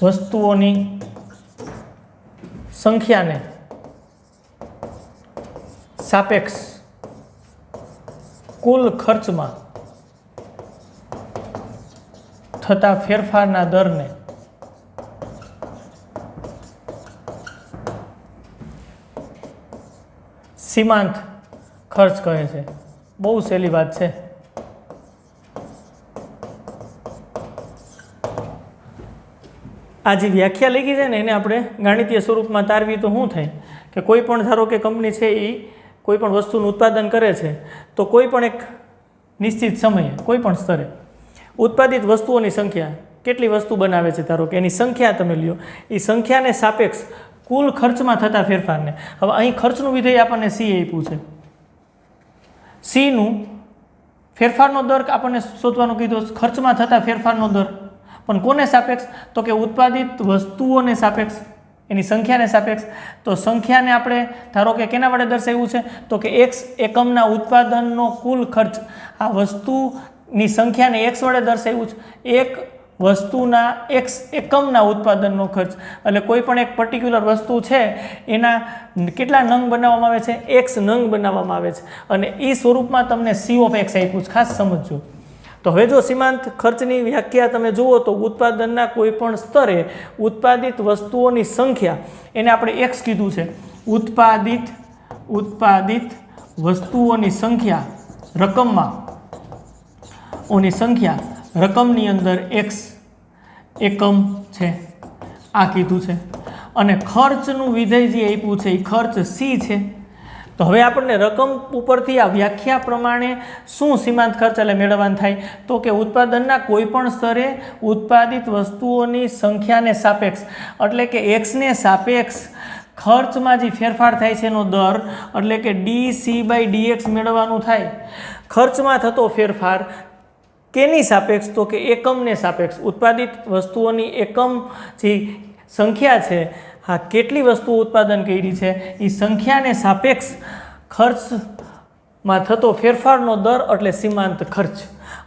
વસ્તુઓની સંખ્યાને સાપેક્ષ કુલ ખર્ચમાં થતા ફેરફારના દરને સીમાંત ખર્ચ કહે છે. બહુ સહેલી વાત છે. આ જે વ્યાખ્યા લખી છે ને એને આપણે ગાણિતીય સ્વરૂપમાં તારવી તો શું થાય કે કોઈ પણ ધારો કે કંપની છે એ કોઈ પણ વસ્તુનું ઉત્પાદન કરે છે, તો કોઈ પણ એક નિશ્ચિત સમયે કોઈ પણ સ્તરે ઉત્પાદિત વસ્તુઓની સંખ્યા, કેટલી વસ્તુ બનાવે છે ધારો કે એની સંખ્યા તમે લ્યો, એ સંખ્યાને સાપેક્ષ કુલ ખર્ચમાં થતા ફેરફારને. હવે અહીં ખર્ચનું વિધેય આપણને સી આપ્યું છે. સીનું ફેરફારનો દર આપણને શોધવાનો કીધો, ખર્ચમાં થતા ફેરફારનો દર, પણ કોને સાપેક્ષ? તો કે ઉત્પાદિત વસ્તુઓને સાપેક્ષ, એની સંખ્યાને સાપેક્ષ. તો સંખ્યાને આપણે ધારો કે કેના વડે દર્શાવ્યું છે? તો કે એક્સ એકમના ઉત્પાદનનો કુલ ખર્ચ. આ વસ્તુની સંખ્યાને એક્સ વડે દર્શાવ્યું છે. એક વસ્તુના એક્સ એકમના ઉત્પાદનનો ખર્ચ, એટલે કોઈ પણ એક પર્ટિક્યુલર વસ્તુ છે એના કેટલા નંગ બનાવવામાં આવે છે? એક્સ નંગ બનાવવામાં આવે છે, અને એ સ્વરૂપમાં તમને સી ઓફ એક્સ આપ્યું છે. ખાસ સમજજો. તો હવે જો સીમાંત ખર્ચની વ્યાખ્યા તમે જુઓ તો ઉત્પાદનના કોઈ પણ સ્તરે ઉત્પાદિત વસ્તુઓની સંખ્યા, એને આપણે એક્સ કીધું છે. ઉત્પાદિત વસ્તુઓની સંખ્યા રકમમાં ઓની સંખ્યા રકમની અંદર એક્સ એકમ છે, આ કીધું છે. અને ખર્ચનું વિધેય જે આપ્યું છે એ ખર્ચ સી છે. તો હવે આપણને રકમ ઉપરથી આ વ્યાખ્યા પ્રમાણે શું સીમાંત ખર્ચ એટલે મેળવવાનું થાય? તો કે ઉત્પાદનના કોઈ પણ સ્તરે ઉત્પાદિત વસ્તુઓની સંખ્યાને સાપેક્ષ, એટલે કે એક્સને સાપેક્ષ ખર્ચમાં જે ફેરફાર થાય છે એનો દર, એટલે કે dc/dx મેળવવાનું થાય. ખર્ચમાં થતો ફેરફાર કેની સાપેક્ષ? તો કે એકમને સાપેક્ષ. ઉત્પાદિત વસ્તુઓની એકમ જે સંખ્યા છે, હા કેટલી વસ્તુઓ ઉત્પાદન કરી છે એ સંખ્યાને સાપેક્ષ ખર્ચમાં થતો ફેરફારનો દર એટલે સીમાંત ખર્ચ.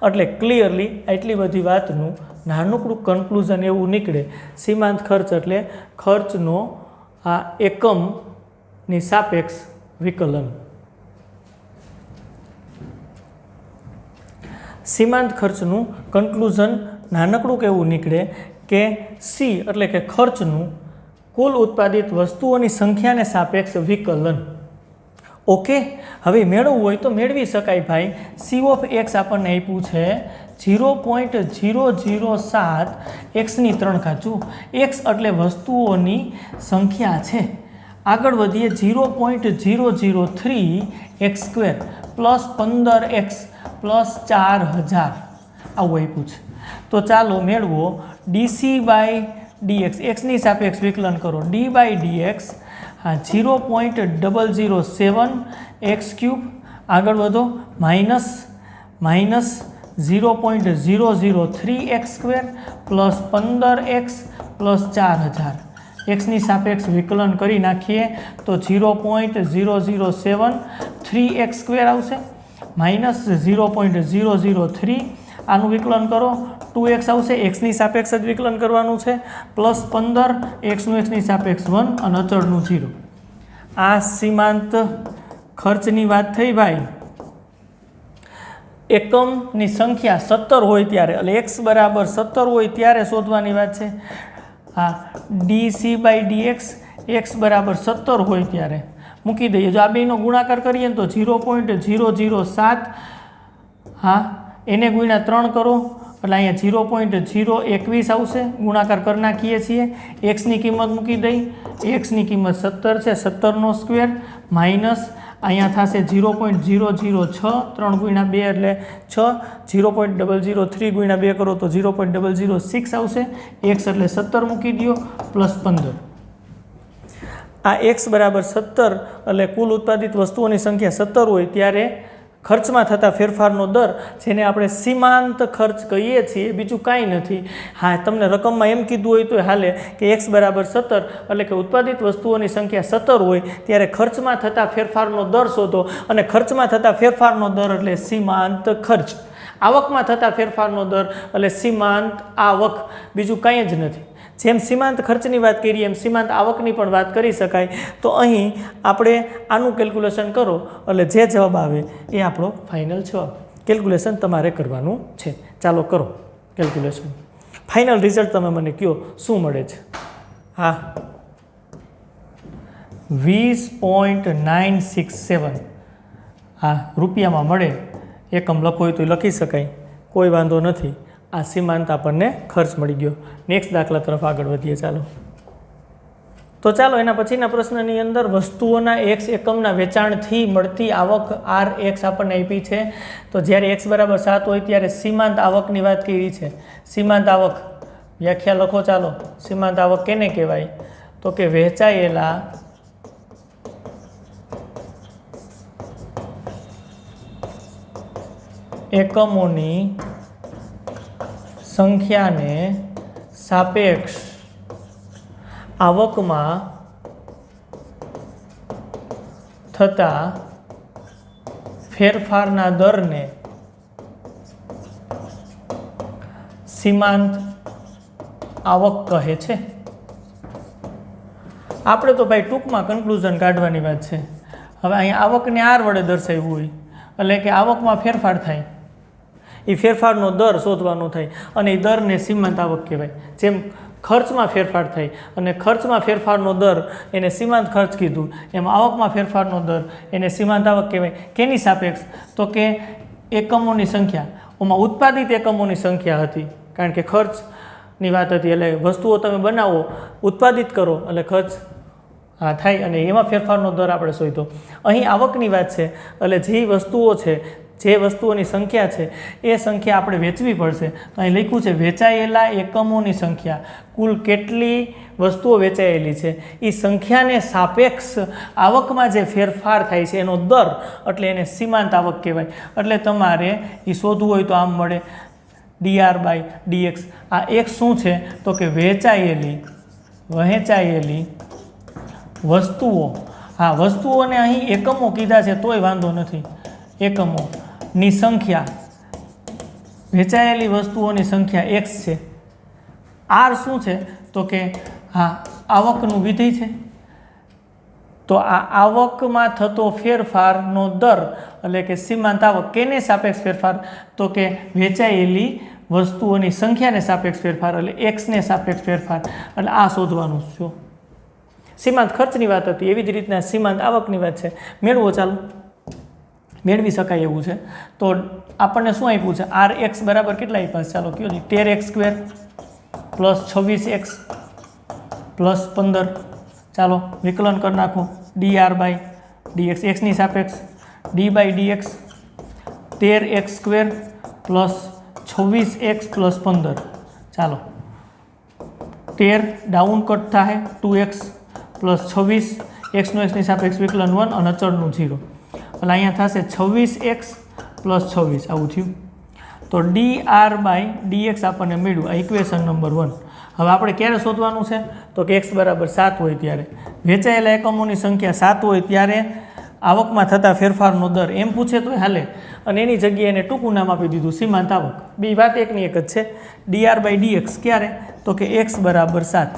એટલે ક્લિયરલી આટલી બધી વાતનું નાનકડું કન્ક્લુઝન એવું નીકળે, સીમાંત ખર્ચ એટલે ખર્ચનો આ એકમની સાપેક્ષ વિકલન. સીમાંત ખર્ચનું કન્ક્લુઝન નાનકડું કેવું નીકળે કે સી એટલે કે ખર્ચનું કુલ ઉત્પાદિત વસ્તુઓની સંખ્યાને સાપેક્ષ વિકલન. ઓકે, હવે મેળવવું હોય તો મેળવી શકાય ભાઈ. સી ઓફ એક્સ આપણને આપ્યું છે 0.007 એક્સની 3 જુઓ, એક્સ એટલે વસ્તુઓની સંખ્યા છે. આગળ વધીએ 0.003 x square plus 15x plus 4000 આવું આપ્યું છે. તો ચાલો મેળવો dc/dx, એક્સની સાપેક્ષ વિકલન કરો. d/dx હા 0.007 એક્સ ક્યુબ, આગળ વધો minus 0.003 x square plus 15x plus 4000. એક્સની સાપેક્ષ વિકલન કરી નાખીએ તો 0.007 3x સ્ક્વેર આવશે, માઇનસ 0.003, આનું વિકલન કરો 2x આવશે. એક્સની સાપેક્ષ જ વિકલન કરવાનું છે, પ્લસ 15, એક્સનું એક્સની સાપેક્ષ 1 અને અચળનું 0. આ સીમાંત ખર્ચની વાત થઈ ભાઈ. એકમની સંખ્યા 17 હોય ત્યારે, એટલે x બરાબર 17 હોય ત્યારે શોધવાની વાત છે. હા dc/dx એક્સ બરાબર 17 હોય ત્યારે મૂકી દઈએ. જો આ બેનો ગુણાકાર કરીએ ને તો 0.007, હા એને ગુણ્યા 3 કરો એટલે અહીંયા 0.021 આવશે. ગુણાકાર કરી નાખીએ છીએ. એક્સની કિંમત મૂકી દઈ. એક્સની કિંમત 17 છે, 17નો સ્ક્વેર માઇનસ અહીંયા થશે 0.006, 3 ગુણ્યા 2 એટલે 6, 0.003 ગુણ્યા 2 કરો તો 0.006 આવશે. એક્સ એટલે 17 મૂકી દો પ્લસ 15. આ એક્સ બરાબર 17 એટલે કુલ ઉત્પાદિત વસ્તુઓની સંખ્યા 17 હોય ત્યારે ખર્ચમાં થતા ફેરફારનો દર, જેને આપણે સીમાંત ખર્ચ કહીએ છીએ, બીજું કાંઈ નથી. હા, તમને રકમમાં એમ કીધું હોય તો હાલે કે એક્સ બરાબર 17 એટલે કે ઉત્પાદિત વસ્તુઓની સંખ્યા 17 હોય ત્યારે ખર્ચમાં થતા ફેરફારનો દર શોધો. અને ખર્ચમાં થતા ફેરફારનો દર એટલે સીમાંત ખર્ચ. આવકમાં થતા ફેરફારનો દર એટલે સીમાંત આવક, બીજું કાંઈ જ નથી. જેમ સીમાંત ખર્ચની વાત કરીએ એમ સીમાંત આવકની પણ વાત કરી શકાય. તો અહીં આપણે આનું કેલ્ક્યુલેશન કરો એટલે જે જવાબ આવે એ આપણો ફાઇનલ જવાબ. કેલ્ક્યુલેશન તમારે કરવાનું છે. ચાલો કરો કેલ્ક્યુલેશન. ફાઇનલ રિઝલ્ટ તમે મને કહો શું મળે છે. હા, 20.967 હા રૂપિયામાં મળે. એકમ લખો હોય તો લખી શકાય, કોઈ વાંધો નથી. આ સીમાંત આપણને ખર્ચ મળી ગયો. નેક્સ્ટ દાખલા તરફ આગળ વધીએ. ચાલો તો ચાલો એના પછીના પ્રશ્નની અંદર વસ્તુઓના એક્સ એકમના વેચાણથી મળતી આવક આર એક્સ આપણને આપી છે. તો જ્યારે એક્સ બરાબર 7 હોય ત્યારે સીમાંત આવકની વાત કરી છે. સીમાંત આવક વ્યાખ્યા લખો. ચાલો, સીમાંત આવક કેને કહેવાય? તો કે વહેંચાયેલા એકમોની સંખ્યાને સાપેક્ષ આવકમાં થતા ફેરફારના દરને સીમાંત આવક કહે છે. આપણે તો ભાઈ ટૂંકમાં કન્ક્લુઝન કાઢવાની વાત છે. હવે અહીંયા આવકને આર વડે દર્શાવ્યું હોય એટલે કે આવકમાં ફેરફાર થાય, એ ફેરફારનો દર શોધવાનો થાય અને એ દરને સીમાંત આવક કહેવાય. જેમ ખર્ચમાં ફેરફાર થાય અને ખર્ચમાં ફેરફારનો દર એને સીમાંત ખર્ચ કીધું, એમ આવકમાં ફેરફારનો દર એને સીમાંત આવક કહેવાય. કેની સાપેક્ષ? તો કે એકમોની સંખ્યા. ઓમાં ઉત્પાદિત એકમોની સંખ્યા હતી, કારણ કે ખર્ચની વાત હતી. એટલે વસ્તુઓ તમે બનાવો, ઉત્પાદિત કરો એટલે ખર્ચ હા થાય અને એમાં ફેરફારનો દર આપણે શોધ્યો. અહીં આવકની વાત છે એટલે જે વસ્તુઓ છે, જે વસ્તુઓની સંખ્યા છે એ સંખ્યા આપણે વેચવી પડશે. તો અહીં લખ્યું છે વેચાયેલા એકમોની સંખ્યા. કુલ કેટલી વસ્તુઓ વેચાયેલી છે એ સંખ્યાને સાપેક્ષ આવકમાં જે ફેરફાર થાય છે એનો દર, એટલે એને સીમાંત આવક કહેવાય. એટલે તમારે એ શોધવું હોય તો આમ મળે dr/dx. આ x શું છે? તો કે વહેંચાયેલી વસ્તુઓ. હા, વસ્તુઓને અહીં એકમો કીધા છે તોય વાંધો નથી. એકમોની સંખ્યા, વેચાયેલી વસ્તુઓની સંખ્યા x છે. આર શું છે? તો કે હા આવકનું વિધેય છે. તો આ આવકમાં થતો ફેરફારનો દર એટલે કે સીમાંત આવક. કેને સાપેક્ષ ફેરફાર? તો કે વેચાયેલી વસ્તુઓની સંખ્યાને સાપેક્ષ ફેરફાર એટલે એક્સને સાપેક્ષ ફેરફાર. એટલે આ શોધવાનું છું. સીમાંત ખર્ચની વાત હતી, એવી જ રીતના સીમાંત આવકની વાત છે. મેળવો. ચાલો મેળવી શકાય એવું છે. તો આપણને શું આપ્યું છે? આર એક્સ બરાબર કેટલા આપ્યા છે? ચાલો કયો જી 13x² પ્લસ 26x પ્લસ 15. ચાલો વિકલન કરી નાખો. dr/dx એક્સની સાપેક્ષ d/dx 13x² plus 26x plus 15. ચાલો 13 ડાઉન કટ થાય 2x પ્લસ 26 એક્સનું એક્સની સાપેક્ષ વિકલન 1 અને અચળનું 0. એટલે અહીંયા થશે 26x પ્લસ 26 આવું થયું. તો dr/dx આપણને મળ્યું. આ ઇક્વેશન નંબર 1. હવે આપણે ક્યારે શોધવાનું છે? તો કે x બરાબર 7 હોય ત્યારે, વેચાયેલા એકમોની સંખ્યા 7 હોય ત્યારે આવકમાં થતા ફેરફારનો દર એમ પૂછે તો હાલે. અને એની જગ્યાએ એને ટૂંકું નામ આપી દીધું સીમાંત આવક. બે વાત એકની એક જ છે. dr/dx ક્યારે? તો કે x બરાબર 7.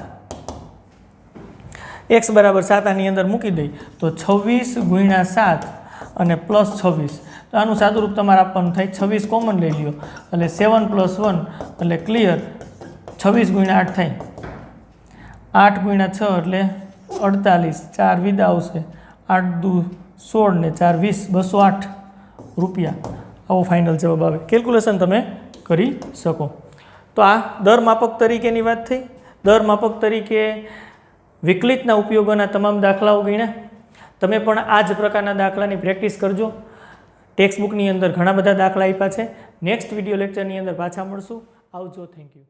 x બરાબર 7 આની અંદર મૂકી દઈ તો 26 ગુણ્યા 7 અને પ્લસ 26. તો આનું સાદુરૂપ તમારે આપવાનું થાય. 26 કોમન લઈ લ્યો એટલે 7 + 1 એટલે ક્લિયર. 26 ગુણ્યા 8 થાય, 8 ગુણ્યા 6 એટલે 48, 4 વિદા આવશે, 8 દુ 16 ને 4 20, 208 રૂપિયા આવો ફાઇનલ જવાબ આવે. કેલ્ક્યુલેશન તમે કરી શકો. તો આ દર માપક તરીકેની વાત થઈ. દર માપક તરીકે વિકલિતના ઉપયોગોના તમામ દાખલાઓ ગણ્યા. તમે પણ આ જ પ્રકારના દાખલાની પ્રેક્ટિસ કરજો. ટેક્સ્ટ બુકની અંદર ઘણા બધા દાખલા આપ્યા છે. નેક્સ્ટ વિડીયો લેક્ચરની અંદર પાછા મળશું. આવજો. Thank you.